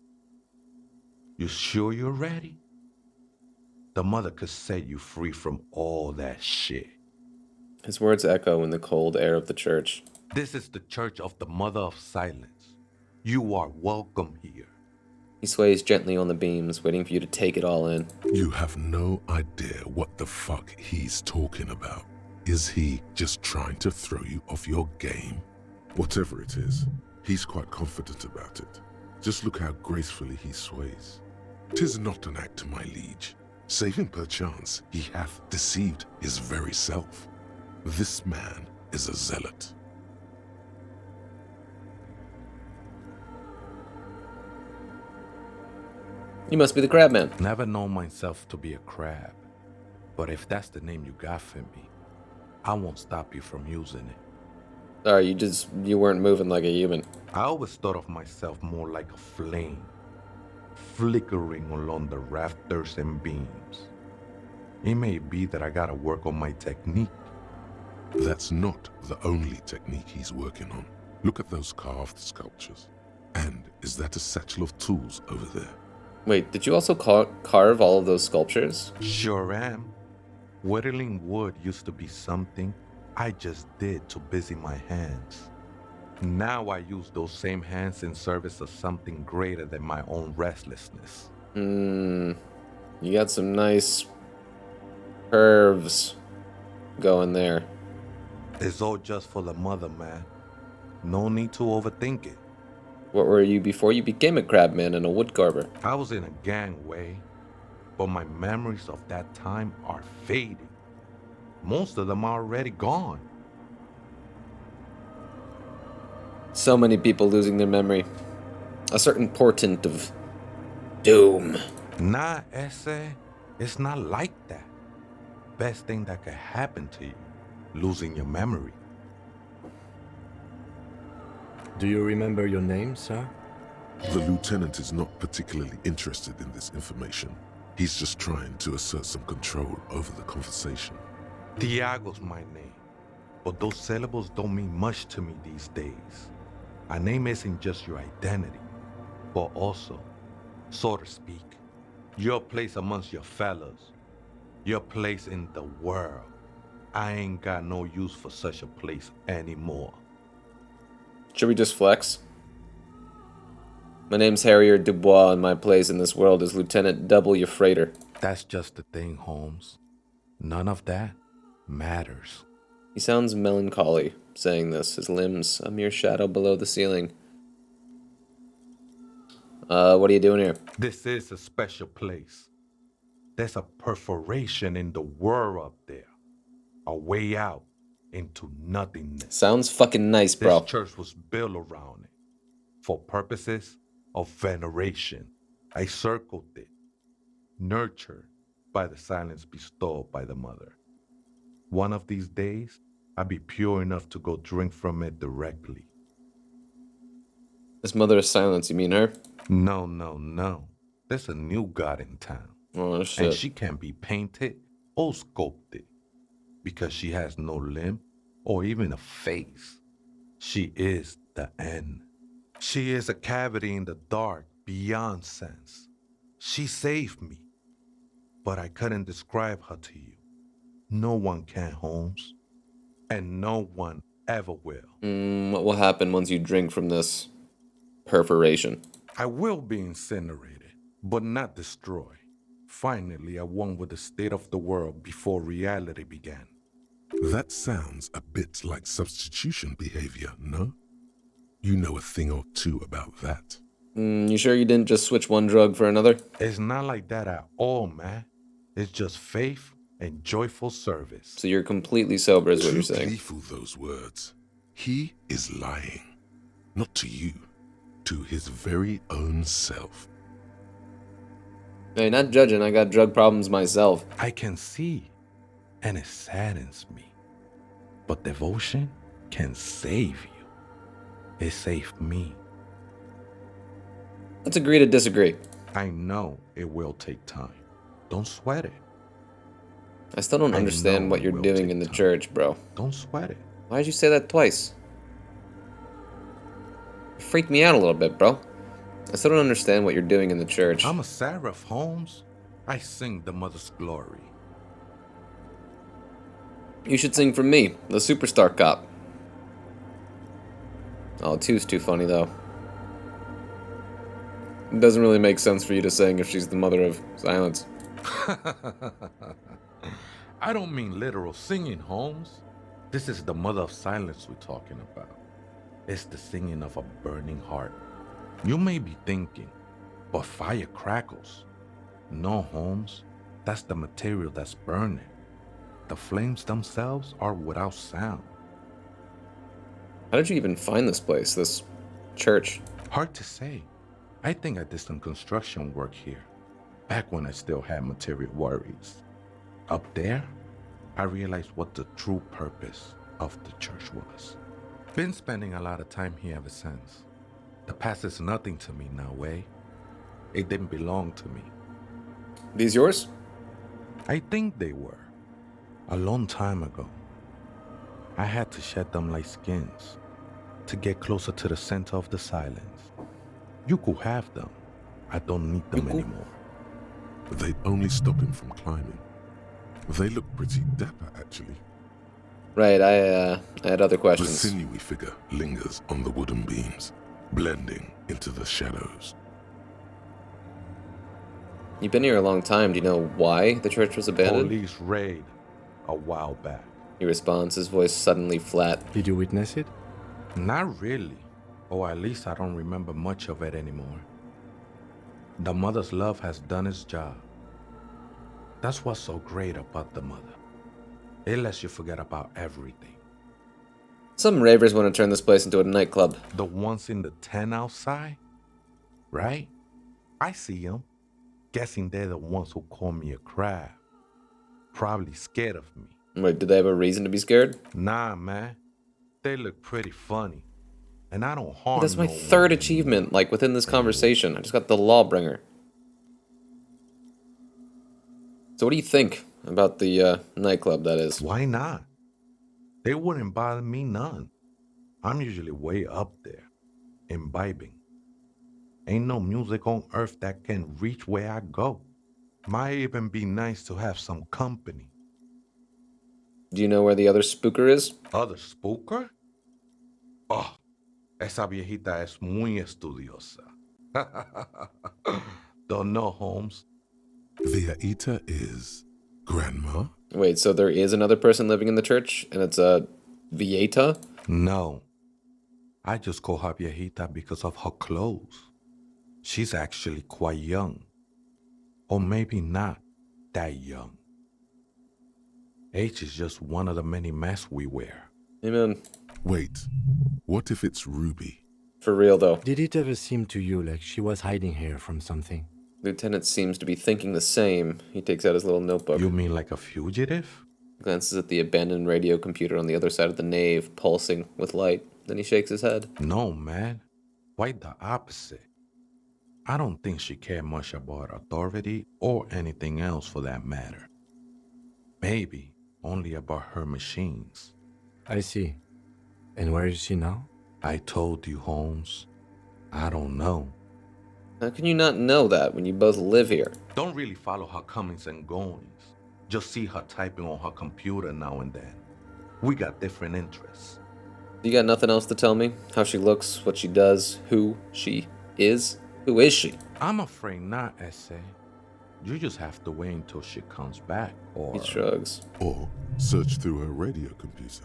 You sure you're ready? The mother could set you free from all that shit. His words echo in the cold air of the church. This is the Church of the Mother of Silence. You are welcome here. He sways gently on the beams, waiting for you to take it all in. You have no idea what the fuck he's talking about. Is he just trying to throw you off your game? Whatever it is, he's quite confident about it. Just look how gracefully he sways. 'Tis not an act, my liege. Save him perchance, he hath deceived his very self. This man is a zealot. You must be the crab man. Never known myself to be a crab. But if that's the name you got for me, I won't stop you from using it. Sorry, you weren't moving like a human. I always thought of myself more like a flame, flickering along the rafters and beams. It may be that I gotta work on my technique. That's not the only technique he's working on. Look at those carved sculptures. And is that a satchel of tools over there? Wait, did you also carve all of those sculptures? Sure am. Whittling wood used to be something I just did to busy my hands. Now I use those same hands in service of something greater than my own restlessness. You got some nice curves going there. It's all just for the mother, man. No need to overthink it. What were you before you became a crabman and a woodcarver? I was in a gangway, but my memories of that time are fading. Most of them are already gone. So many people losing their memory. A certain portent of doom. Nah, ese, it's not like that. Best thing that could happen to you, losing your memory. Do you remember your name, sir? The lieutenant is not particularly interested in this information. He's just trying to assert some control over the conversation. Tiago's my name, but those syllables don't mean much to me these days. A name isn't just your identity. but also, so to speak, your place amongst your fellows, your place in the world. I ain't got no use for such a place anymore. Should we just flex? My name's Harrier Dubois, and my place in this world is Lieutenant W. Freighter. That's just the thing, Holmes. None of that matters. He sounds melancholy saying this, his limbs a mere shadow below the ceiling. What are you doing here? This is a special place. There's a perforation in the world up there. A way out into nothingness. Sounds fucking nice, bro. This church was built around it. For purposes of veneration. I circled it. Nurtured by the silence bestowed by the mother. One of these days, I'll be pure enough to go drink from it directly. This mother of silence, you mean her? No. There's a new god in town. Oh, shit. And she can't be painted or sculpted. Because she has no limb or even a face. She is the end. She is a cavity in the dark beyond sense. She saved me. But I couldn't describe her to you. No one can, Holmes. And no one ever will. What will happen once you drink from this perforation? I will be incinerated, but not destroyed. Finally, I won with the state of the world before reality began. That sounds a bit like substitution behavior, no? You know a thing or two about that. You sure you didn't just switch one drug for another? It's not like that at all, man. It's just faith and joyful service. So you're completely sober is what you're saying. Too gleeful, those words. He is lying. Not to you. To his very own self. Hey, not judging. I got drug problems myself. I can see. And it saddens me. But devotion can save you. It saved me. Let's agree to disagree. I know it will take time. Don't sweat it. I still don't understand what you're doing in the church, bro. Don't sweat it. Why'd you say that twice? You freaked me out a little bit, bro. I still don't understand what you're doing in the church. I'm a seraph, Holmes. I sing the mother's glory. You should sing for me, the superstar cop. Oh, two's too funny, though. It doesn't really make sense for you to sing if she's the mother of silence. I don't mean literal singing, Holmes. This is the mother of silence we're talking about. It's the singing of a burning heart. You may be thinking, but fire crackles. No, Holmes. That's the material that's burning. The flames themselves are without sound. How did you even find this place, this church? Hard to say. I think I did some construction work here, back when I still had material worries. Up there, I realized what the true purpose of the church was. Been spending a lot of time here ever since. The past is nothing to me now, eh? It didn't belong to me. These yours? I think they were. A long time ago. I had to shed them like skins to get closer to the center of the silence. You could have them. I don't need them anymore. They'd only stop him from climbing. They look pretty dapper, actually. Right, I had other The questions. sinewy figure lingers on the wooden beams, blending into the shadows. You've been here a long time. Do you know why the church was abandoned? Police raid a while back. He responds, his voice suddenly flat. Did you witness it? Not really. Or at least I don't remember much of it anymore. The mother's love has done its job. That's what's so great about the mother. It lets you forget about everything. Some ravers want to turn this place into a nightclub. The ones in the tent outside? Right? I see them. Guessing they're the ones who call me a crab. Probably scared of me. Wait, did they have a reason to be scared? Nah, man. They look pretty funny. And I don't harm That's my no third one. achievement, like, within this conversation. I just got the Lawbringer. So what do you think about the nightclub, that is? Why not? They wouldn't bother me none. I'm usually way up there, imbibing. Ain't no music on earth that can reach where I go. Might even be nice to have some company. Do you know where the other spooker is? Other spooker? Oh, esa viejita es muy estudiosa. Don't know, Holmes. Viejita is grandma? Wait, so there is another person living in the church, and it's a Vieta? No. I just call her viejita because of her clothes. She's actually quite young. Or maybe not that young. Age is just one of the many masks we wear. Amen. Wait, what if it's Ruby? For real, though. Did it ever seem to you like she was hiding here from something? Lieutenant seems to be thinking the same. He takes out his little notebook. You mean like a fugitive? Glances at the abandoned radio computer on the other side of the nave, pulsing with light. Then he shakes his head. No, man. Quite the opposite. I don't think she cared much about authority or anything else for that matter. Maybe only about her machines. I see. And where is she now? I told you, Holmes. I don't know. How can you not know that when you both live here? Don't really follow her comings and goings. Just see her typing on her computer now and then. We got different interests. You got nothing else to tell me? How she looks, what she does, who she is? Who is she? I'm afraid not, Essay. You just have to wait until she comes back, or... He shrugs. Or search through her radio computer.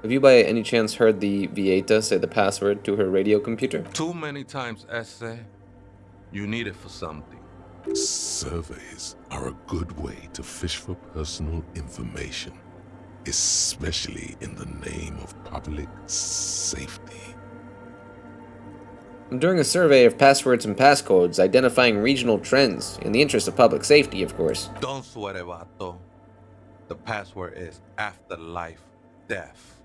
Have you by any chance heard the Vieta say the password to her radio computer? Too many times, Essay. You need it for something. Surveys are a good way to fish for personal information, especially in the name of public safety. I'm doing a survey of passwords and passcodes, identifying regional trends, in the interest of public safety, of course. Don't sweat it, vato. The password is afterlife death.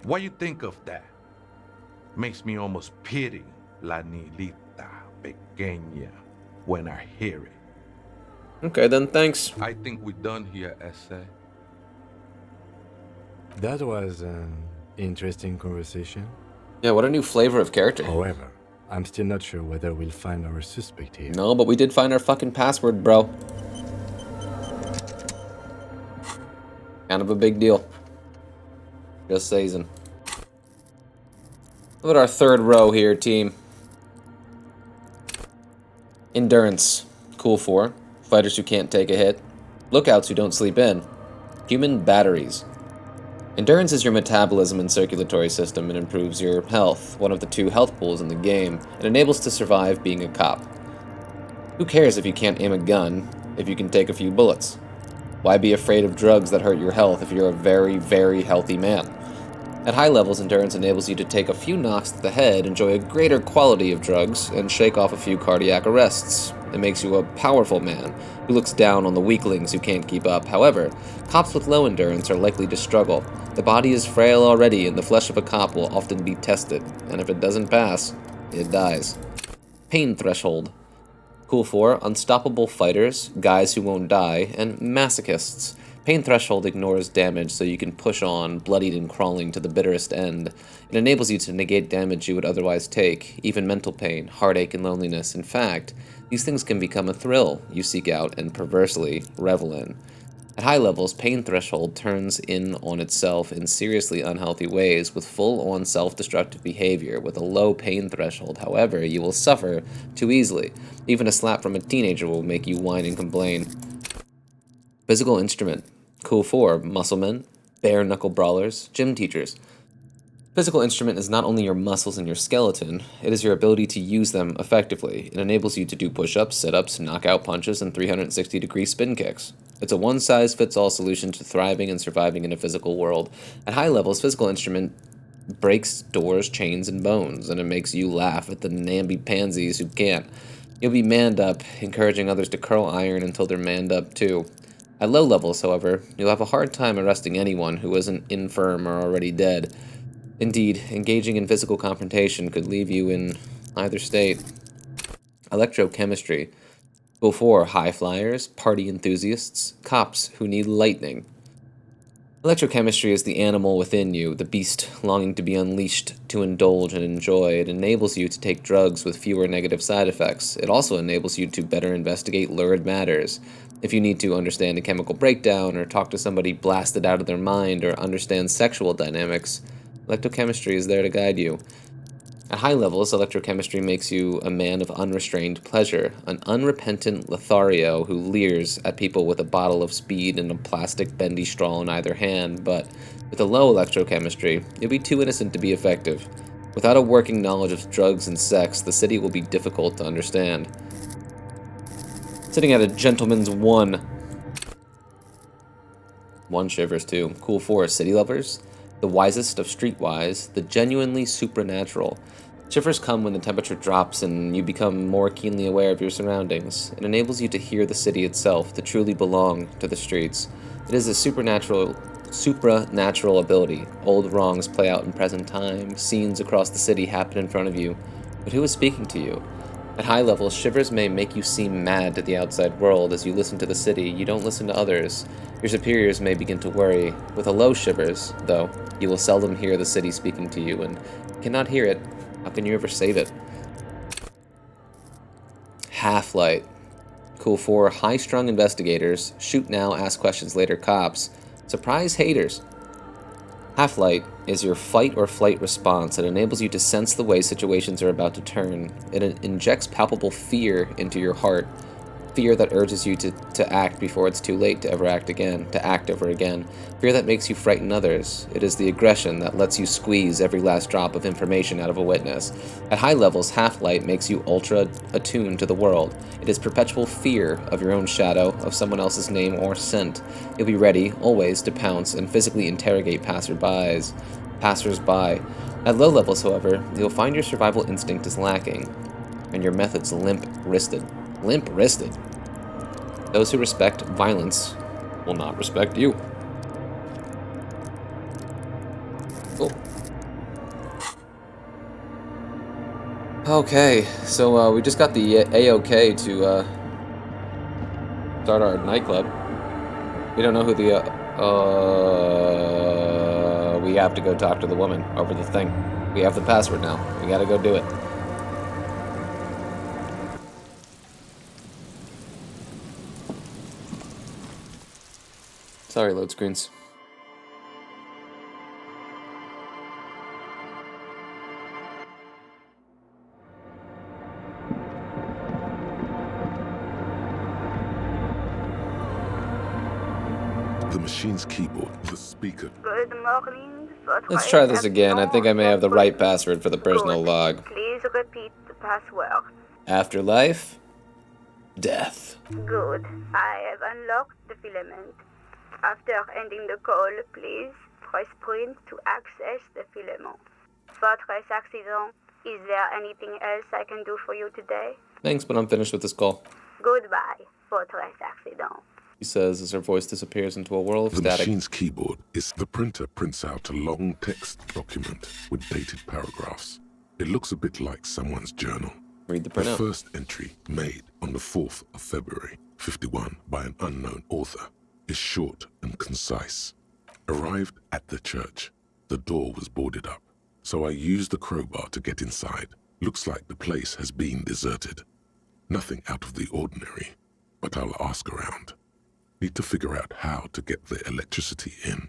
What you think of that? Makes me almost pity la niñita pequeña when I hear it. Okay then, thanks. I think we're done here, Essay. That was an interesting conversation. Yeah, what a new flavor of character. However, I'm still not sure whether we'll find our suspect here. No, but we did find our fucking password, bro. Kind of a big deal. Just saying. Look at our third row here, team. Endurance. Cool 4. Fighters who can't take a hit. Lookouts who don't sleep in. Human batteries. Endurance is your metabolism and circulatory system and improves your health, one of the 2 health pools in the game, and enables to survive being a cop. Who cares if you can't aim a gun, if you can take a few bullets? Why be afraid of drugs that hurt your health if you're a very, very healthy man? At high levels, endurance enables you to take a few knocks to the head, enjoy a greater quality of drugs, and shake off a few cardiac arrests. It makes you a powerful man, who looks down on the weaklings who can't keep up. However, cops with low endurance are likely to struggle. The body is frail already, and the flesh of a cop will often be tested, and if it doesn't pass, it dies. Pain threshold. Cool 4, unstoppable fighters, guys who won't die, and masochists. Pain threshold ignores damage so you can push on, bloodied and crawling to the bitterest end. It enables you to negate damage you would otherwise take, even mental pain, heartache, and loneliness. In fact, these things can become a thrill you seek out and perversely revel in. At high levels, pain threshold turns in on itself in seriously unhealthy ways with full-on self-destructive behavior. With a low pain threshold, however, you will suffer too easily. Even a slap from a teenager will make you whine and complain. Physical instrument. Cool 4, musclemen, bare-knuckle brawlers, gym teachers. Physical instrument is not only your muscles and your skeleton, it is your ability to use them effectively. It enables you to do push-ups, sit-ups, knockout punches, and 360-degree spin kicks. It's a one-size-fits-all solution to thriving and surviving in a physical world. At high levels, physical instrument breaks doors, chains, and bones, and it makes you laugh at the namby-pansies who can't. You'll be manned up, encouraging others to curl iron until they're manned up too. At low levels, however, you'll have a hard time arresting anyone who isn't infirm or already dead. Indeed, engaging in physical confrontation could leave you in either state. Electrochemistry. Cool 4, high flyers, party enthusiasts, cops who need lightning. Electrochemistry is the animal within you, the beast longing to be unleashed to indulge and enjoy. It enables you to take drugs with fewer negative side effects. It also enables you to better investigate lurid matters. If you need to understand a chemical breakdown, or talk to somebody blasted out of their mind, or understand sexual dynamics, electrochemistry is there to guide you. At high levels, electrochemistry makes you a man of unrestrained pleasure, an unrepentant Lothario who leers at people with a bottle of speed and a plastic bendy straw in either hand, but with a low electrochemistry, you'll be too innocent to be effective. Without a working knowledge of drugs and sex, the city will be difficult to understand. Sitting at a gentleman's 1. 1 shivers too. Cool 4, city lovers. The wisest of streetwise, the genuinely supernatural. Shivers come when the temperature drops and you become more keenly aware of your surroundings. It enables you to hear the city itself, to truly belong to the streets. It is a supranatural ability. Old wrongs play out in present time. Scenes across the city happen in front of you. But who is speaking to you? At high levels, shivers may make you seem mad to the outside world. As you listen to the city, you don't listen to others. Your superiors may begin to worry. With a low shivers, though, you will seldom hear the city speaking to you, and you cannot hear it. How can you ever save it? Half-light. Cool 4, high-strung investigators. Shoot now, ask questions later, cops. Surprise haters. Half-light is your fight or flight response. It enables you to sense the way situations are about to turn. It injects palpable fear into your heart. Fear that urges you to act before it's too late to ever act again, to act over again. Fear that makes you frighten others. It is the aggression that lets you squeeze every last drop of information out of a witness. At high levels, half-light makes you ultra-attuned to the world. It is perpetual fear of your own shadow, of someone else's name or scent. You'll be ready, always, to pounce and physically interrogate passers-by. At low levels, however, you'll find your survival instinct is lacking, and your methods limp-wristed. Limp-wristed. Those who respect violence will not respect you. Cool. Okay, so we just got the A-OK to start our nightclub. We don't know who the we have to go talk to the woman over the thing. We have the password now. We gotta go do it. Sorry, load screens. The machine's keyboard, the speaker. Good morning. Let's try this again. I think I may have the right password for the personal log. Please repeat the password. Afterlife. Death. Good. I have unlocked the filament. After ending the call, please press print to access the filament. Fortress accident. Is there anything else I can do for you today? Thanks, but I'm finished with this call. Goodbye, Fortress accident. He says as her voice disappears into a whirl of The static. machine's keyboard is the printer prints out a long text document with dated paragraphs. It looks a bit like someone's journal. Read the The printout. first entry, made on the 4th of February, 51, by an unknown author, is short and concise. Arrived at the church. The door was boarded up, so I used the crowbar to get inside. Looks like the place has been deserted. Nothing out of the ordinary, but I'll ask around. Need to figure out how to get the electricity in.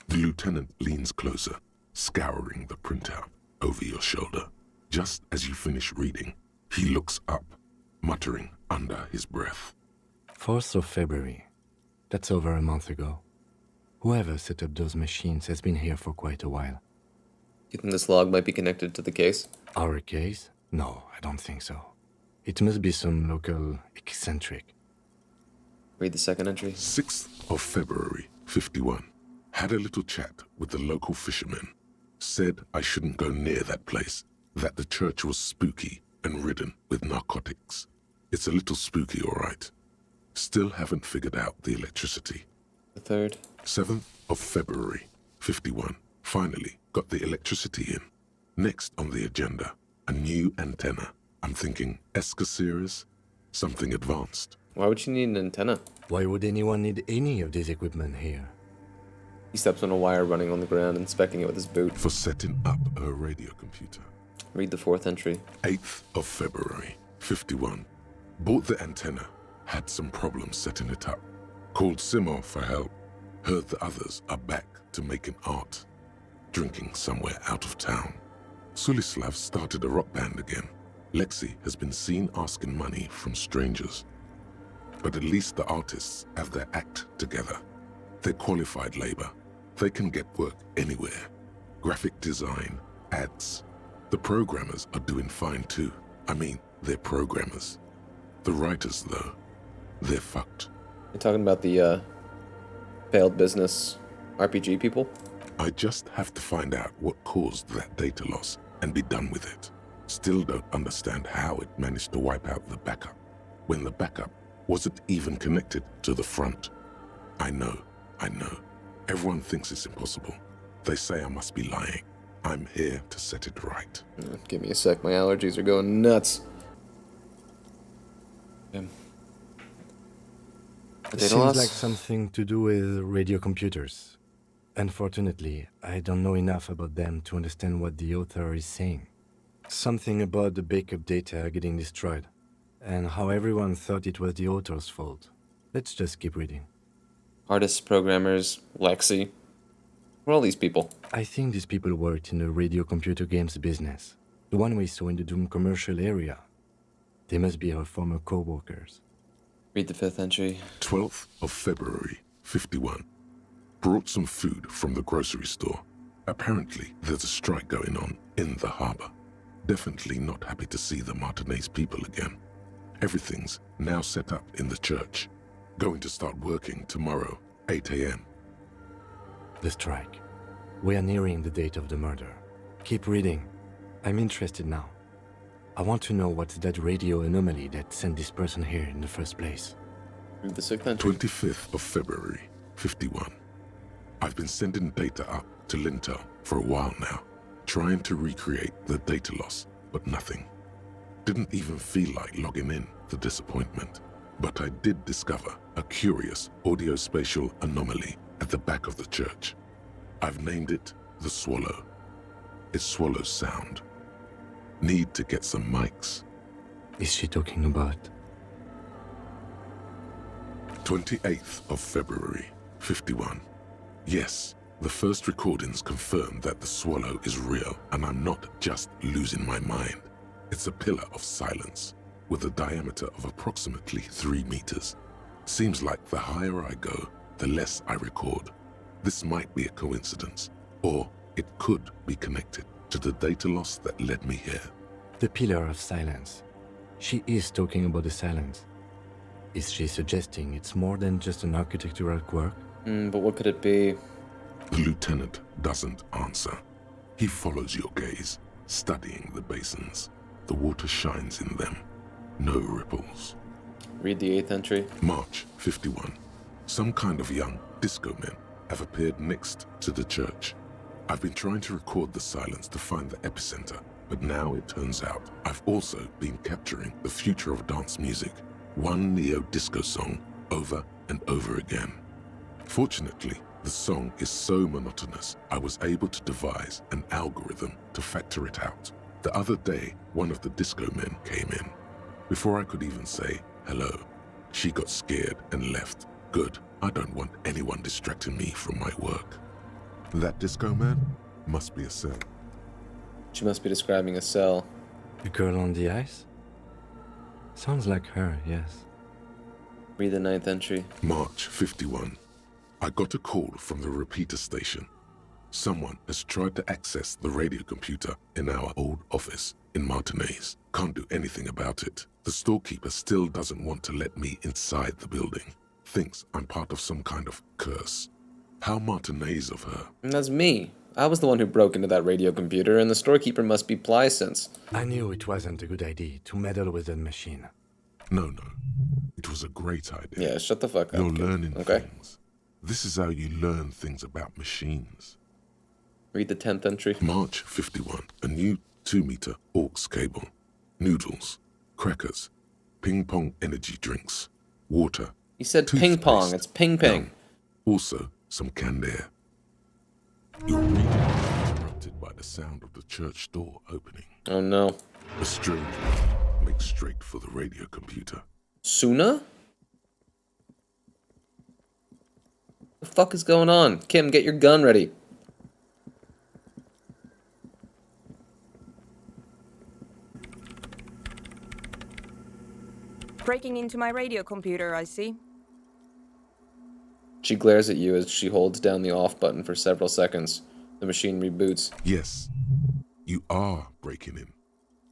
The lieutenant leans closer, scouring the printout over your shoulder. Just as you finish reading, he looks up, muttering under his breath. 4th of February. That's over a month ago. Whoever set up those machines has been here for quite a while. You think this log might be connected to the case? Our case? No, I don't think so. It must be some local eccentric. Read the second entry. 6th of February, 51. Had a little chat with the local fishermen. Said I shouldn't go near that place, that the church was spooky and ridden with narcotics. It's a little spooky, all right. Still haven't figured out the electricity. The third. 7th of February, 51. Finally got the electricity in. Next on the agenda, a new antenna. I'm thinking Esca series, something advanced. Why would you need an antenna? Why would anyone need any of this equipment here? He steps on a wire running on the ground, inspecting it with his boot. For setting up her radio computer. Read the 4th entry. 8th of February, 51. Bought the antenna. Had some problems setting it up. Called Simo for help. Heard the others are back to making art. Drinking somewhere out of town. Sulislav started a rock band again. Lexi has been seen asking money from strangers. But at least the artists have their act together. They're qualified labor. They can get work anywhere. Graphic design, ads. The programmers are doing fine too. I mean, they're programmers. The writers, though, they're fucked. You're talking about the failed business RPG people? I just have to find out what caused that data loss and be done with it. Still don't understand how it managed to wipe out the backup, when the backup wasn't even connected to the front. I know. Everyone thinks it's impossible. They say I must be lying. I'm here to set it right. Give me a sec, my allergies are going nuts. It seems like something to do with radio computers. Unfortunately, I don't know enough about them to understand what the author is saying. Something about the backup data getting destroyed, and how everyone thought it was the author's fault. Let's just keep reading. Artists, programmers, Lexi. Who are all these people? I think these people worked in the radio computer games business. The one we saw in the Doom commercial area. They must be our former co-workers. Read the 5th entry. 12th of February, 51. Brought some food from the grocery store. Apparently, there's a strike going on in the harbor. Definitely not happy to see the Martinez people again. Everything's now set up in the church. Going to start working tomorrow, 8 a.m. The strike. We are nearing the date of the murder. Keep reading. I'm interested now. I want to know what's that radio anomaly that sent this person here in the first place. Read the 6th entry. 25th of February, 51. I've been sending data up to Lintel for a while now, trying to recreate the data loss, but nothing. Didn't even feel like logging in, the disappointment. But I did discover a curious audio-spatial anomaly at the back of the church. I've named it the Swallow. It swallows sound. Need to get some mics. Is she talking about? 28th of February, 51. Yes, the first recordings confirm that the Swallow is real, and I'm not just losing my mind. It's a pillar of silence, with a diameter of approximately 3 meters. Seems like the higher I go, the less I record. This might be a coincidence, or it could be connected to the data loss that led me here. The pillar of silence. She is talking about the silence. Is she suggesting it's more than just an architectural quirk? But what could it be? The lieutenant doesn't answer. He follows your gaze, studying the basins. The water shines in them. No ripples. Read the 8th entry. March 51. Some kind of young disco men have appeared next to the church. I've been trying to record the silence to find the epicenter, but now it turns out I've also been capturing the future of dance music, one neo-disco song over and over again. Fortunately, the song is so monotonous, I was able to devise an algorithm to factor it out. The other day, one of the disco men came in. Before I could even say hello, she got scared and left. Good, I don't want anyone distracting me from my work. That disco man must be a cell. She must be describing a cell. The girl on the ice? Sounds like her, yes. Read the 9th entry. March 51. I got a call from the repeater station. Someone has tried to access the radio computer in our old office in Martinez. Can't do anything about it. The storekeeper still doesn't want to let me inside the building. Thinks I'm part of some kind of curse. How Martinez of her. And that's me. I was the one who broke into that radio computer, and the storekeeper must be Plicence. I knew it wasn't a good idea to meddle with that machine. No. It was a great idea. Yeah, shut the fuck up. You're learning okay? things. This is how you learn things about machines. Read the 10th entry. March 51. A new 2-meter aux cable. Noodles. Crackers. Ping pong energy drinks. Water. He said ping pong. It's ping ping. Also, some canned air. Your reading is interrupted by the sound of the church door opening. Oh no. A stranger makes straight for the radio computer. Suna? What the fuck is going on? Kim, get your gun ready. Breaking into my radio computer, I see. She glares at you as she holds down the off button for several seconds. The machine reboots. Yes, you are breaking in,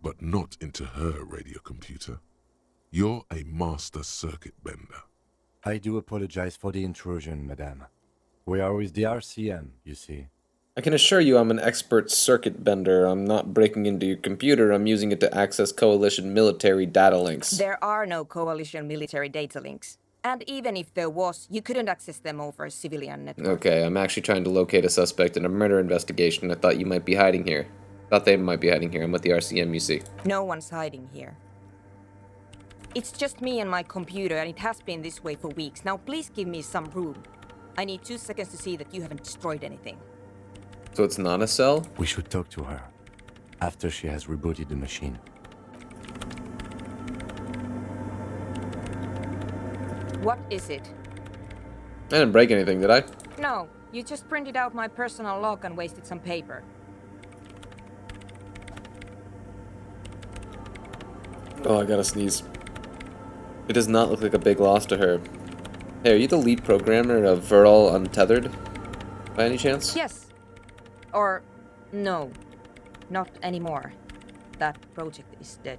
but not into her radio computer. You're a master circuit bender. I do apologize for the intrusion, madame. We are with the RCM, you see. I can assure you I'm an expert circuit bender. I'm not breaking into your computer. I'm using it to access Coalition military data links. There are no Coalition military data links. And even if there was, you couldn't access them over a civilian network. Okay, I'm actually trying to locate a suspect in a murder investigation. I thought you might be hiding here. Thought they might be hiding here. I'm with the RCM, you see. No one's hiding here. It's just me and my computer, and it has been this way for weeks. Now please give me some room. I need 2 seconds to see that you haven't destroyed anything. So it's not a cell? We should talk to her after she has rebooted the machine. What is it? I didn't break anything, did I? No, you just printed out my personal log and wasted some paper. Oh, I gotta sneeze. It does not look like a big loss to her. Hey, are you the lead programmer of Viral Untethered? By any chance? Yes. Or, no. Not anymore. That project is dead.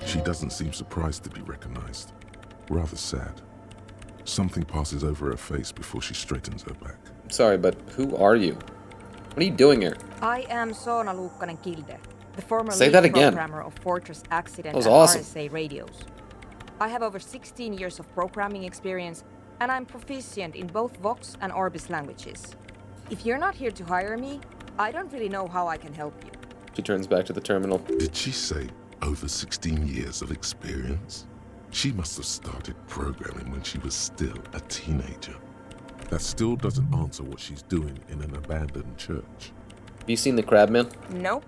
She doesn't seem surprised to be recognized. Rather sad. Something passes over her face before she straightens her back. Sorry, but who are you? What are you doing here? I am Soona Luukkanen-Kilde, the former Say lead that again. programmer of Fortress Accident That was and awesome. RSA radios. I have over 16 years of programming experience, and I'm proficient in both Vox and Orbis languages. If you're not here to hire me, I don't really know how I can help you. She turns back to the terminal. Did she say over 16 years of experience? She must have started programming when she was still a teenager. That still doesn't answer what she's doing in an abandoned church. Have you seen the Crabman? Nope.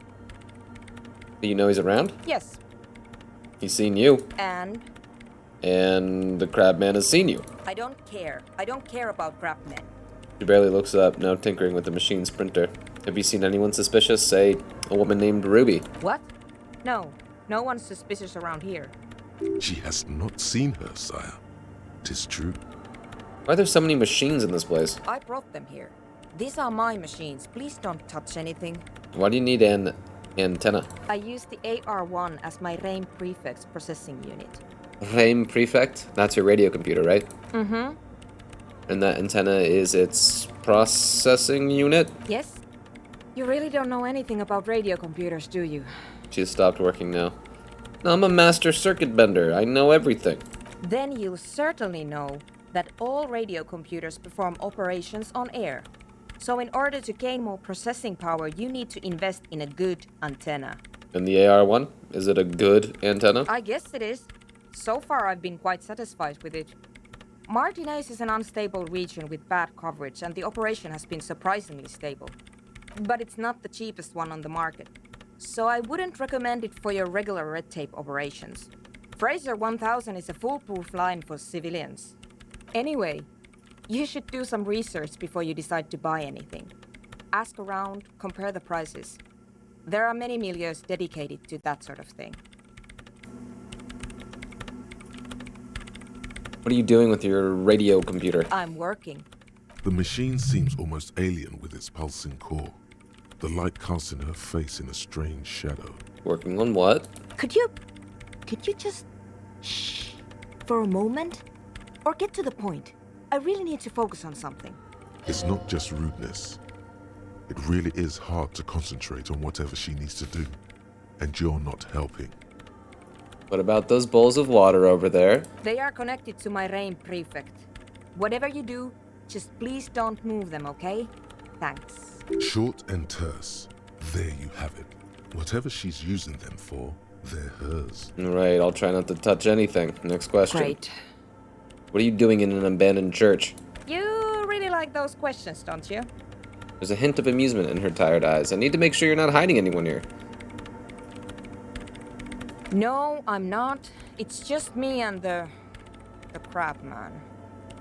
Do you know he's around? Yes. He's seen you. And? And the Crabman has seen you. I don't care. I don't care about crapmen. She barely looks up, now tinkering with the machine's printer. Have you seen anyone suspicious? Say, a woman named Ruby. What? No. No one's suspicious around here. She has not seen her, sire. 'Tis true. Why are there so many machines in this place? I brought them here. These are my machines. Please don't touch anything. Why do you need an antenna? I use the AR-1 as my RAIM prefix processing unit. RAIM Prefect? That's your radio computer, right? Mm-hmm. And that antenna is its processing unit? Yes? You really don't know anything about radio computers, do you? She's stopped working now. No, I'm a master circuit bender. I know everything. Then you'll certainly know that all radio computers perform operations on air. So in order to gain more processing power, you need to invest in a good antenna. And the AR-1? Is it a good antenna? I guess it is. So far, I've been quite satisfied with it. Martinez is an unstable region with bad coverage, and the operation has been surprisingly stable. But it's not the cheapest one on the market. So I wouldn't recommend it for your regular red tape operations. Fraser 1000 is a foolproof line for civilians. Anyway, you should do some research before you decide to buy anything. Ask around, compare the prices. There are many milieus dedicated to that sort of thing. What are you doing with your radio computer? I'm working. The machine seems almost alien with its pulsing core. The light casts in her face in a strange shadow. Working on what? Could you just shh for a moment? Or get to the point. I really need to focus on something. It's not just rudeness. It really is hard to concentrate on whatever she needs to do. And you're not helping. What about those bowls of water over there? They are connected to my RAIM prefect. Whatever you do, just please don't move them, okay? Thanks. Short and terse. There you have it. Whatever she's using them for, they're hers. Right, I'll try not to touch anything. Next question. Great. What are you doing in an abandoned church? You really like those questions, don't you? There's a hint of amusement in her tired eyes. I need to make sure you're not hiding anyone here. No, I'm not. It's just me and the crab man.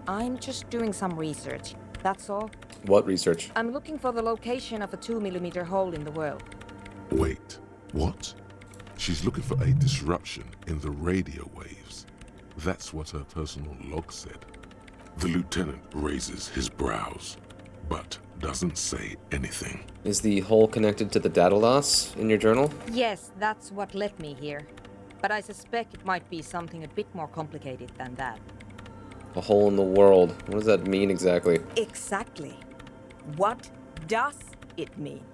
I'm just doing some research. That's all. What research? I'm looking for the location of a 2mm hole in the world. Wait, what? She's looking for a disruption in the radio waves. That's what her personal log said. The lieutenant raises his brows, but doesn't say anything. Is the hole connected to the data loss in your journal? Yes, that's what led me here. But I suspect it might be something a bit more complicated than that. A hole in the world. What does that mean exactly? Exactly. What does it mean?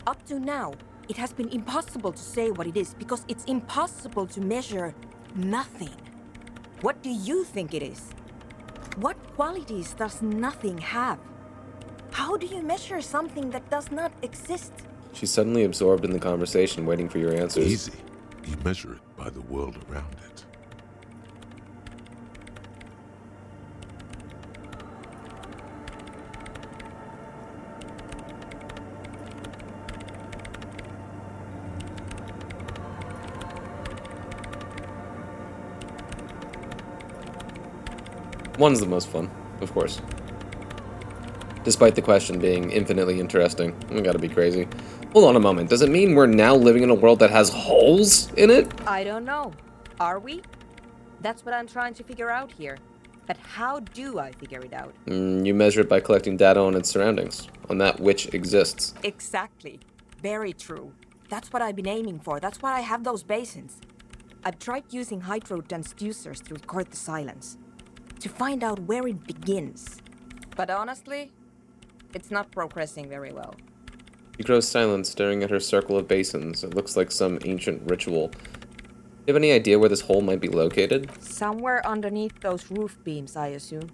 Up to now, it has been impossible to say what it is because it's impossible to measure nothing. What do you think it is? What qualities does nothing have? How do you measure something that does not exist? She's suddenly absorbed in the conversation, waiting for your answers. Easy. You measure it by the world around it. One's the most fun, of course. Despite the question being infinitely interesting. I gotta be crazy. Hold on a moment. Does it mean we're now living in a world that has holes in it? I don't know. Are we? That's what I'm trying to figure out here. But how do I figure it out? You measure it by collecting data on its surroundings, on that which exists. Exactly. Very true. That's what I've been aiming for. That's why I have those basins. I've tried using hydro transducers to record the silence, to find out where it begins. But honestly, it's not progressing very well. She grows silent, staring at her circle of basins. It looks like some ancient ritual. Do you have any idea where this hole might be located? Somewhere underneath those roof beams, I assume.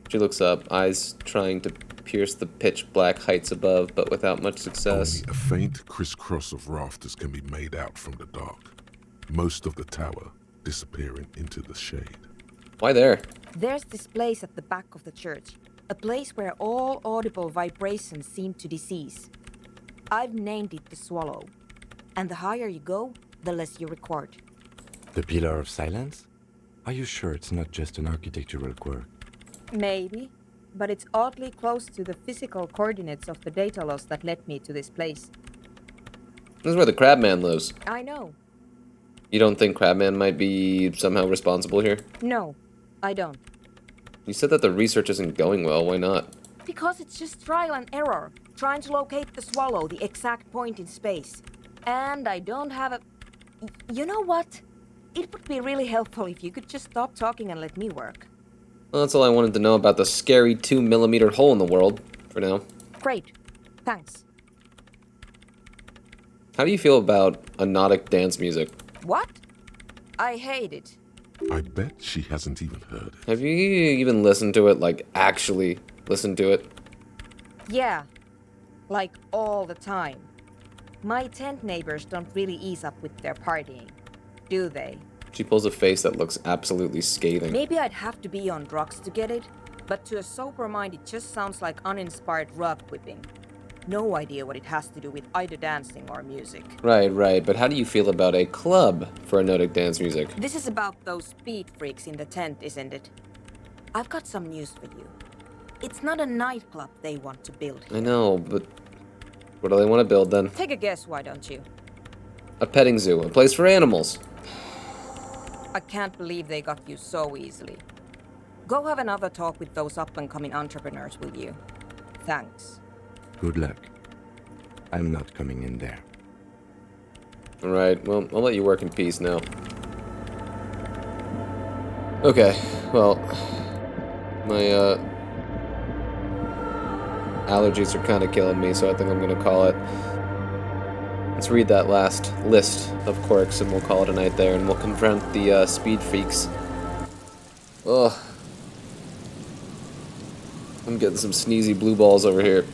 She looks up, eyes trying to pierce the pitch black heights above, but without much success. Only a faint crisscross of rafters can be made out from the dark. Most of the tower disappearing into the shade. Why there? There's this place at the back of the church. A place where all audible vibrations seem to cease. I've named it the Swallow. And the higher you go, the less you record. The Pillar of Silence? Are you sure it's not just an architectural quirk? Maybe. But it's oddly close to the physical coordinates of the data loss that led me to this place. This is where the Crabman lives. I know. You don't think Crabman might be somehow responsible here? No, I don't. You said that the research isn't going well. Why not? Because it's just trial and error, trying to locate the Swallow, the exact point in space. And I don't have a... You know what? It would be really helpful if you could just stop talking and let me work. Well, that's all I wanted to know about the scary 2mm hole in the world, for now. Great. Thanks. How do you feel about hypnotic dance music? What? I hate it. I bet she hasn't even heard it. Have you even listened to it, like, actually listened to it? Yeah. Like, all the time. My tent neighbors don't really ease up with their partying, do they? She pulls a face that looks absolutely scathing. Maybe I'd have to be on drugs to get it, but to a sober mind it just sounds like uninspired rug whipping. No idea what it has to do with either dancing or music. Right, but how do you feel about a club for hypnotic dance music? This is about those speed freaks in the tent, isn't it? I've got some news for you. It's not a nightclub they want to build here. I know, but what do they want to build then? Take a guess, why don't you? A petting zoo, a place for animals. I can't believe they got you so easily. Go have another talk with those up-and-coming entrepreneurs, will you? Thanks. Good luck. I'm not coming in there. Alright, well, I'll let you work in peace now. Okay, well, my, allergies are kind of killing me, so I think I'm gonna call it. Let's read that last list of quirks, and we'll call it a night there, and we'll confront the, speed freaks. Ugh. I'm getting some sneezy blue balls over here.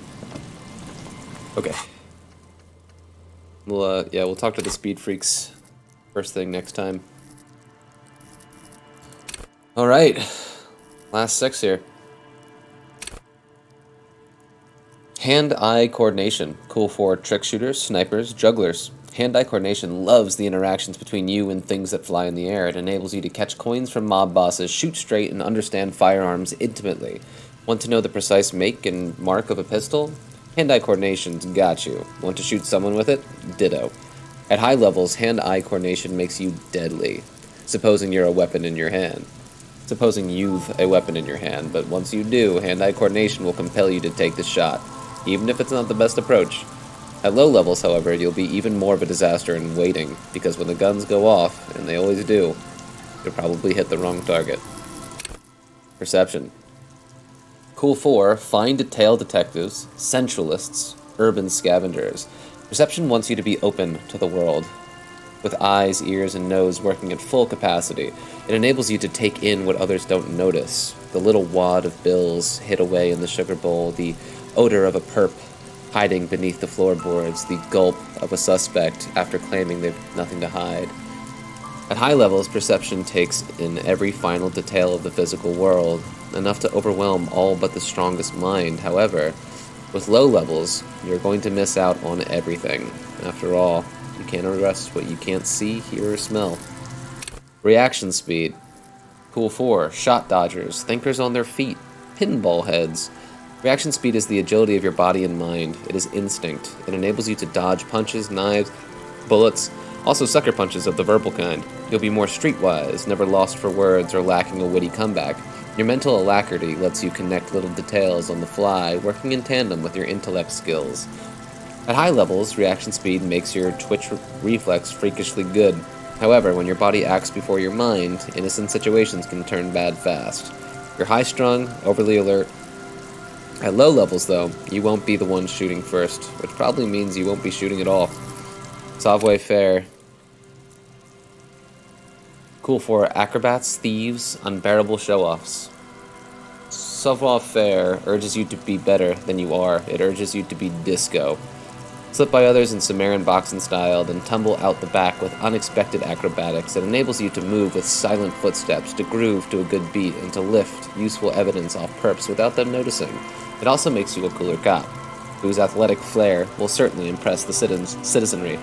Okay. We'll talk to the speed freaks first thing next time. Alright. Last 6 here. Hand-eye coordination. Cool for trick shooters, snipers, jugglers. Hand-eye coordination loves the interactions between you and things that fly in the air. It enables you to catch coins from mob bosses, shoot straight, and understand firearms intimately. Want to know the precise make and mark of a pistol? Hand-eye coordination's got you. Want to shoot someone with it? Ditto. At high levels, hand-eye coordination makes you deadly. Supposing you're a weapon in your hand. Supposing you've a weapon in your hand, but once you do, hand-eye coordination will compel you to take the shot, even if it's not the best approach. At low levels, however, you'll be even more of a disaster in waiting, because when the guns go off, and they always do, you'll probably hit the wrong target. Perception. Cool 4, fine detail detectives, sensualists, urban scavengers. Perception wants you to be open to the world, with eyes, ears, and nose working at full capacity. It enables you to take in what others don't notice. The little wad of bills hid away in the sugar bowl, the odor of a perp hiding beneath the floorboards, the gulp of a suspect after claiming they've nothing to hide. At high levels, perception takes in every final detail of the physical world, enough to overwhelm all but the strongest mind. However, with low levels, you're going to miss out on everything. After all, you can't arrest what you can't see, hear, or smell. Reaction speed. Cool 4, shot dodgers, thinkers on their feet, pinball heads. Reaction speed is the agility of your body and mind. It is instinct. It enables you to dodge punches, knives, bullets, also sucker punches of the verbal kind. You'll be more streetwise, never lost for words or lacking a witty comeback. Your mental alacrity lets you connect little details on the fly, working in tandem with your intellect skills. At high levels, reaction speed makes your twitch reflex freakishly good. However, when your body acts before your mind, innocent situations can turn bad fast. You're high-strung, overly alert. At low levels, though, you won't be the one shooting first, which probably means you won't be shooting at all. Savoir-faire. Cool for acrobats, thieves, unbearable show-offs. Savoir-faire urges you to be better than you are. It urges you to be disco. Slip by others in Sumerian boxing style, then tumble out the back with unexpected acrobatics. It enables you to move with silent footsteps, to groove to a good beat, and to lift useful evidence off perps without them noticing. It also makes you a cooler cop, whose athletic flair will certainly impress the citizenry.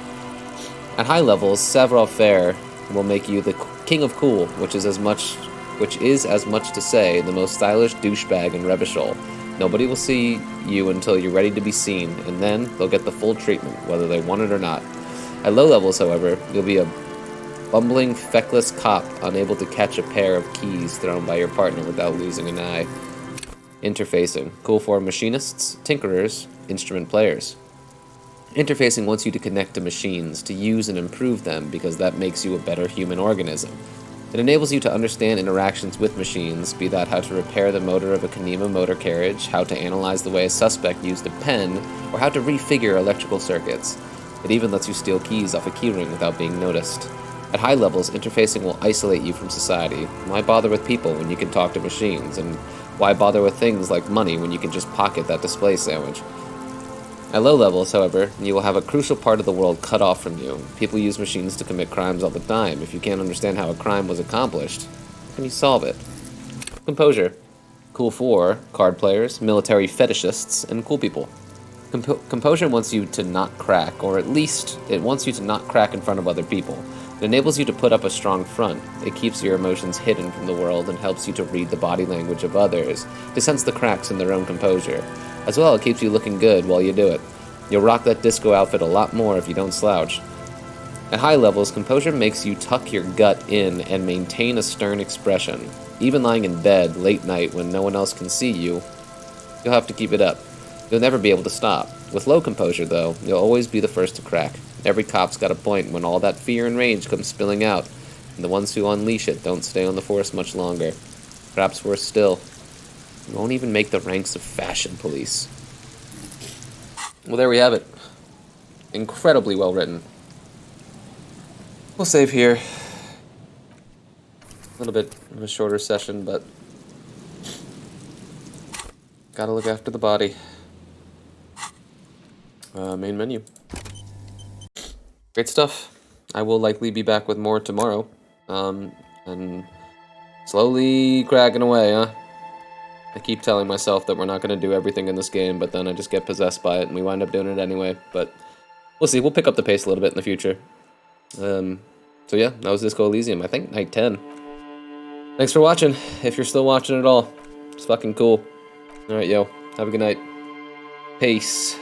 At high levels, savoir-faire will make you the king of cool, which is as much to say the most stylish douchebag in Rebishol. Nobody will see you until you're ready to be seen, and then they'll get the full treatment, whether they want it or not. At low levels, however, you'll be a bumbling, feckless cop, unable to catch a pair of keys thrown by your partner without losing an eye. Interfacing. Cool for machinists, tinkerers, instrument players. Interfacing wants you to connect to machines, to use and improve them, because that makes you a better human organism. It enables you to understand interactions with machines, be that how to repair the motor of a Kanema motor carriage, how to analyze the way a suspect used a pen, or how to refigure electrical circuits. It even lets you steal keys off a keyring without being noticed. At high levels, interfacing will isolate you from society. Why bother with people when you can talk to machines? And why bother with things like money when you can just pocket that display sandwich? At low levels, however, you will have a crucial part of the world cut off from you. People use machines to commit crimes all the time. If you can't understand how a crime was accomplished, how can you solve it? Composure. Cool 4, card players, military fetishists, and cool people. Composure wants you to not crack, or at least it wants you to not crack in front of other people. It enables you to put up a strong front. It keeps your emotions hidden from the world and helps you to read the body language of others, to sense the cracks in their own composure. As well, it keeps you looking good while you do it. You'll rock that disco outfit a lot more if you don't slouch. At high levels, composure makes you tuck your gut in and maintain a stern expression. Even lying in bed late night when no one else can see you, you'll have to keep it up. You'll never be able to stop. With low composure, though, you'll always be the first to crack. Every cop's got a point when all that fear and rage comes spilling out, and the ones who unleash it don't stay on the force much longer. Perhaps worse still, you won't even make the ranks of fashion police. Well, there we have it. Incredibly well written. We'll save here. A little bit of a shorter session, but gotta look after the body. Main menu. Great stuff. I will likely be back with more tomorrow. And slowly cracking away, huh? I keep telling myself that we're not going to do everything in this game, but then I just get possessed by it, and we wind up doing it anyway. But we'll see. We'll pick up the pace a little bit in the future. So yeah, that was Disco Elysium. I think night 10. Thanks for watching, if you're still watching at all. It's fucking cool. Alright, yo. Have a good night. Peace.